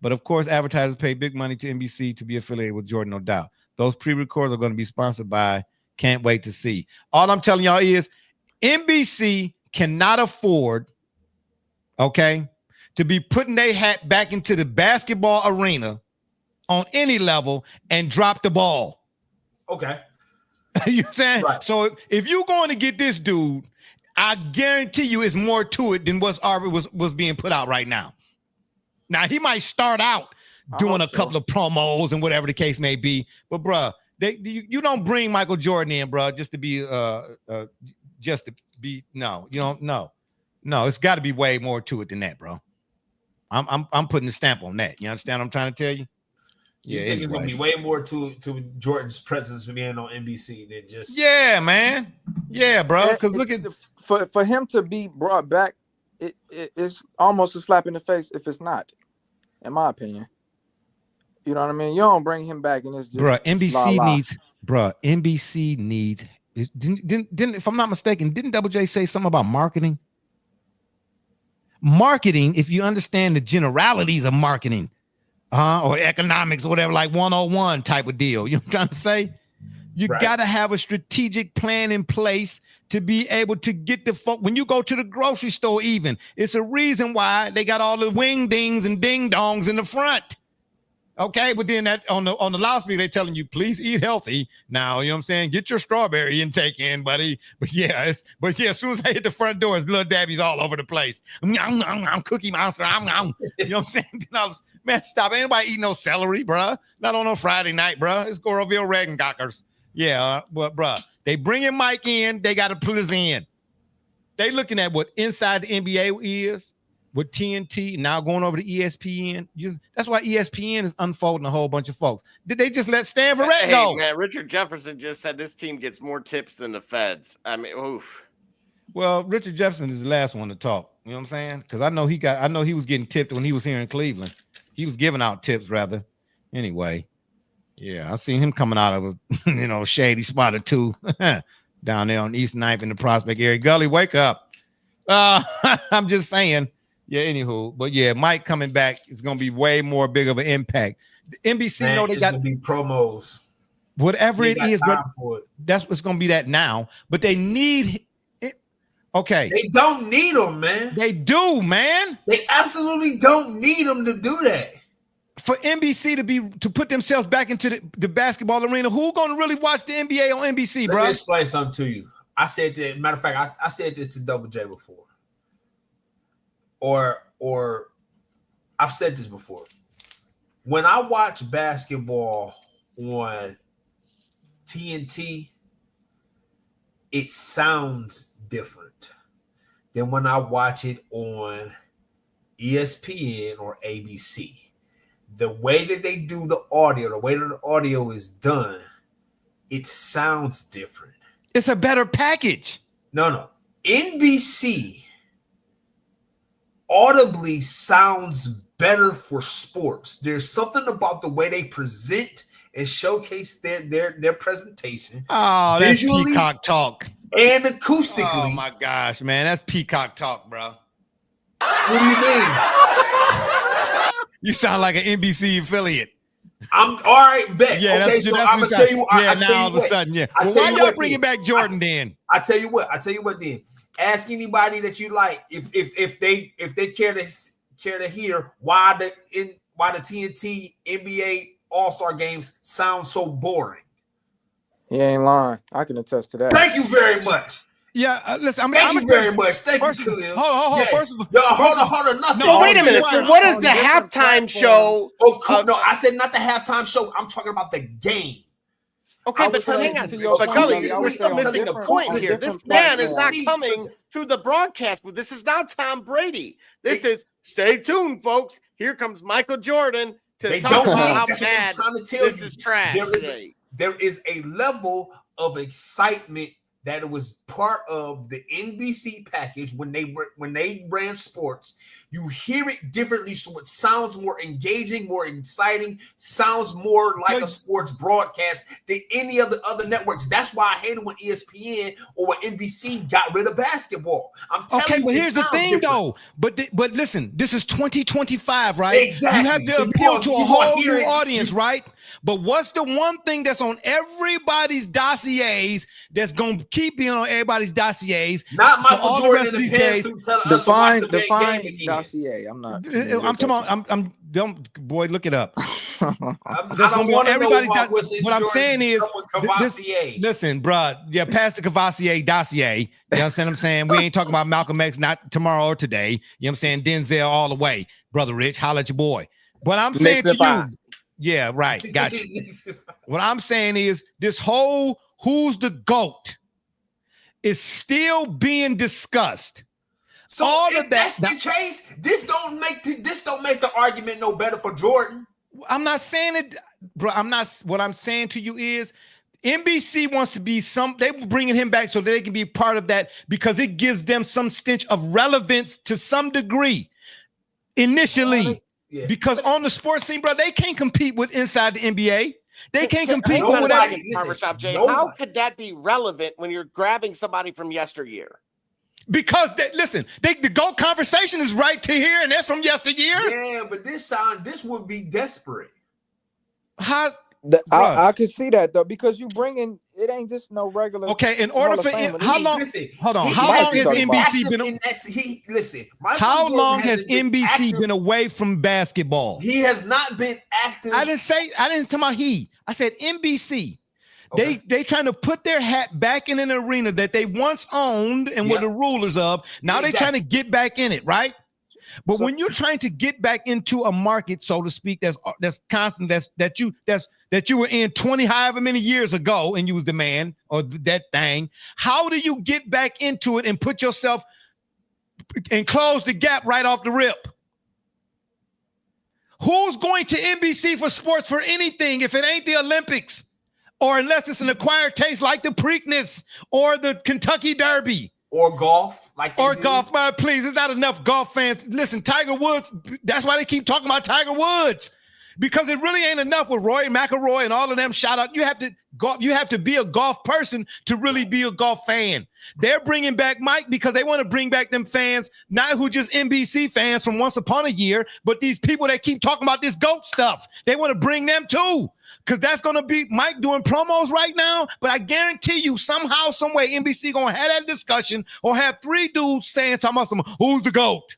But of course, advertisers pay big money to NBC to be affiliated with Jordan, no doubt. Those pre-records are going to be sponsored by Can't Wait to See. All I'm telling y'all is NBC cannot afford, to be putting their hat back into the basketball arena on any level and drop the ball. Okay. You saying? Right. So if you're going to get this dude, I guarantee you it's more to it than what's was being put out right now. Now, he might start out doing a couple of promos and whatever the case may be, but bruh, you don't bring Michael Jordan in, bruh, just to be no, you don't know. No, it's got to be way more to it than that, bro. I'm putting a stamp on that. You understand what I'm trying to tell you? You think it's gonna be way more to Jordan's presence being on NBC than just man. Yeah, bro. Because look at for him to be brought back, it's almost a slap in the face if it's not, in my opinion. You know what I mean? You don't bring him back and it's just NBC needs didn't if I'm not mistaken, didn't Double J say something about marketing? Marketing, if you understand the generalities of marketing, or economics or whatever, like 101 type of deal. You know what I'm trying to say? You got to have a strategic plan in place to be able to get the folk. When you go to the grocery store, even, it's a reason why they got all the wing dings and ding dongs in the front. Okay, but then that on the loudspeaker, they're telling you, please eat healthy. Now, you know what I'm saying? Get your strawberry intake in, buddy. But yeah, as soon as I hit the front door, it's little dabbies all over the place. I'm Cookie Monster. You know what I'm saying? Man, stop. Ain't nobody eating no celery, bruh. Not on no Friday night, bruh. It's Goroville Regengockers. Yeah, but bruh, they bringing Mike in. They got to put us in. They looking at what inside the NBA is with TNT, now going over to ESPN. That's why ESPN is unfolding a whole bunch of folks. Did they just let Stan Verrett go? Man, Richard Jefferson just said this team gets more tips than the Feds. I mean, oof. Well, Richard Jefferson is the last one to talk. You know what I'm saying? Because I know he was getting tipped when he was here in Cleveland. He was giving out tips, rather. Anyway, yeah, I seen him coming out of a shady spot or two down there on East 9th in the Prospect area. Gully, wake up. I'm just saying. Yeah, anywho, but yeah, Mike coming back is going to be way more big of an impact. The NBC, man, they got to be promos. Whatever it is, but that's what's going to be that now. But they need it. Okay. They don't need them, man. They do, man. They absolutely don't need them to do that. For NBC to put themselves back into the basketball arena, who going to really watch the NBA on NBC, bro? Let me explain something to you. Matter of fact, I said this to Double J before. Or I've said this before. When I watch basketball on TNT, it sounds different than when I watch it on ESPN or ABC. The way that they do the audio, the way that the audio is done, it sounds different. It's a better package. No. NBC audibly sounds better for sports. There's something about the way they present and showcase their presentation. Oh, that's peacock talk. And acoustically. Oh my gosh, man. That's peacock talk, bro. What do you mean? You sound like an NBC affiliate. I'm all right, bet. Yeah, okay, so I'm gonna tell you. Now all of a sudden, yeah. Well, why y'all bringing back Jordan then? I tell you what then. Ask anybody that you like if they care to hear why the TNT NBA All-Star games sound so boring. He ain't lying. I can attest to that. Thank you very much. Yeah, listen. Thank you very much. Thank you, Khalil. Hold on. Yes. First of all, hold on. Nothing. No, wait a minute. So what is the halftime show? Oh, cool. No, I said not the halftime show. I'm talking about the game. Okay, but hang on. But Cully, we're still missing a point here. This man is not coming to the broadcast booth. This is not Tom Brady. This is, stay tuned, folks. Here comes Michael Jordan to talk about how bad this is trash. There is a level of excitement that it was part of the NBC package when they ran sports. You hear it differently, so it sounds more engaging, more exciting, sounds more like a sports broadcast than any of the other networks. That's why I hated when ESPN or when NBC got rid of basketball. I'm telling you, but here's the thing, though. But listen, this is 2025, right? Exactly. You have to appeal to a whole new audience, right? But what's the one thing that's on everybody's dossiers that's going to keep being on everybody's dossiers? Not Michael Jordan in the pantsuit telling us to watch the define game again. dossier. I'm not. I'm talking about. I'm don't boy. Look it up. I don't want to know about what I'm saying is, listen, bro. Yeah, pass the Cavassier dossier. You understand what I'm saying? We ain't talking about Malcolm X, not tomorrow or today. You know what I'm saying? Denzel all the way, brother Rich. Holla at your boy. But I'm saying to you. Yeah, right. Got you. What I'm saying is this whole who's the GOAT is still being discussed. So if that's the case, this don't make the argument no better for Jordan. I'm not saying it, bro. I'm not. What I'm saying to you is, NBC wants to be they were bringing him back so that they can be part of that because it gives them some stench of relevance to some degree initially. Because on the sports scene, bro, they can't compete with inside the NBA. They can't compete with whatever. Barbershop Jay, how could that be relevant when you're grabbing somebody from yesteryear? Because the GOAT conversation is right to here, and that's from yesteryear. Yeah, but this would be desperate. How? I could see that though, because you bringing it ain't just no regular. Okay, in order for how long? Hold on. How long has NBC been? How long has NBC been away from basketball? He has not been active. I didn't talk about he. I said NBC. Okay. They trying to put their hat back in an arena that they once owned and were the rulers of. Now they're trying to get back in it, right? But when you're trying to get back into a market, so to speak, that's constant, that you were in 20 however many years ago, and you was the man or that thing. How do you get back into it and put yourself and close the gap right off the rip? Who's going to NBC for sports for anything if it ain't the Olympics? Or unless it's an acquired taste like the Preakness or the Kentucky Derby. Or golf. Golf, man, please. There's not enough golf fans. Listen, Tiger Woods, that's why they keep talking about Tiger Woods. Because it really ain't enough with Roy McIlroy and all of them shout out. You have to be a golf person to really be a golf fan. They're bringing back Mike because they want to bring back them fans, not who just NBC fans from once upon a year, but these people that keep talking about this GOAT stuff. They want to bring them too. Because that's going to be Mike doing promos right now. But I guarantee you, somehow, some way, NBC going to have that discussion or have three dudes saying something about who's the GOAT.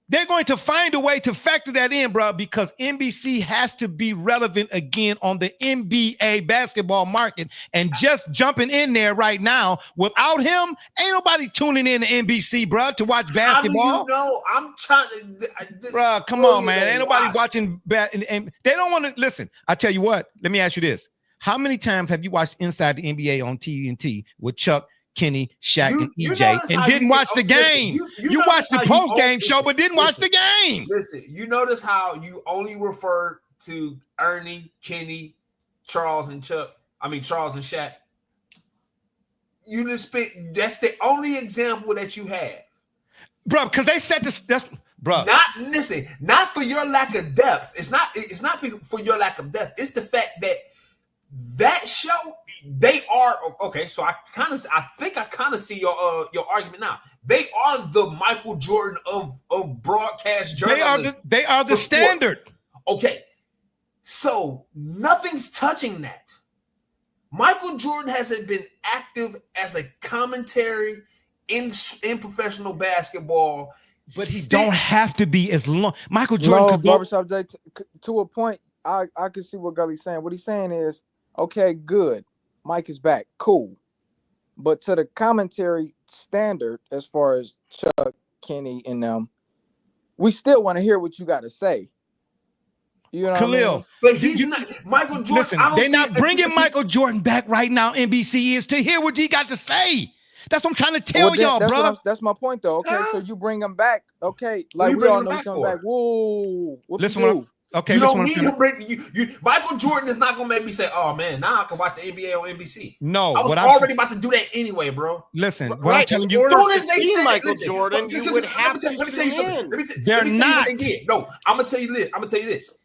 They're going to find a way to factor that in, bro, because NBC has to be relevant again on the NBA basketball market. And just jumping in there right now, without him, ain't nobody tuning in to NBC, bro, to watch basketball. How do you know? I'm trying to... Bro, come on, man. Ain't nobody watching... And they don't want to... Listen, I tell you what. Let me ask you this. How many times have you watched Inside the NBA on TNT with Chuck, Kenny, Shaq, and EJ, and didn't watch the game? You watched the post-game show, but didn't watch the game. Listen, you notice how you only refer to Ernie, Kenny, Charles, and Shaq? You just pick, that's the only example that you have. Bro, because they said this, bro. Not for your lack of depth. It's not for your lack of depth. It's the fact that show, they are okay. So I think I kind of see your argument now. They are the Michael Jordan of broadcast journalism. They are the standard. Okay, so nothing's touching that. Michael Jordan hasn't been active as a commentary in professional basketball, but he don't have to be as long. Michael Jordan could go. Barbershop Jay, to a point, I can see what Gully's saying. What he's saying is, okay, good. Mike is back. Cool. But to the commentary standard, as far as Chuck, Kenny, and them, we still want to hear what you got to say. You know Khalil. what I mean? But he's not Michael Jordan. Listen, they're not bringing Michael Jordan back right now. NBC is to hear what he got to say. That's what I'm trying to tell y'all, bro. That's my point, though. Okay, so you bring him back. Okay, like we all know he's coming back. Whoa. Listen, okay, you don't need to bring you. Michael Jordan is not gonna make me say, "Oh man, now I can watch the NBA on NBC." No, I was already about to do that anyway, bro. Listen, what I'm telling you, as soon as they say Michael Jordan, you would have to. Let me tell you something. Let me tell They're not. No, I'm gonna tell you this.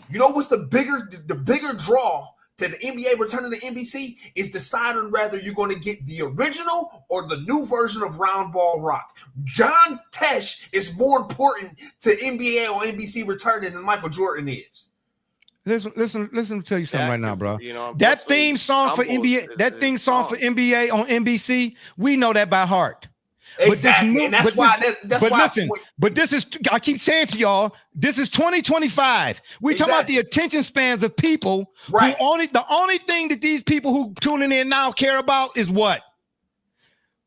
You know what's the bigger draw to the NBA returning to NBC is deciding whether you're going to get the original or the new version of Round Ball Rock. John Tesh is more important to NBA or NBC returning than Michael Jordan is. Listen to tell you something right now, bro. That theme song for NBA, for NBA on NBC, we know that by heart. Exactly, and that's why. But this is, I keep saying to y'all, this is 2025. We talking about the attention spans of people. Right. The only thing that these people who tuning in now care about is what?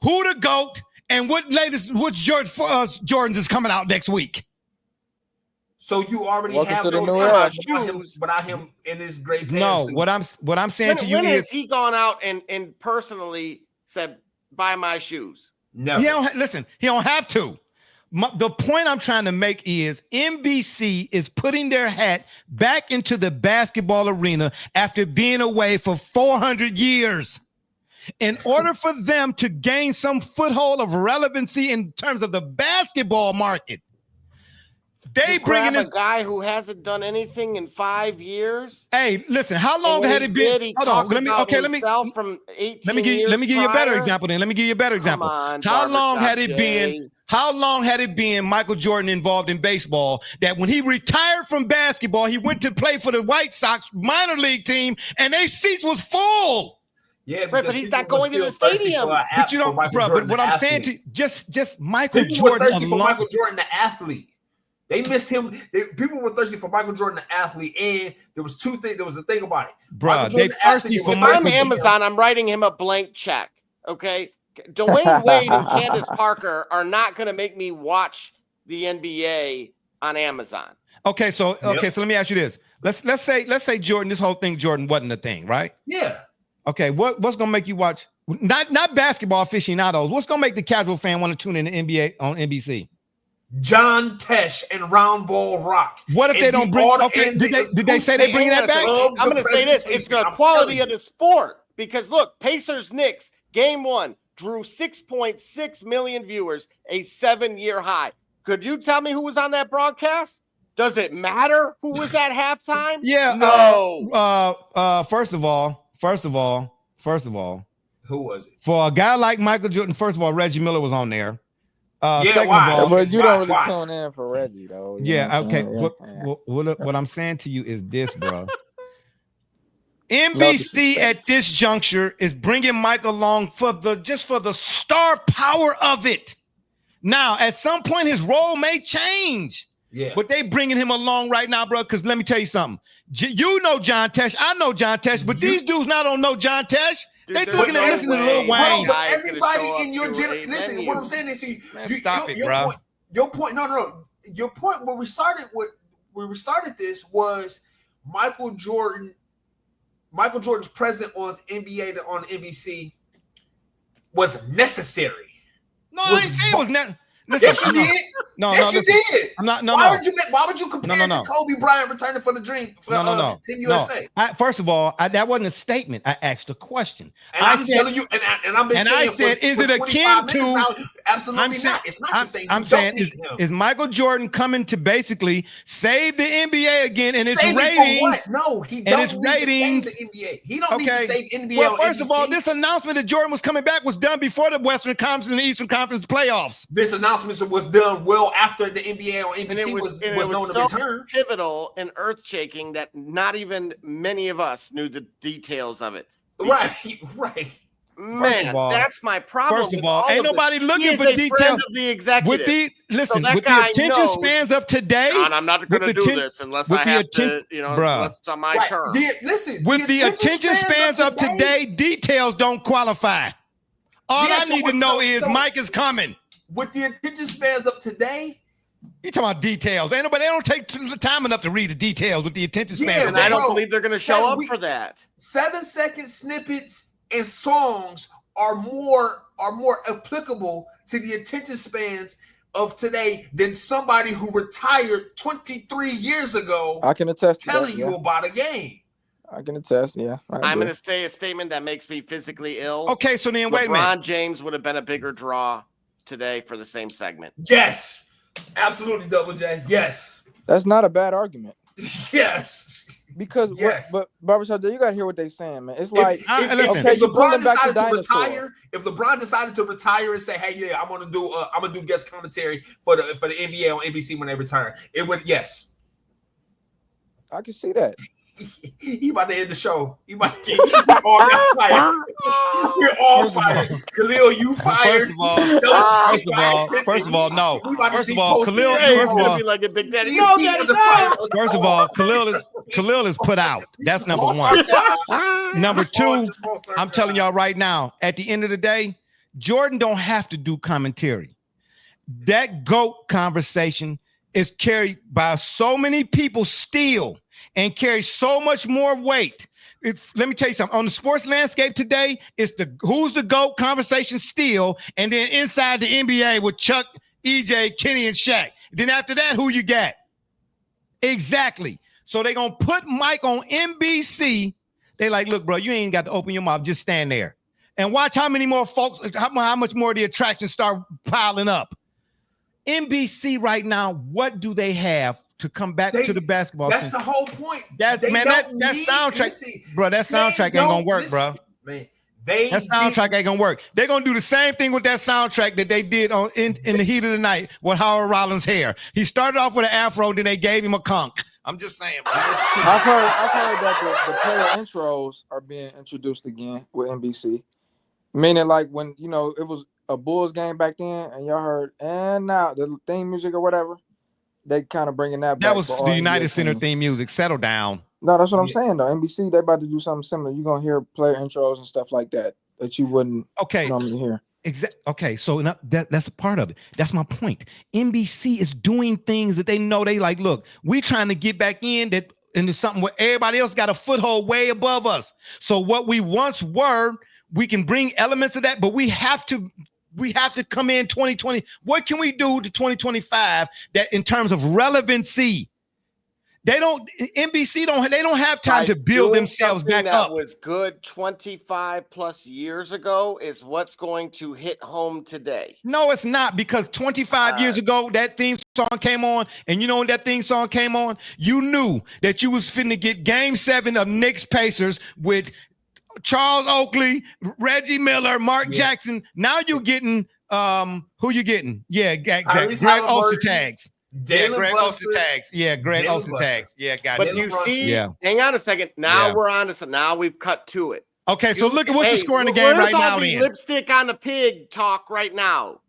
Who the GOAT and what Jordans is coming out next week. So you already have those shoes without him in his great pants. No, what I'm saying to you when is, has he gone out and personally said, "Buy my shoes"? No, he don't have to. The point I'm trying to make is NBC is putting their hat back into the basketball arena after being away for 400 years. In order for them to gain some foothold of relevancy in terms of the basketball market, they bringing grab this a guy who hasn't done anything in 5 years. Hey, listen, how long had it been? Hold on, let me from 18 let me give you a better example then. Let me give you a better example. How long had it been? How long had it been Michael Jordan involved in baseball that when he retired from basketball, he went to play for the White Sox minor league team and their seats was full? Yeah, right, but he's not going to the stadium. But you don't, bro. But what I'm saying to just Michael Jordan were thirsty for Michael Jordan, the athlete. They missed him. People were thirsty for Michael Jordan, the athlete, and there was two things. There was a thing about it, bro. They thirsty for Michael. If I'm Amazon, I'm writing him a blank check. Okay, Dwayne Wade and Candace Parker are not going to make me watch the NBA on Amazon. Okay, so let me ask you this. Let's say Jordan. This whole thing, Jordan wasn't a thing, right? Yeah. Okay, what's gonna make you watch? Not basketball aficionados. What's gonna make the casual fan want to tune in the NBA on NBC? John Tesh and Round Ball Rock. What if they don't bring? Okay, did they say they bring that back? I'm going to say this: it's the quality of the sport. Because look, Pacers Knicks game 1 drew 6.6 million viewers, a 7-year high. Could you tell me who was on that broadcast? Does it matter who was at halftime? Yeah. No. First of all, who was it? For a guy like Michael Jordan, first of all, Reggie Miller was on there. Second of all, but you don't really tune in for Reggie, though. Okay. What I'm saying to you is this, bro. NBC at this juncture is bringing Michael along for the star power of it. Now, at some point, his role may change. Yeah. But they bringing him along right now, bro. Because let me tell you something. You know John Tesh. I know John Tesh. But these dudes not don't know John Tesh. They looking and listening to Lil Wayne. But everybody in your generation, listen. What I'm saying is, your point. No. Your point where we started this was Michael Jordan. Michael Jordan's presence on NBA on NBC was necessary. No, I didn't say it was necessary. Yes, you did. Yes, you did. I'm not. Why would you compare it to Kobe Bryant returning for the dream for Team USA? First of all, that wasn't a statement. I asked a question. And I'm telling you, and I've been saying, I said, is it akin to? Now, absolutely not. It's not the same. I'm saying, is Michael Jordan coming to basically save the NBA again and its ratings? For what? No, he don't need to save the NBA. He don't need to save NBA. Well, first of all, this announcement that Jordan was coming back was done before the Western Conference and the Eastern Conference playoffs. This announcement was done well after the NBA on NBC was known to return. Pivotal and earth-shaking that not even many of us knew the details of it. Right. Man, that's my problem. First of all, ain't nobody looking for details of the executive. With the attention spans of today, John, I'm not going to do this unless I have to, unless it's on my terms. With the attention spans of today, details don't qualify. All I need to know is Mike is coming. With the attention spans of today, you talking about details? Ain't nobody. They don't take time enough to read the details with the attention spans. And I don't believe they're going to show up for that. 7-second snippets and songs are more applicable to the attention spans of today than somebody who retired 23 years ago. I can attest telling you about a game. I can attest. Yeah, I'm going to say a statement that makes me physically ill. Okay, so then wait a minute. LeBron James would have been a bigger draw today for the same segment. Yes, absolutely, Double J. Yes, that's not a bad argument. Yes, because but Barbershop, you got to hear what they're saying, man. It's like if LeBron decided to retire, if LeBron decided to retire and say, "Hey, yeah, I'm gonna do guest commentary for the NBA on NBC when they return," it would I can see that. He about to end the show. He about to get all fired. We're all fired. Khalil, you fired. First of all, no. First of all, Khalil. Like a big daddy. First of all, Khalil is put out. That's number one. Number two, I'm telling y'all right now. At the end of the day, Jordan don't have to do commentary. That GOAT conversation is carried by so many people still. And carry so much more weight. Let me tell you something. On the sports landscape today, it's the who's the GOAT conversation still, and then inside the NBA with Chuck EJ, Kenny, and Shaq. Then after that, who you got? Exactly. So they're going to put Mike on NBC. They like, look, bro, you ain't got to open your mouth. Just stand there. And watch how many more folks, how much more the attractions start piling up. NBC right now, what do they have to come back to the basketball? That's the whole point. That soundtrack, bro, that soundtrack ain't gonna work, bro. Man, that soundtrack ain't gonna work. They're gonna do the same thing with that soundtrack that they did in the heat of the night with Howard Rollins' hair. He started off with an afro, then they gave him a conch. I'm just saying, bro. I've heard that the player intros are being introduced again with NBC. Meaning, like when it was a Bulls game back then, and y'all heard and now the theme music or whatever, they kind of bringing that back. That was the United Center theme music. Settle down. No, that's what I'm saying though. NBC, they about to do something similar. You're gonna hear player intros and stuff like that you wouldn't normally hear. Exactly. Okay, so that's a part of it. That's my point. NBC is doing things that they know they like. Look, we trying to get back into something where everybody else got a foothold way above us. So what we once were, we can bring elements of that, but we have to come in 2020. What can we do to 2025 that in terms of relevancy? NBC don't have time to build themselves back up. That was good 25 plus years ago is what's going to hit home today. No, it's not, because 25 years ago, that theme song came on, and you know when that theme song came on, you knew that you was finna get Game 7 of Knicks Pacers with Charles Oakley, Reggie Miller, Mark Jackson. Now you're getting who you getting? Yeah, Greg Ostertags. Greg Ostertags. Yeah, Greg Ostertags. Yeah, got it. But you see, hang on a second. Now we're on to now we've cut to it. Okay, so look at what's the score in the game right now. Then lipstick on the pig talk right now,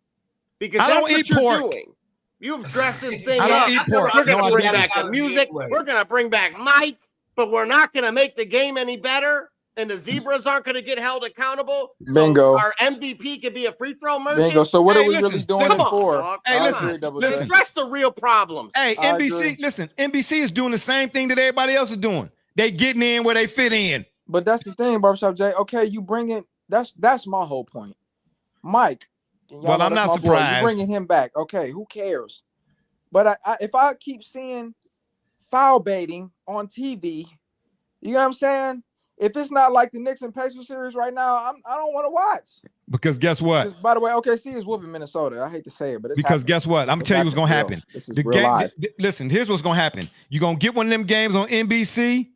because I that's don't what eat you're pork. doing. You've dressed this thing I up. don't eat pork. We're gonna bring back the don't music. We're gonna bring back Mike, but we're not gonna make the game any better. And the zebras aren't going to get held accountable. Bingo. So our MVP could be a free throw merchant. Bingo. So what are we really doing it for? Listen. Address the real problems. Hey, NBC, listen. NBC is doing the same thing that everybody else is doing. They getting in where they fit in. But that's the thing, Barbershop Jay. Okay, you bring in. That's my whole point. Mike. Well, I'm not surprised. You bringing him back. Okay, who cares? But if I keep seeing foul baiting on TV, you know what I'm saying? If it's not like the Knicks and Pacers series right now, I don't want to watch. Because guess what? Because, by the way, OKC is whooping Minnesota. I hate to say it, but it's because happening. Guess what? I'm gonna tell you what's gonna happen. This is real live. Listen, here's what's gonna happen. You're gonna get one of them games on NBC,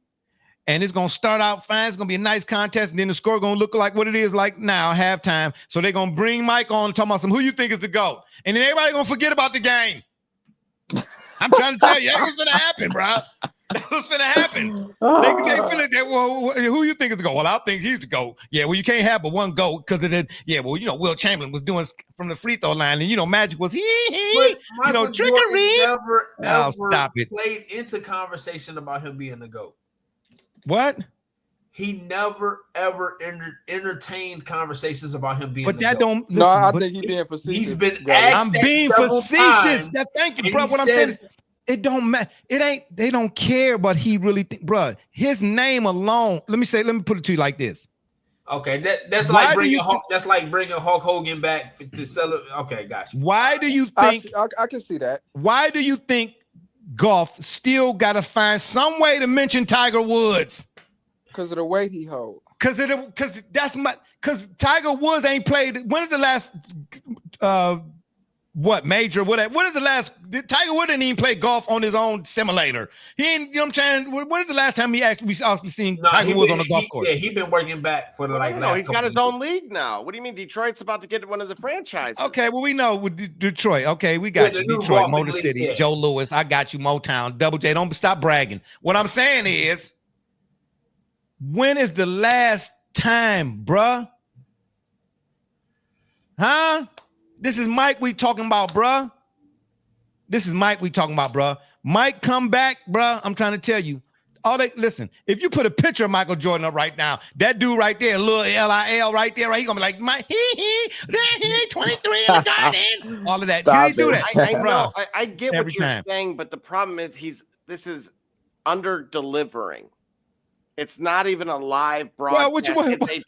and it's gonna start out fine. It's gonna be a nice contest, and then the score gonna look like what it is like now, halftime. So they're gonna bring Mike on, talking about who you think is the GOAT, and then everybody gonna forget about the game. I'm trying to tell you, that's what's gonna happen, bro. That's what's gonna happen. They feel it. Well, who you think is the GOAT? Well, I think he's the GOAT. Yeah, well, you can't have but one GOAT because of that. Yeah, well, Will Chamberlain was doing from the free throw line, and Magic was trickery. Never stop it. Played into conversation about him being the GOAT. What? He never ever entertained conversations about him being. But that GOAT. don't. No, I think he's being facetious. He's been asked. I'm being facetious. Thank you, bro. What I'm saying is, it don't matter. It ain't. They don't care what he really think, bro. His name alone. Let me put it to you like this. Okay, that's like bringing Hulk Hogan back to sell it. Okay, gotcha. Why do you think? I can see that. Why do you think golf still got to find some way to mention Tiger Woods? Because of the weight he holds. Because Tiger Woods ain't played. When is the last major? What is the last? Tiger Woods didn't even play golf on his own simulator. He ain't. You know what I'm saying? When is the last time we actually seen Tiger Woods on the golf course? Yeah, he's been working back for the last. He's got his own league now. What do you mean? Detroit's about to get one of the franchises. Okay, well we know with Detroit. Okay, we got you. Detroit, Motor City, Joe Louis. I got you, Motown, Double J. Don't stop bragging. What I'm saying is, when is the last time, bruh? Huh? This is Mike we talking about, bruh. Mike, come back, bruh. I'm trying to tell you. Listen, if you put a picture of Michael Jordan up right now, that dude right there, little LIL right there, right? He's gonna be like, Mike, 23 in the garden. All of that. Can he do that? I know. I get what you're saying, but the problem is this is under delivering. It's not even a live Well, broadcast.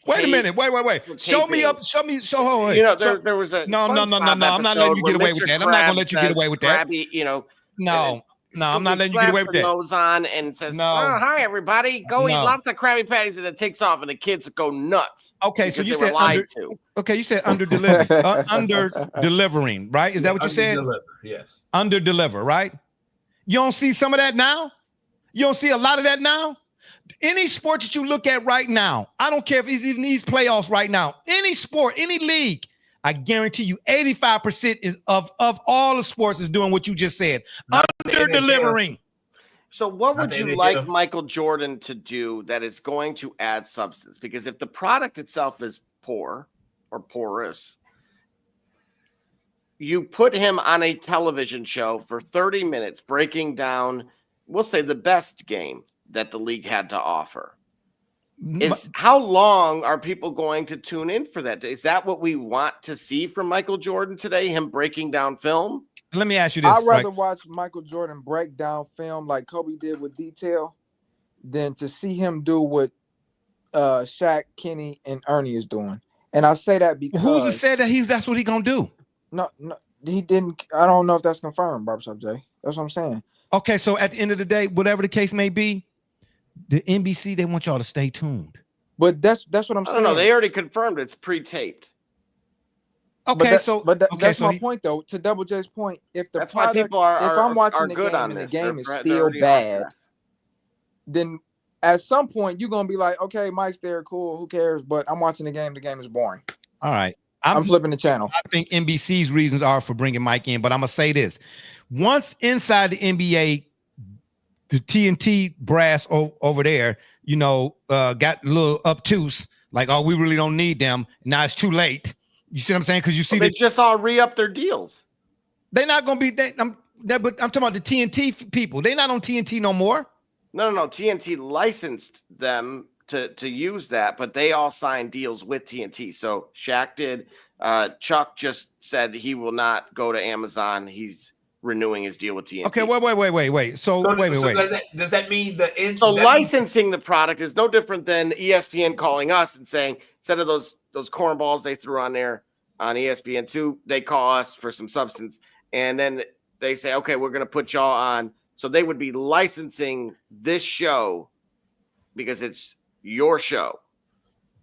wait a minute. Wait. Show me. You know, there was a no. I'm not letting you get away with that. I'm not gonna let you get away with that. Krabby, you know, no, I'm not letting you get away with that. Nose on and says, No. "Oh, hi everybody, go eat lots of Krabby Patties," and it takes off, and the kids go nuts. Okay, so you they were said lied to. Okay, you said under delivering, under delivering, right? Is that what you said? Deliver, yes. Under deliver, right? You don't see some of that now? You don't see a lot of that now? Any sport that you look at right now, I don't care if it's even these playoffs right now, any sport, any league, I guarantee you 85% is of all the sports is doing what you just said. Under delivering. So what would you like Michael Jordan to do that is going to add substance? Because if the product itself is poor or porous, you put him on a television show for 30 minutes breaking down, we'll say, the best game that the league had to offer. How long are people going to tune in for that? Is that what we want to see from Michael Jordan today, him breaking down film? Let me ask you this. I'd rather watch Michael Jordan break down film like Kobe did with detail than to see him do what Shaq, Kenny, and Ernie is doing. And I say that because who's said that that's what he's gonna do? No, he didn't. I don't know if that's confirmed, Barbershop Jay. That's what I'm saying. Okay, so at the end of the day, whatever the case may be, the NBC, they want y'all to stay tuned. But that's what I'm saying. No, they already confirmed it's pre-taped. Okay, that's my point though. To Double J's point, if the that's product, why people if I'm watching the good game on and the this. game is still bad, then at some point you're gonna be like, okay, Mike's there, cool, who cares? But I'm watching the game is boring. All right. I'm flipping the channel. I think NBC's reasons are for bringing Mike in, but I'm gonna say this: once inside the NBA, the TNT brass over there, got a little obtuse, like, oh, we really don't need them. Now it's too late. You see what I'm saying? Because you see they just all re-up their deals. They're not gonna be. But I'm talking about the TNT people. They're not on TNT no more. No. TNT licensed them to use that, but they all signed deals with TNT. So Shaq did. Chuck just said he will not go to Amazon. He's renewing his deal with TNT. Okay, wait. So wait. Does that mean licensing the product is no different than ESPN calling us and saying, instead of those cornballs they threw on there on ESPN2, they call us for some substance, and then they say, okay, we're going to put y'all on. So they would be licensing this show because it's your show.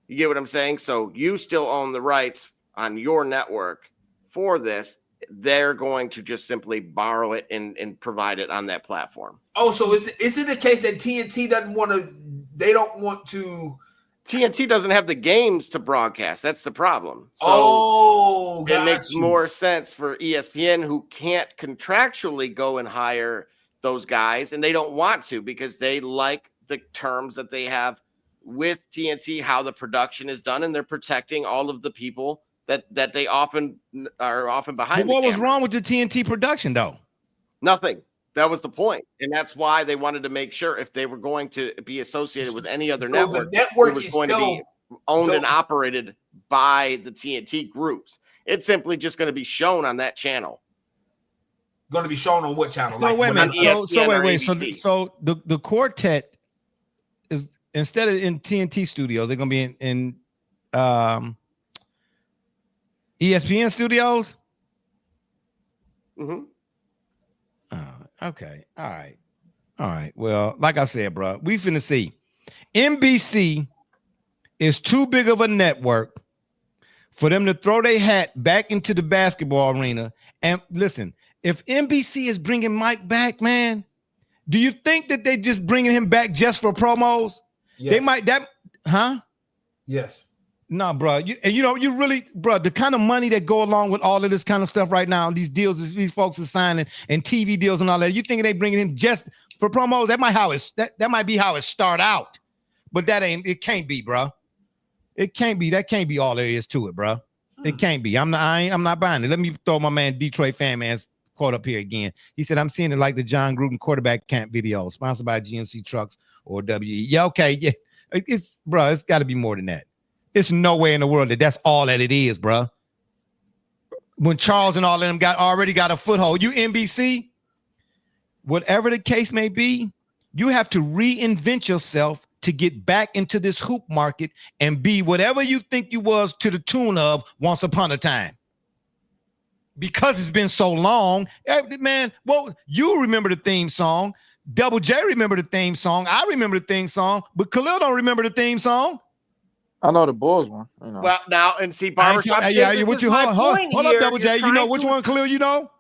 You get what I'm saying? So you still own the rights on your network for this. They're going to just simply borrow it and provide it on that platform. Oh, so is it the case that TNT doesn't want to? They don't want to. TNT doesn't have the games to broadcast. That's the problem. So it makes more sense for ESPN, who can't contractually go and hire those guys, and they don't want to because they like the terms that they have with TNT, how the production is done, and they're protecting all of the people that they often are behind. But what was wrong with the TNT production, though? Nothing. That was the point, and that's why they wanted to make sure if they were going to be associated with any other network, it was going to be owned and operated by the TNT groups. It's simply just going to be shown on that channel. Going to be shown on what channel? So wait a minute. So the quartet is, instead of in TNT studios, they're going to be in ESPN studios. Mm-hmm. Okay. All right. Well, like I said, bro, we finna see. NBC is too big of a network for them to throw their hat back into the basketball arena. And listen, if NBC is bringing Mike back, man, do you think that they just bringing him back just for promos? Yes. They might Yes. No, bro. You really, bro, the kind of money that go along with all of this kind of stuff right now, these deals these folks are signing and TV deals and all that. You think they bringing him just for promos? That might be how it start out, but it can't be, bro. It can't be. That can't be all there is to it, bro. It can't be. I'm not buying it. Let me throw my man Detroit Fan Man's quote up here again. He said, "I'm seeing it like the John Gruden quarterback camp video, sponsored by GMC Trucks or WE." Yeah, okay, yeah. It's got to be more than that. It's no way in the world that's all that it is, bro. When Charles and all of them already got a foothold, you NBC, whatever the case may be, you have to reinvent yourself to get back into this hoop market and be whatever you think you was to the tune of once upon a time. Because it's been so long, man. Well, you remember the theme song. Double J remember the theme song. I remember the theme song, but Khalil don't remember the theme song. I know the Bulls one. You know. Well, now and see, barbershop. This what is you my hold point up, here. Double J. You know which one, Khalil? You know?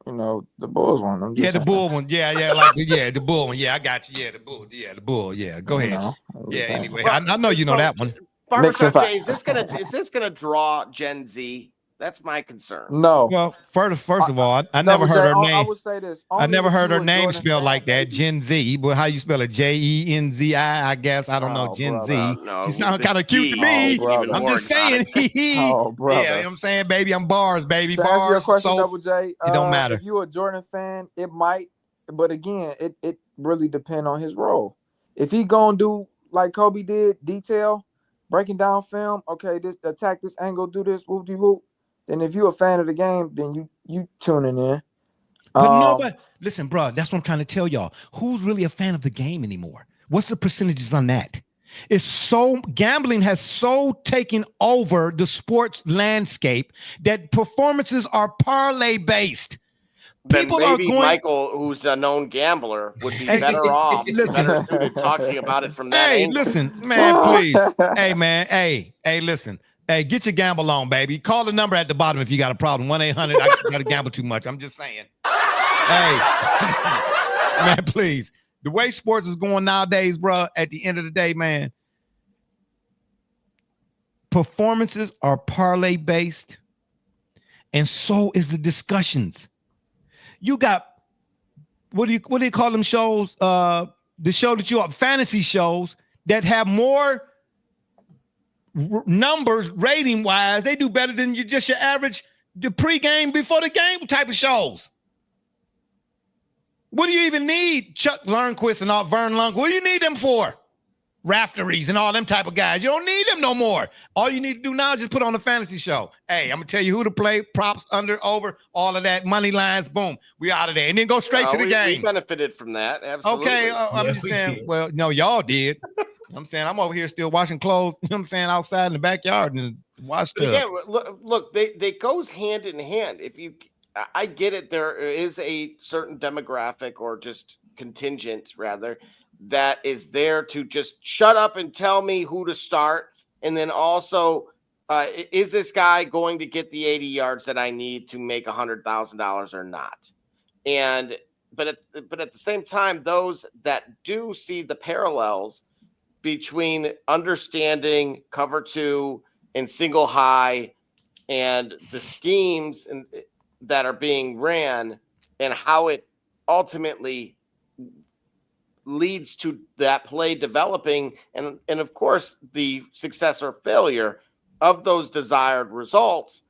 You know the Bulls one. I'm just the saying. Bull one. Yeah, the Bull one. Yeah, I got you. Yeah, the Bull. Yeah, go ahead. Anyway, Well, I know you know that one. Barbershop Jay, is this gonna draw Gen Z? That's my concern. No. Well, first of all, I never heard her name. I would say this. I never heard her name Jordan spelled fan, like that. maybe. Gen Z. But how you spell it? Jenzi? I guess. I don't know. Gen Z. No, She sounds kind of cute to me. I'm just saying. Oh, Yeah, you know what I'm saying, baby. I'm bars, baby. To answer your Bars. question, So Double J, it don't matter. If you're a Jordan fan, it might. But again, it really depends on his role. If he gonna do like Kobe did, detail, breaking down film, okay, this attack this angle, do this, whoop-de-whoop. Then if you're a fan of the game, then you tuning in. But nobody, listen, bro, that's what I'm trying to tell y'all. Who's really a fan of the game anymore? What's the percentages on that? Gambling has so taken over the sports landscape that performances are parlay based. Then maybe Michael, who's a known gambler, would be better off, better suited talking about it from that angle. Listen, man, please. Hey, man, listen. Hey, get your gamble on, baby. Call the number at the bottom if you got a problem. 1-800, I got to gamble too much. I'm just saying. Hey, man, please. The way sports is going nowadays, bro, at the end of the day, man, performances are parlay based, and so is the discussions. You got, what do you call them shows? The show that you are, fantasy shows that have more numbers rating wise, they do better than your average the pregame before the game type of shows. What do you even need Chuck Lundquist and all Vern Lundquist? What do you need them for? Rafteries and all them type of guys. You don't need them no more. All you need to do now is just put on a fantasy show. Hey, I'm gonna tell you who to play, props, under, over, all of that, money lines, boom, we out of there, and then go straight to the game. We benefited from that, absolutely. Okay, I'm just saying. Well, no, y'all did. I'm saying I'm over here still washing clothes. You know what I'm saying, outside in the backyard and wash tub. Again, look, they goes hand in hand. I get it. There is a certain demographic or just contingent rather that is there to just shut up and tell me who to start, and then also, is this guy going to get the 80 yards that I need to make $100,000 or not? But at the same time, those that do see the parallels between understanding cover two and single high and the schemes that are being ran and how it ultimately leads to that play developing and of course the success or failure of those desired results,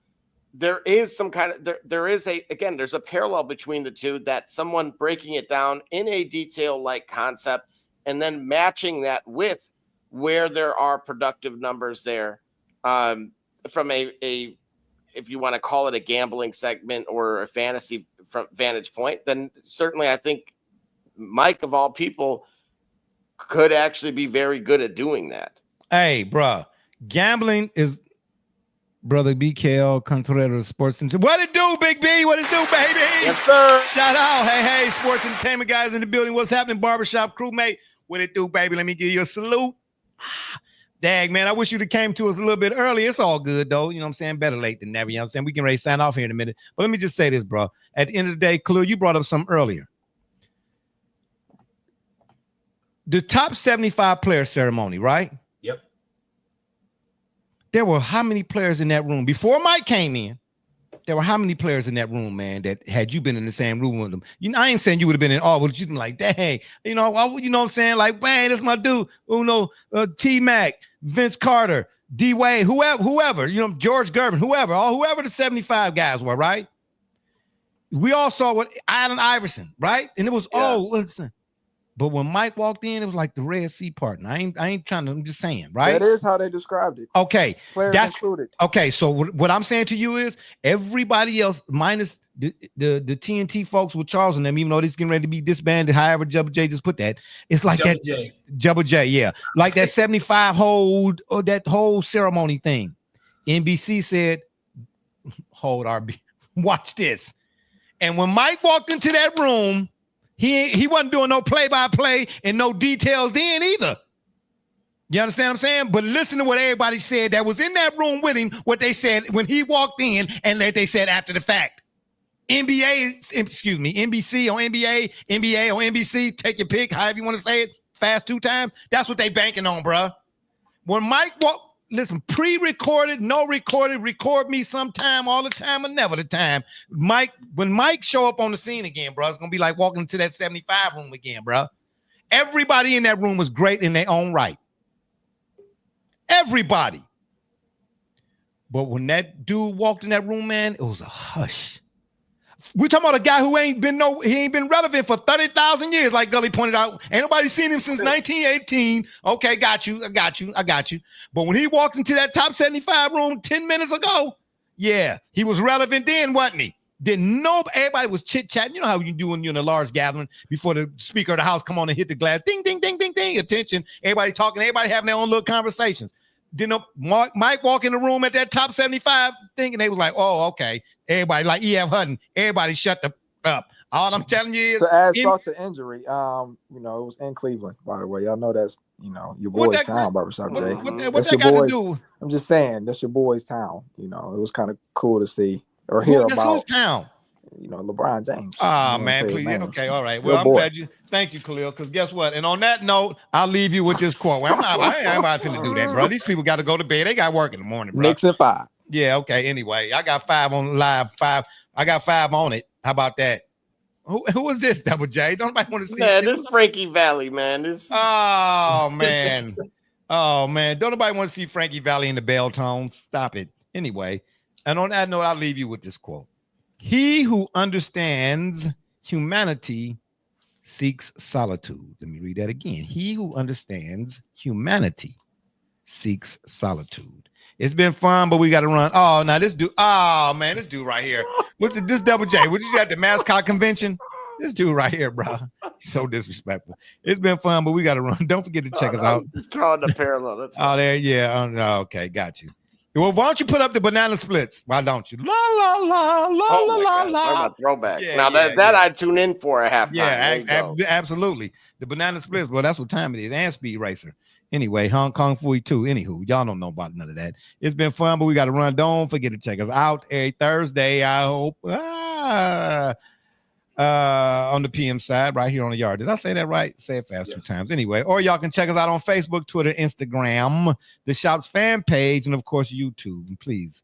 there is some kind of there's a parallel between the two, that someone breaking it down in a detail like concept and then matching that with where there are productive numbers there, from a if you want to call it a gambling segment or a fantasy from vantage point, then certainly I think Mike of all people could actually be very good at doing that. Hey, bro, gambling is brother BKL Contreras Sports Center. What it do, Big B? What it do, baby? Yes, sir. Shout out. Hey, sports entertainment guys in the building. What's happening, barbershop crewmate? What it do, baby? Let me give you a salute. Dag, man, I wish you'd have came to us a little bit earlier. It's all good, though. You know what I'm saying? Better late than never. You know what I'm saying? We can ready to sign off here in a minute. But let me just say this, bro. At the end of the day, Khalil, you brought up something earlier. The top 75 player ceremony, right? Yep. There were how many players in that room? Before Mike came in, there were how many players in that room, man, that had you been in the same room with them? You know, I ain't saying you would have been in all, but you'd been like, dang, you know what I'm saying? Like, man, that's my dude. T-Mac, Vince Carter, D-Wade, whoever, you know, George Gervin, whoever the 75 guys were, right? We all saw what Allen Iverson, right? And it was, listen. But when Mike walked in, it was like the Red Sea part. And I ain't trying to, I'm just saying, right? That is how they described it. Okay. Players included. Okay, so what I'm saying to you is everybody else, minus the TNT folks with Charles and them, even though this getting ready to be disbanded, however Jubba J just put that, it's like Jubba that J. Jubba J, yeah, like that 75 hold or that whole ceremony thing. NBC said, hold RB, watch this. And when Mike walked into that room, he wasn't doing no play-by-play and no details then either. You understand what I'm saying? But listen to what everybody said that was in that room with him, what they said when he walked in and that they said after the fact. NBC on NBA on NBC, take your pick, however you want to say it, fast 2 times. That's what they banking on, bruh. When Mike walked, listen, pre-recorded, no recorded, record me sometime, all the time, or never the time. When Mike show up on the scene again, bro, it's gonna be like walking into that 75 room again, bro. Everybody in that room was great in their own right. Everybody. But when that dude walked in that room, man, it was a hush. We're talking about a guy who ain't been relevant for 30,000 years, like Gully pointed out. Ain't nobody seen him since 1918. Okay, got you. But when he walked into that top 75 room 10 minutes ago, yeah, he was relevant then, wasn't he? Didn't know everybody was chit-chatting. You know how you do when you're in a large gathering before the speaker of the house come on and hit the glass. Ding, ding, ding, ding, ding. Attention. Everybody talking, everybody having their own little conversations. Didn't Mike walk in the room at that top 75 thing, and they was like, oh, okay. Everybody like E.F. Hutton. Everybody shut the up. All I'm telling you is to add salt to injury, it was in Cleveland, by the way. Y'all know that's your boy's town, Barbershop Jay. What that got to do? I'm just saying, that's your boy's town. It was kind of cool to see or hear about. Whose town? LeBron James. Oh, man, please. Okay, all right. Well, I'm glad you. Thank you, Khalil, because guess what? And on that note, I'll leave you with this quote. Well, I ain't about to do that, bro. These people got to go to bed. They got work in the morning, bro. Knicks at 5. Yeah, okay. Anyway, I got 5 on live. 5. I got 5 on it. How about that? Who is this, Double J? Don't nobody want to see it. This Frankie Valli, man. Oh, man. Oh, man. Don't nobody want to see Frankie Valli in the bell tones. Stop it. Anyway, and on that note, I'll leave you with this quote. He who understands humanity seeks solitude. Let me read that again. He who understands humanity seeks solitude. It's been fun, but we got to run. Oh, now this dude. Oh, man, this dude right here. What's this Double J? What you got, the mascot convention? This dude right here, bro. So disrespectful. It's been fun, but we got to run. Don't forget to check us out. Just drawing the parallel. Oh, there, yeah. Okay, got you. Well, why don't you put up the banana splits? Why don't you? La la la la la la la. Talking about throwbacks. Yeah, now that I tune in for at halftime. Yeah, absolutely. The banana splits. Well, that's what time it is. And Speed Racer. Anyway, Hong Kong Fooey 2. Anywho, y'all don't know about none of that. It's been fun, but we got to run. Don't forget to check us out every Thursday. I hope on the PM side, right here on the yard. Did I say that right? Say it fast 2 times. Anyway, or y'all can check us out on Facebook, Twitter, Instagram, the Shop's fan page, and of course YouTube. And please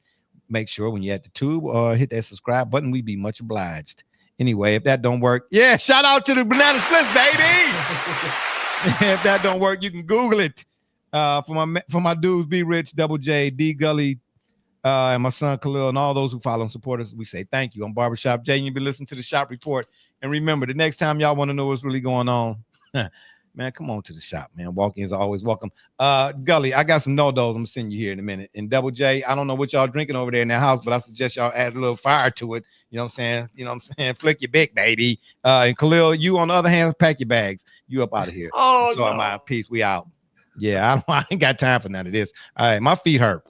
make sure when you're at the tube or hit that subscribe button. We'd be much obliged. Anyway, if that don't work, shout out to the banana splits, baby. If that don't work, you can Google it. For my dudes, Be Rich, Double J, D Gully, and my son Khalil, and all those who follow and support us, we say thank you. I'm Barbershop Jay. You've been listening to the Shop Report. And remember, the next time y'all want to know what's really going on, man, come on to the shop, man. Walk-ins are always welcome. Gully, I got some no-dos I'm going to send you here in a minute. And Double J, I don't know what y'all drinking over there in that house, but I suggest y'all add a little fire to it. You know what I'm saying? Flick your big, baby. And Khalil, you on the other hand, pack your bags. You up out of here. Oh, so am I. Peace. We out. Yeah, I ain't got time for none of this. All right, my feet hurt.